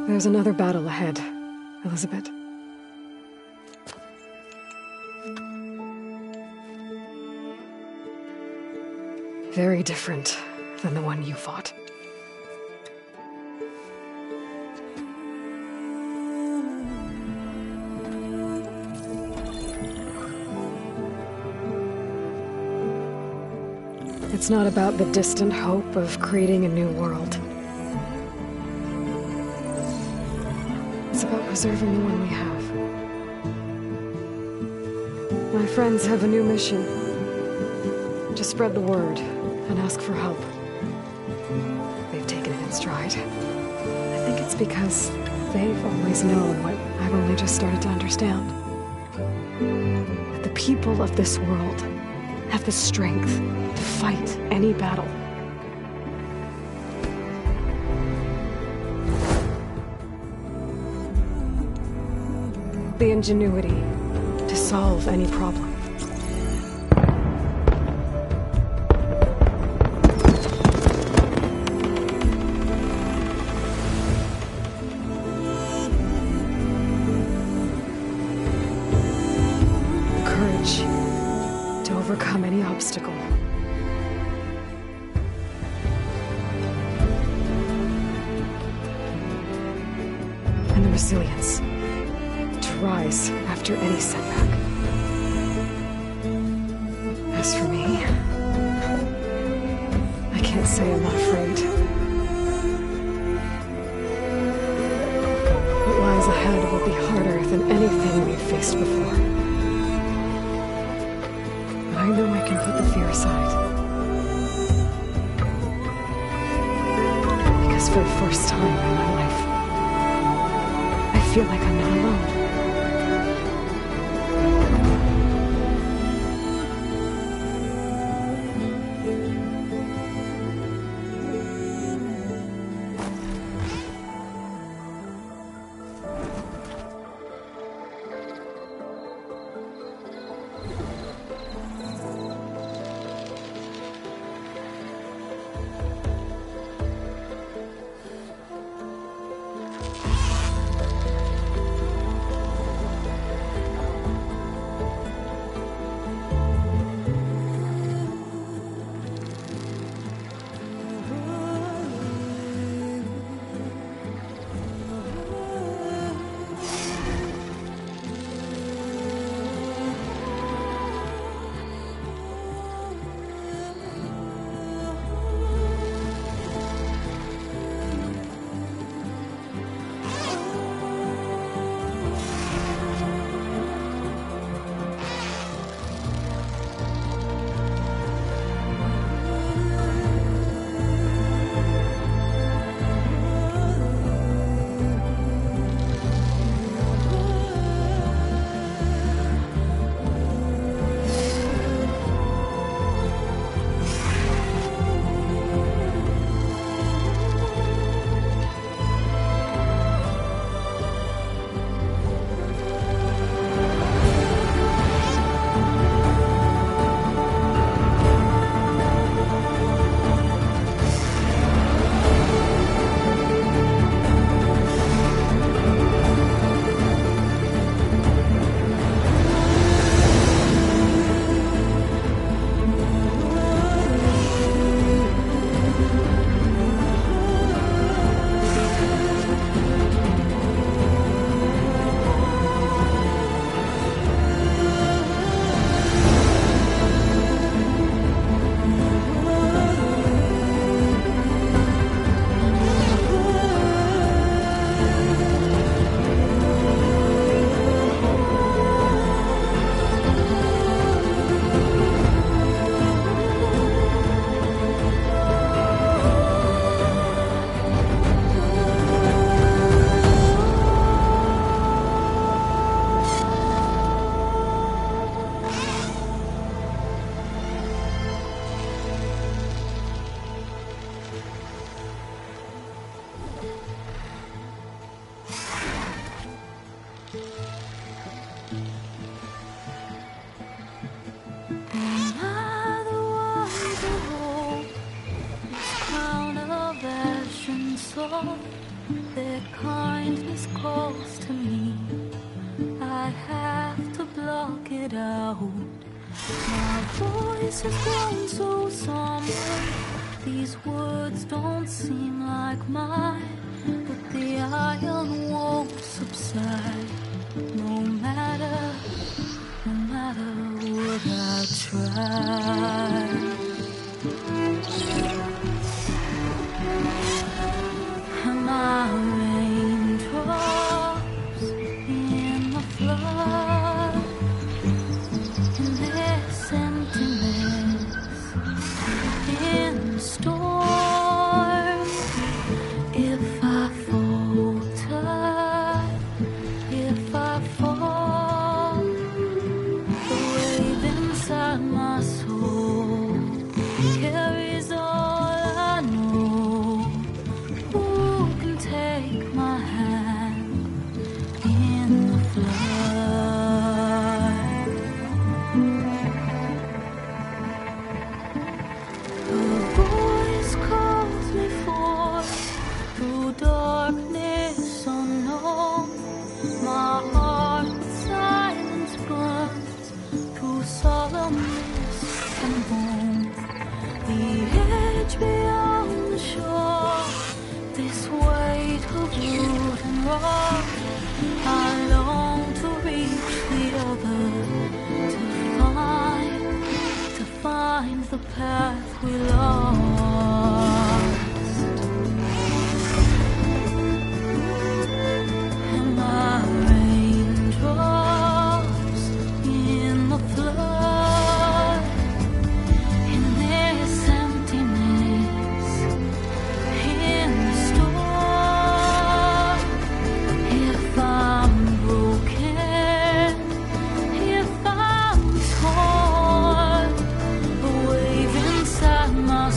There's another battle ahead, Elizabeth. Very different than the one you fought. It's not about the distant hope of creating a new world. It's about preserving the one we have. My friends have a new mission. To spread the word and ask for help. They've taken it in stride. I think it's because they've always known what I've only just started to understand. That the people of this world have the strength to fight any battle. The ingenuity to solve any problem. The courage to overcome any obstacle. And the resilience rise after any setback. As for me, I can't say I'm not afraid. What lies ahead will be harder than anything we've faced before. But I know I can put the fear aside. Because for the first time in my life, I feel like I'm not alone. calls to me, I have to block it out. My voice has grown so somber, these words don't seem like mine, but the iron won't subside. No matter what I try. My raindrops in the flood, in this emptiness, in the storm. If I falter, if I fall, the wave inside my soul carries all I know. Who can take my hand in the flood? A voice calls me forth through darkness unknown. My heart with silence burns through solemnness and bone. The edge beyond the shore, this weight of root and rock, I long to reach the other, to find the path we lost. And my raindrops in the flood, in this emptiness, in the storm. If I'm broken, if I'm torn, the wave inside my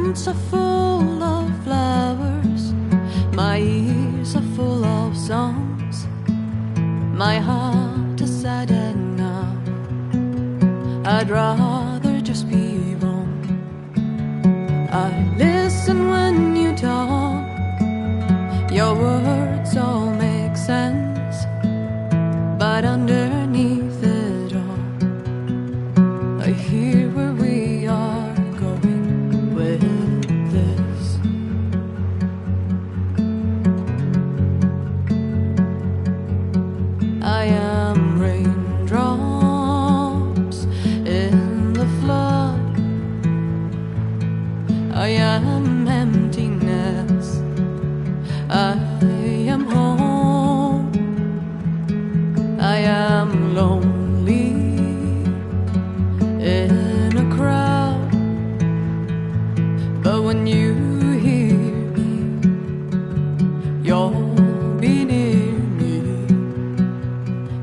hands are full of flowers, my ears are full of songs, my heart is sad enough. I'd rather just be wrong. I listen when you talk, your words all make sense, but underneath it all, I hear where we are going with this. I am raindrops in the flood, I am emptiness, I am home, I am lonely in a crowd, but when you hear me, you'll be near me.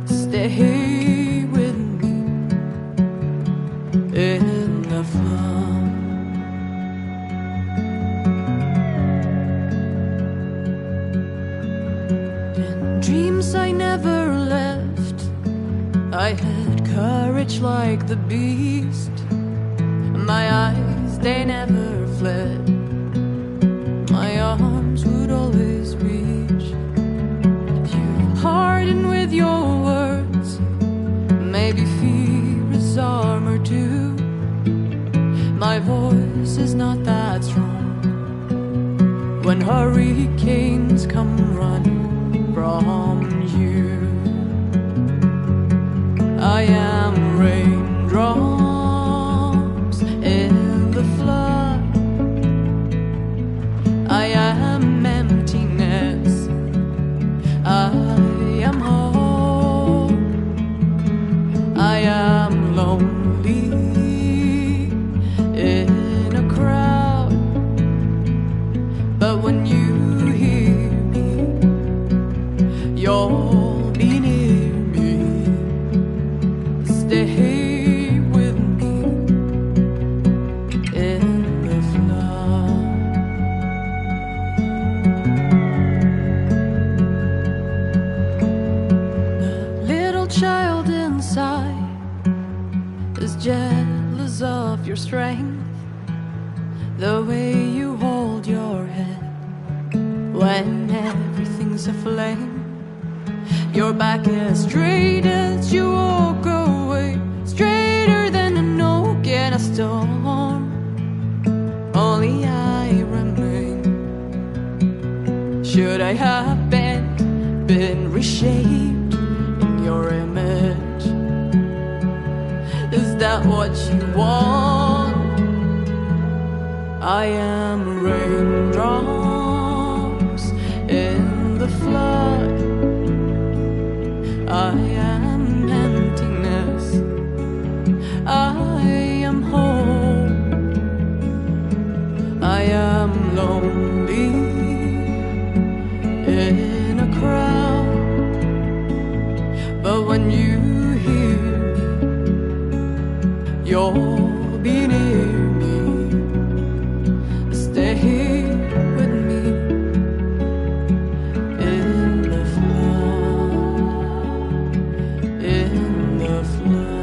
Stay with me in the flood. In dreams I never left, I had courage like the beast. My eyes, they never fled, my arms would always reach. You harden with your words, maybe fear is armor too. My voice is not that strong when hurricanes come running from you. I am raindrops in the flood, I am emptiness, I am home, I am lonely in a crowd, but when you hear me, you'll be near me. Stay with me in the flood. The little child inside is jealous of your strength, the way you hold your head when everything's aflame. Your back as straight as you walk away, straighter than an oak in a storm. Only I remain. Should I have been reshaped in your image? Is that what you want? I am raindrops in the flood, I am emptiness, I am home, I am lonely in a crowd, but when you hear me, you'll be near me. Stay with me in the flood, in the flood.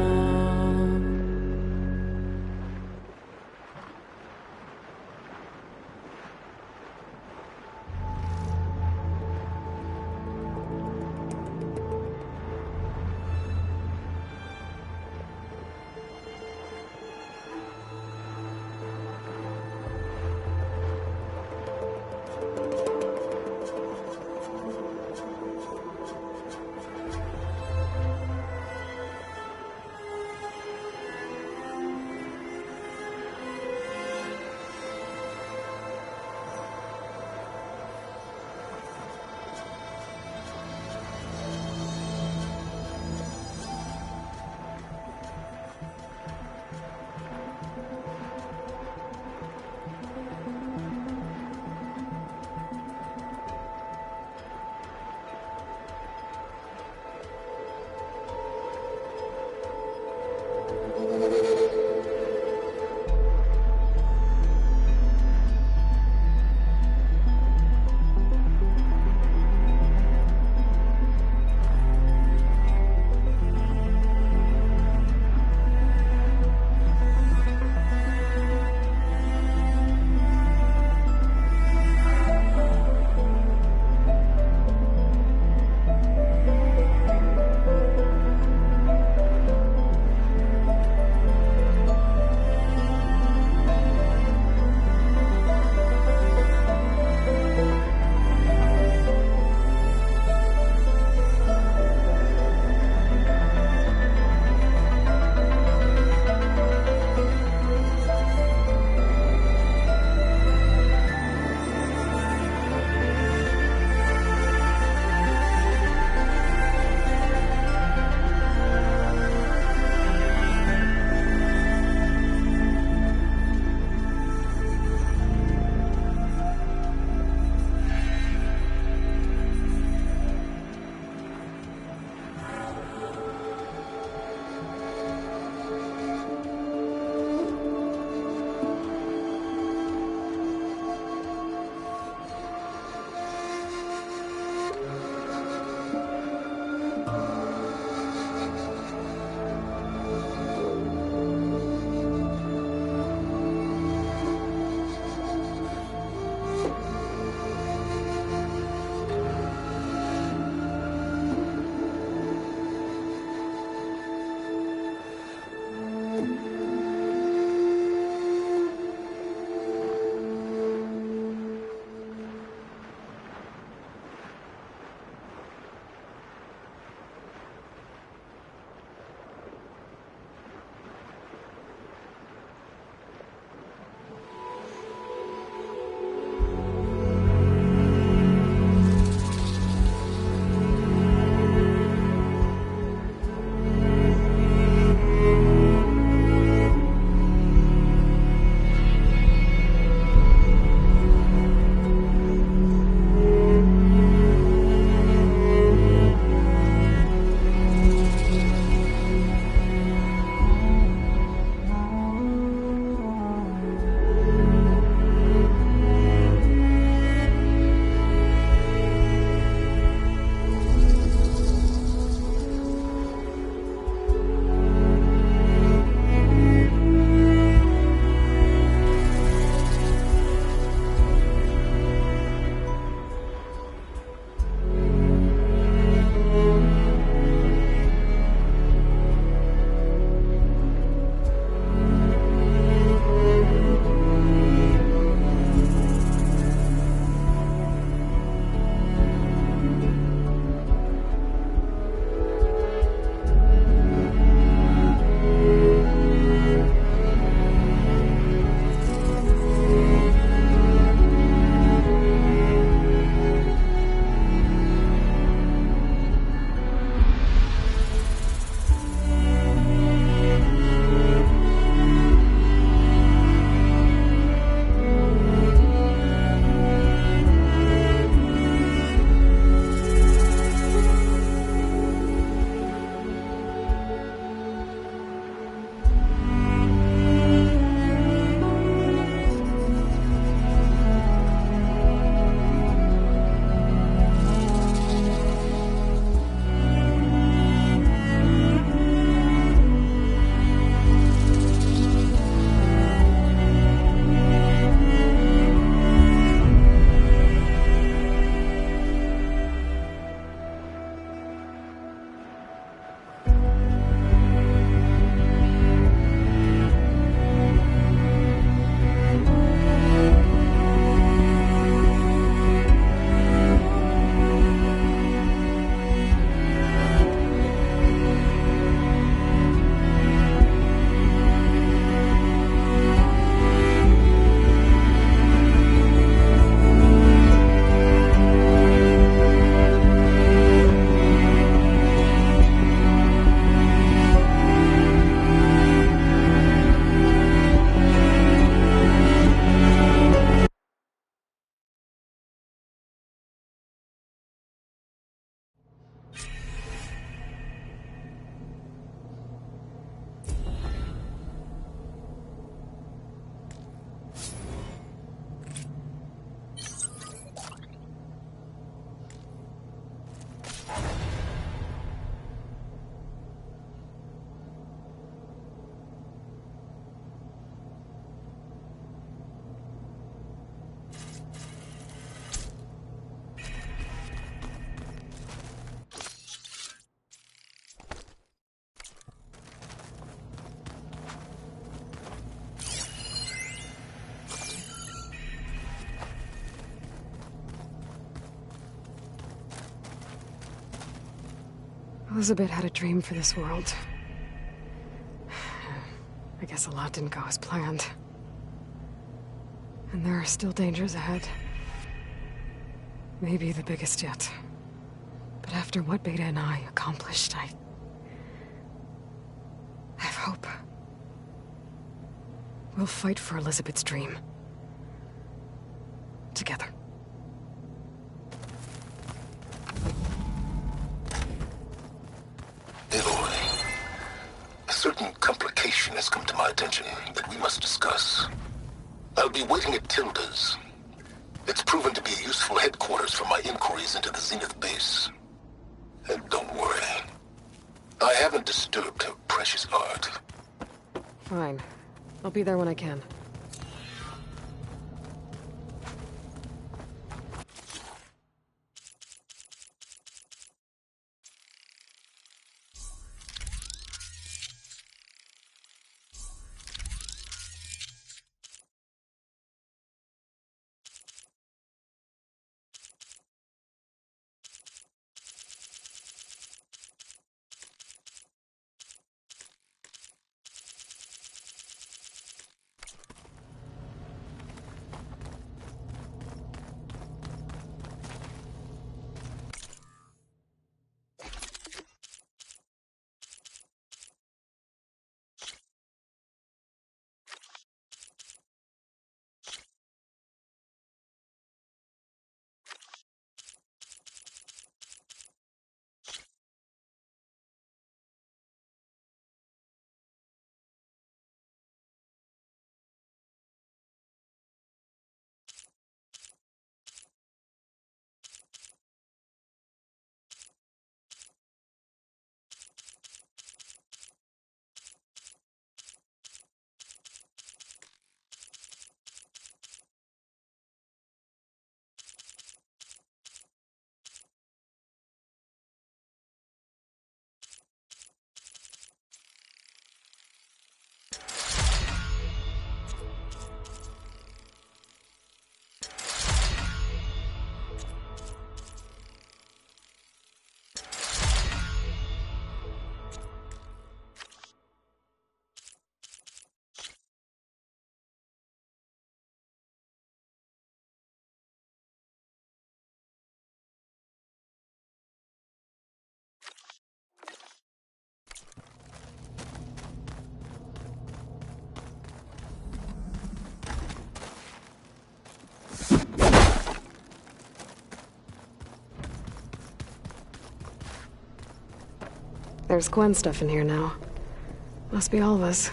Elizabeth had a dream for this world. I guess a lot didn't go as planned. And there are still dangers ahead. Maybe the biggest yet. But after what Beta and I accomplished, I have hope. We'll fight for Elizabeth's dream. Together. Aloy, a certain complication has come to my attention that we must discuss. I'll be waiting at Tilda's. It's proven to be a useful headquarters for my inquiries into the Zenith base. And don't worry. I haven't disturbed her precious art. Fine. I'll be there when I can. There's Gwen stuff in here now. Must be all of us.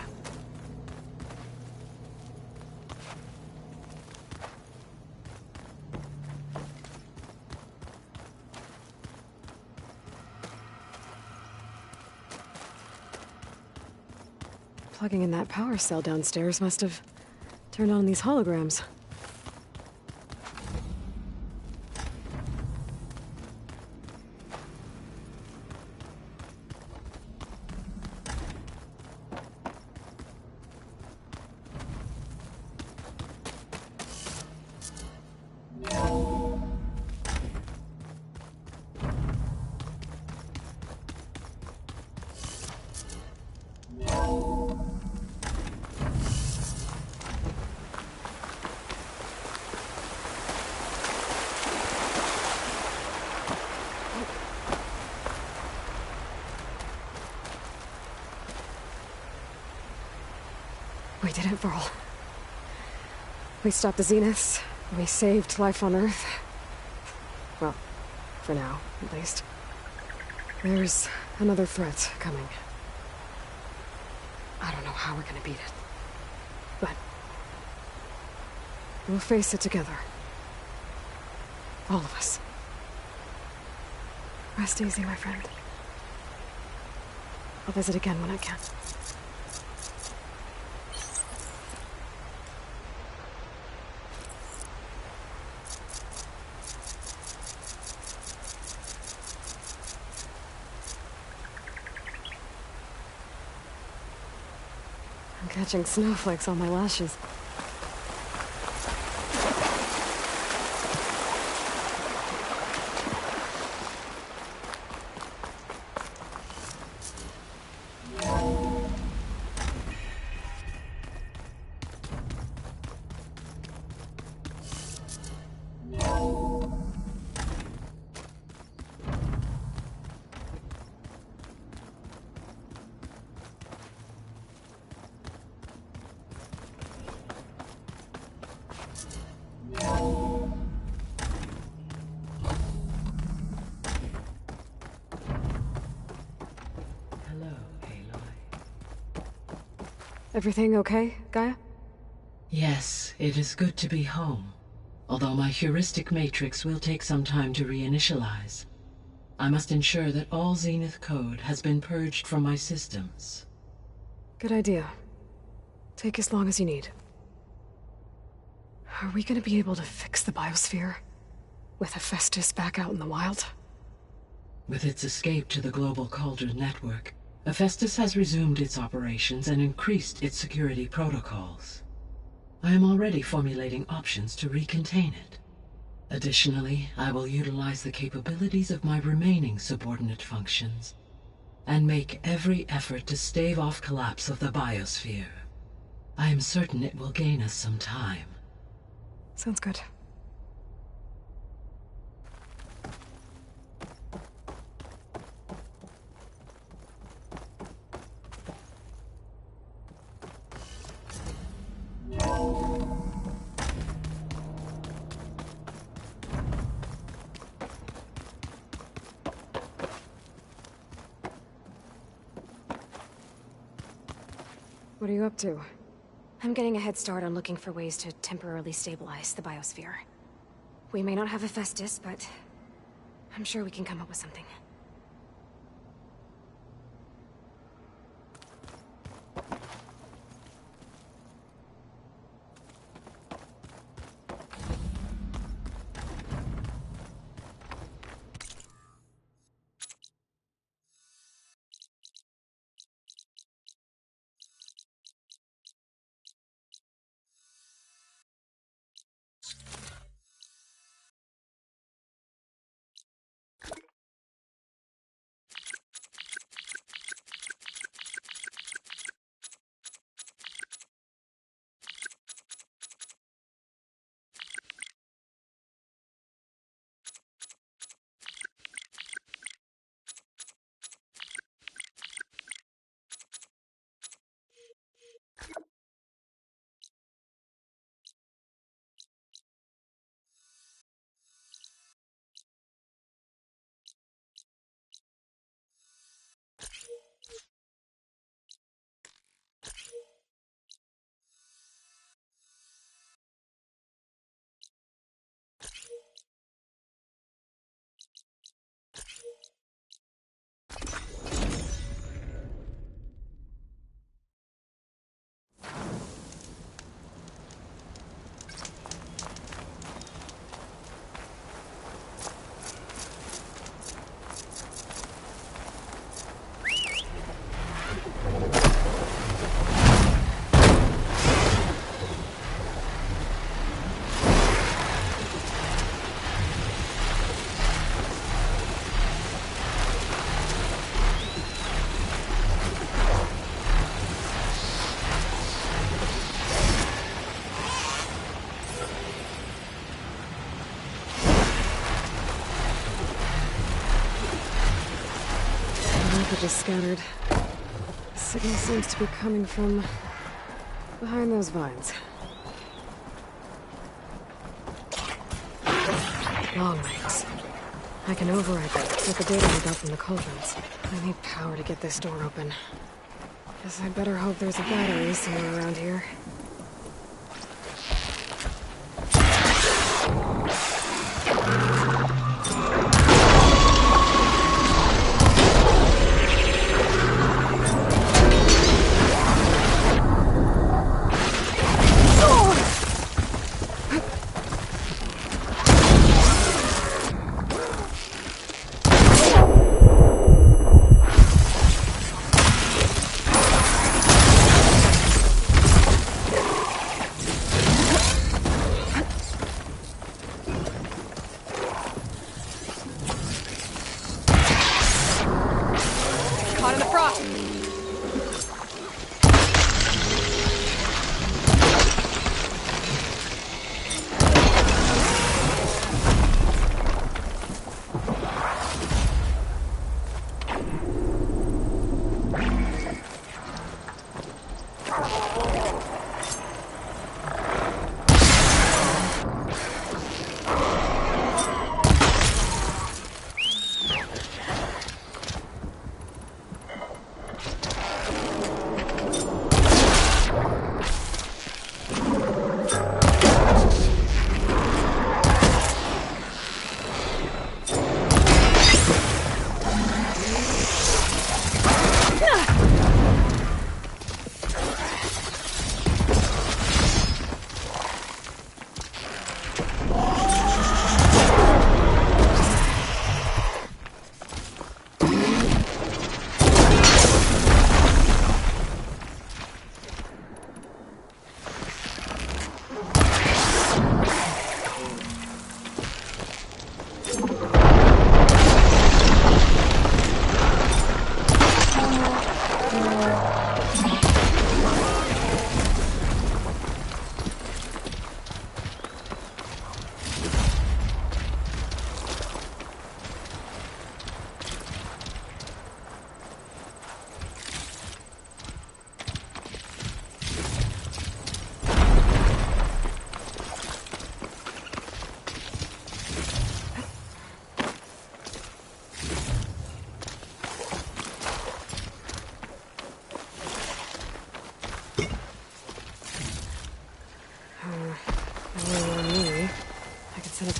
Plugging in that power cell downstairs must have turned on these holograms. We did it, Varl. We stopped the Zeniths. We saved life on Earth. Well, for now, at least. There's another threat coming. I don't know how we're gonna beat it. But we'll face it together. All of us. Rest easy, my friend. I'll visit again when I can. I'm catching snowflakes on my lashes. Everything okay, Gaia? Yes, it is good to be home. Although my heuristic matrix will take some time to reinitialize. I must ensure that all Zenith code has been purged from my systems. Good idea. Take as long as you need. Are we gonna be able to fix the biosphere? With Hephaestus back out in the wild? With its escape to the global Cauldron network, Hephaestus has resumed its operations and increased its security protocols. I am already formulating options to recontain it. Additionally, I will utilize the capabilities of my remaining subordinate functions and make every effort to stave off collapse of the biosphere. I am certain it will gain us some time. Sounds good. What are you up to? I'm getting a head start on looking for ways to temporarily stabilize the biosphere. We may not have Hephaestus, but I'm sure we can come up with something. Just scattered. The signal seems to be coming from behind those vines. Long range. I can override them with the data we got from the cauldrons. I need power to get this door open. Guess I'd better hope there's a battery somewhere around here.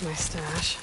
my stash.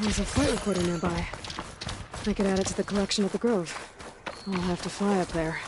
There's a flight recorder nearby. I could add it to the collection at the Grove. I'll have to fly up there.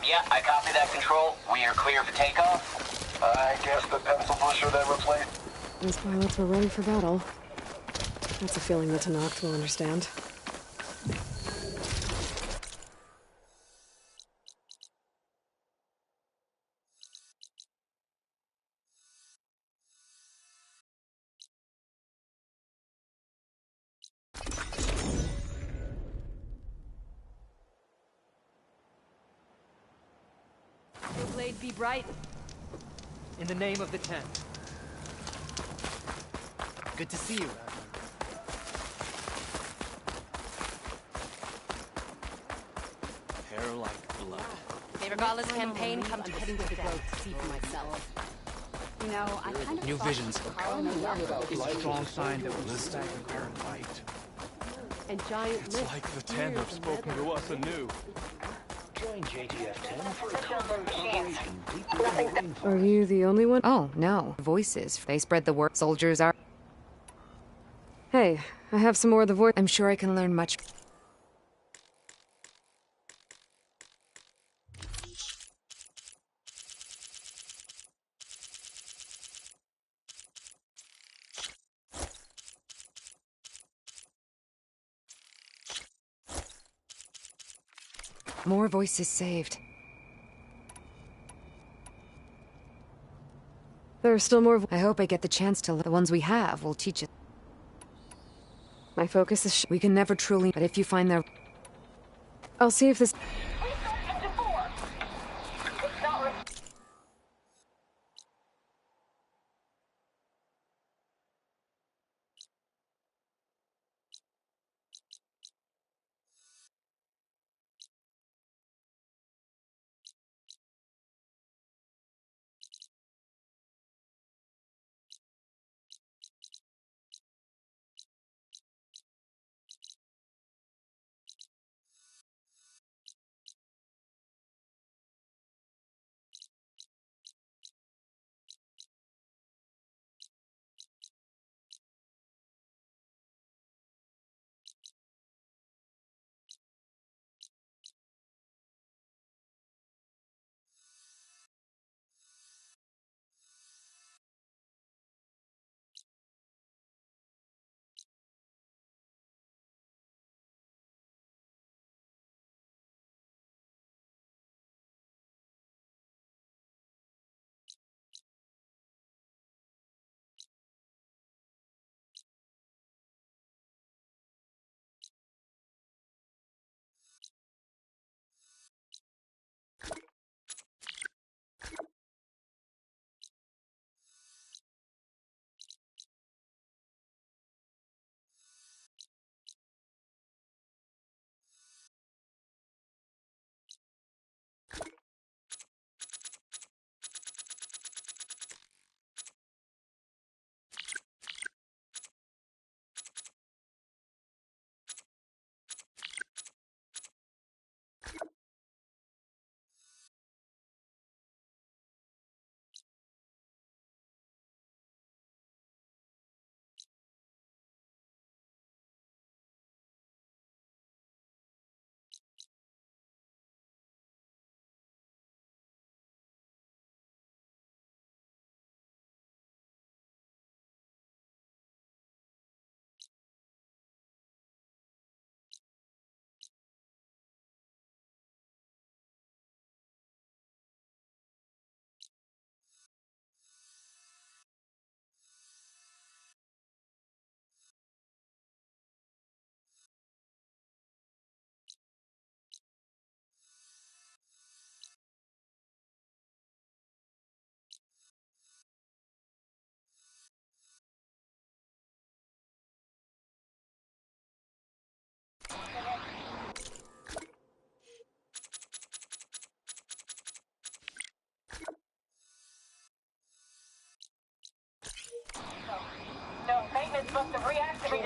Yeah, I copy that, Control. We are clear for takeoff. I guess the pencil pusher that replaced... Those pilots were ready for battle. That's a feeling that Tanacht will understand. Your blade be bright. In the name of the Ten. Good to see you, Admiral. Hair like blood. Regardless campaign, I'm heading to the Grove to see for myself. You know, I kind of New visions. is a strong sign that we're staggered iron light. And giant It's like the Ten have spoken to us anew. Join JTF-10 for a conversation deep. Are you the only one? Oh, no. Voices. They spread the word. Soldiers are... Hey, I have some more of the voice. I'm sure I can learn much. More voices saved. There are still more. I hope I get the chance to. The ones we have will teach it. My focus is. We can never truly. But if you find their. I'll see if this.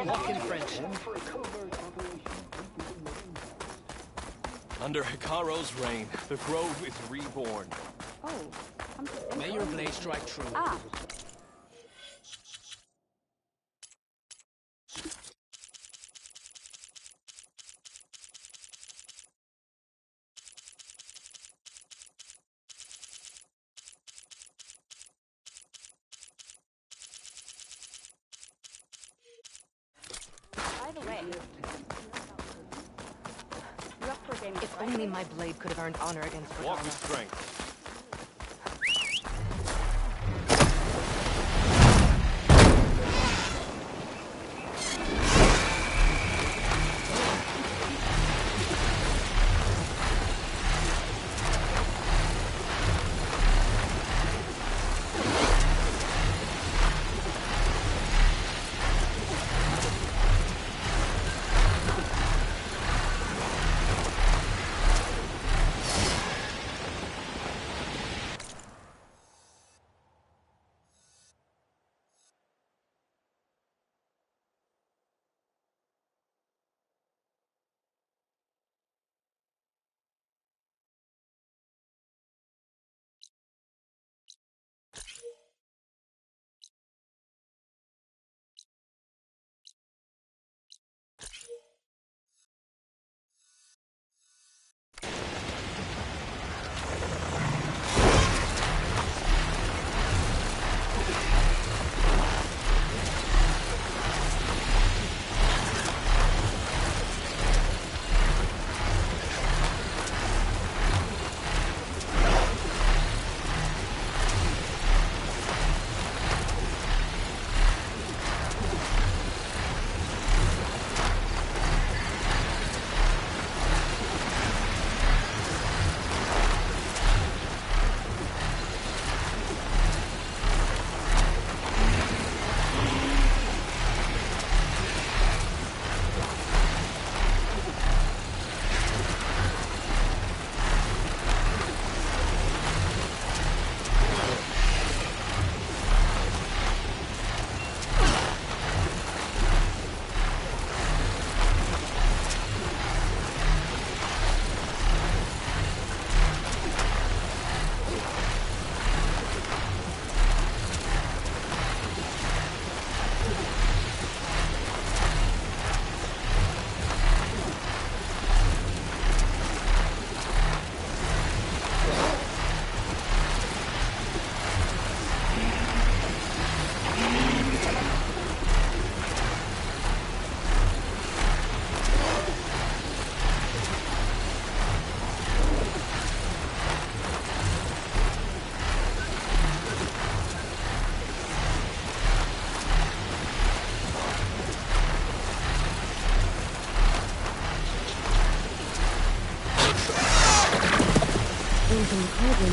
Walk in French. Under Hikaro's reign, the Grove is reborn. Oh. May your blade strike true. Ah. By the way, you're up for a game. If only my blade could have earned honor against Rodama. Walk with strength.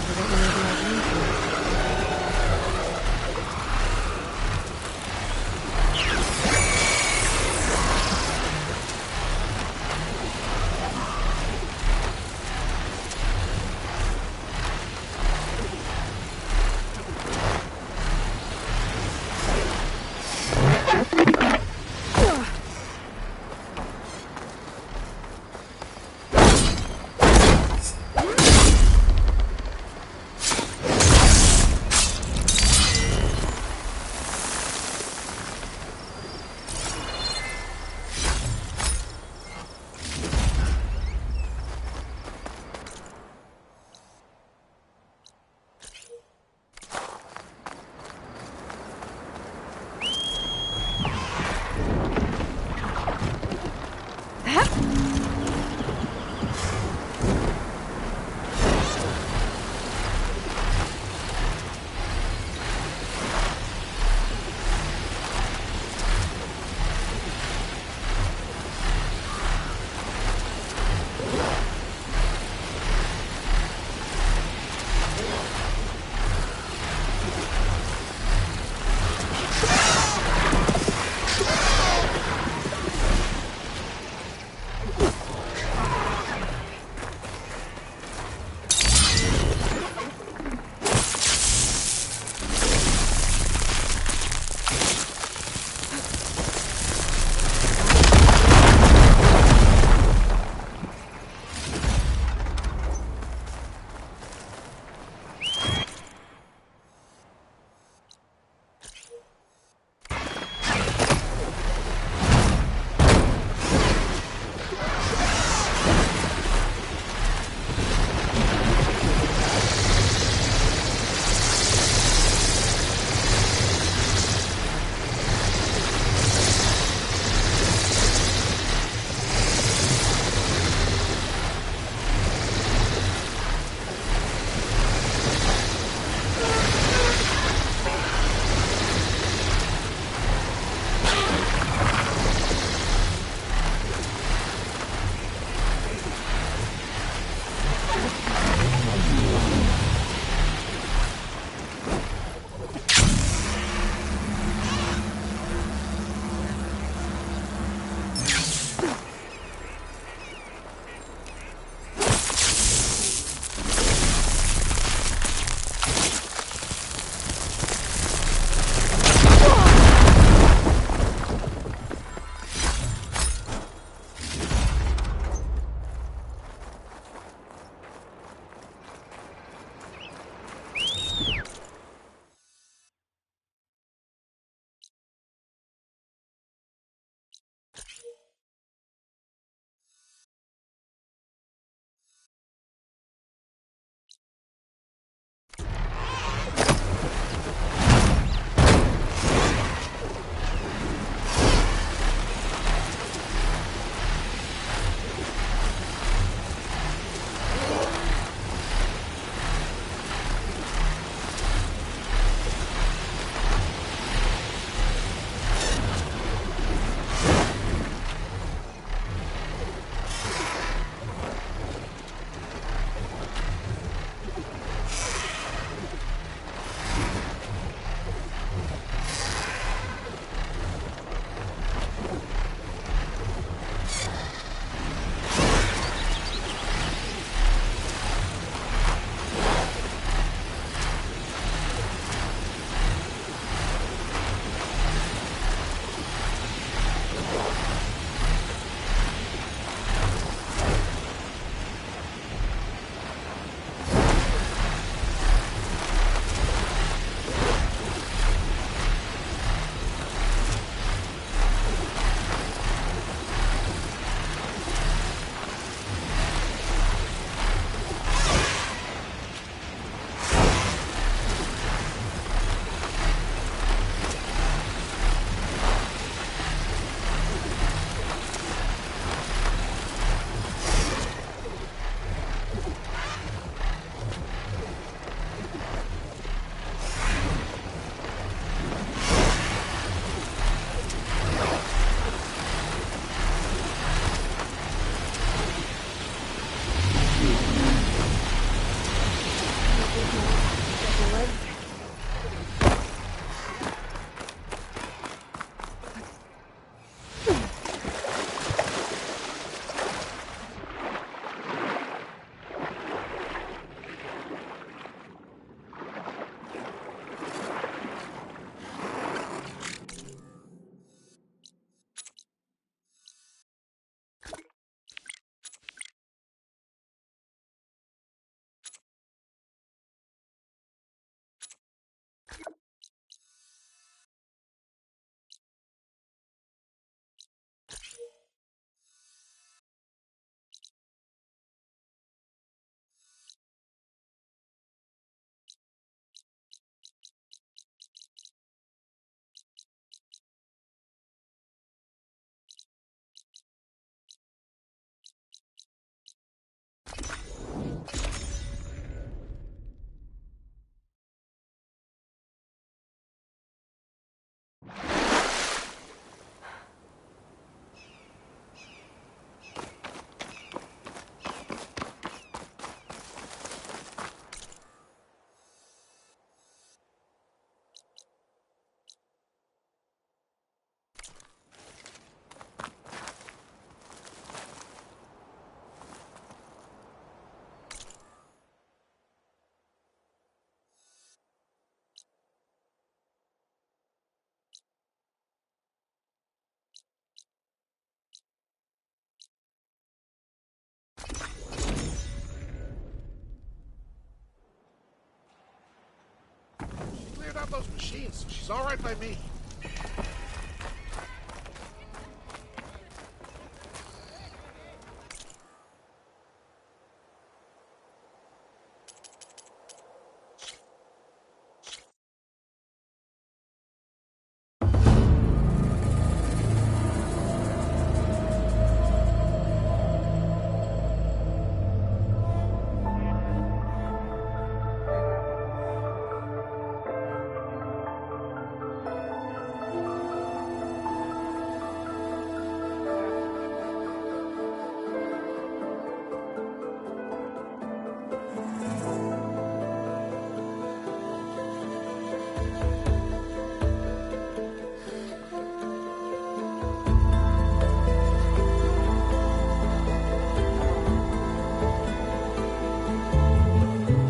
forget where the got those machines, so she's all right by me.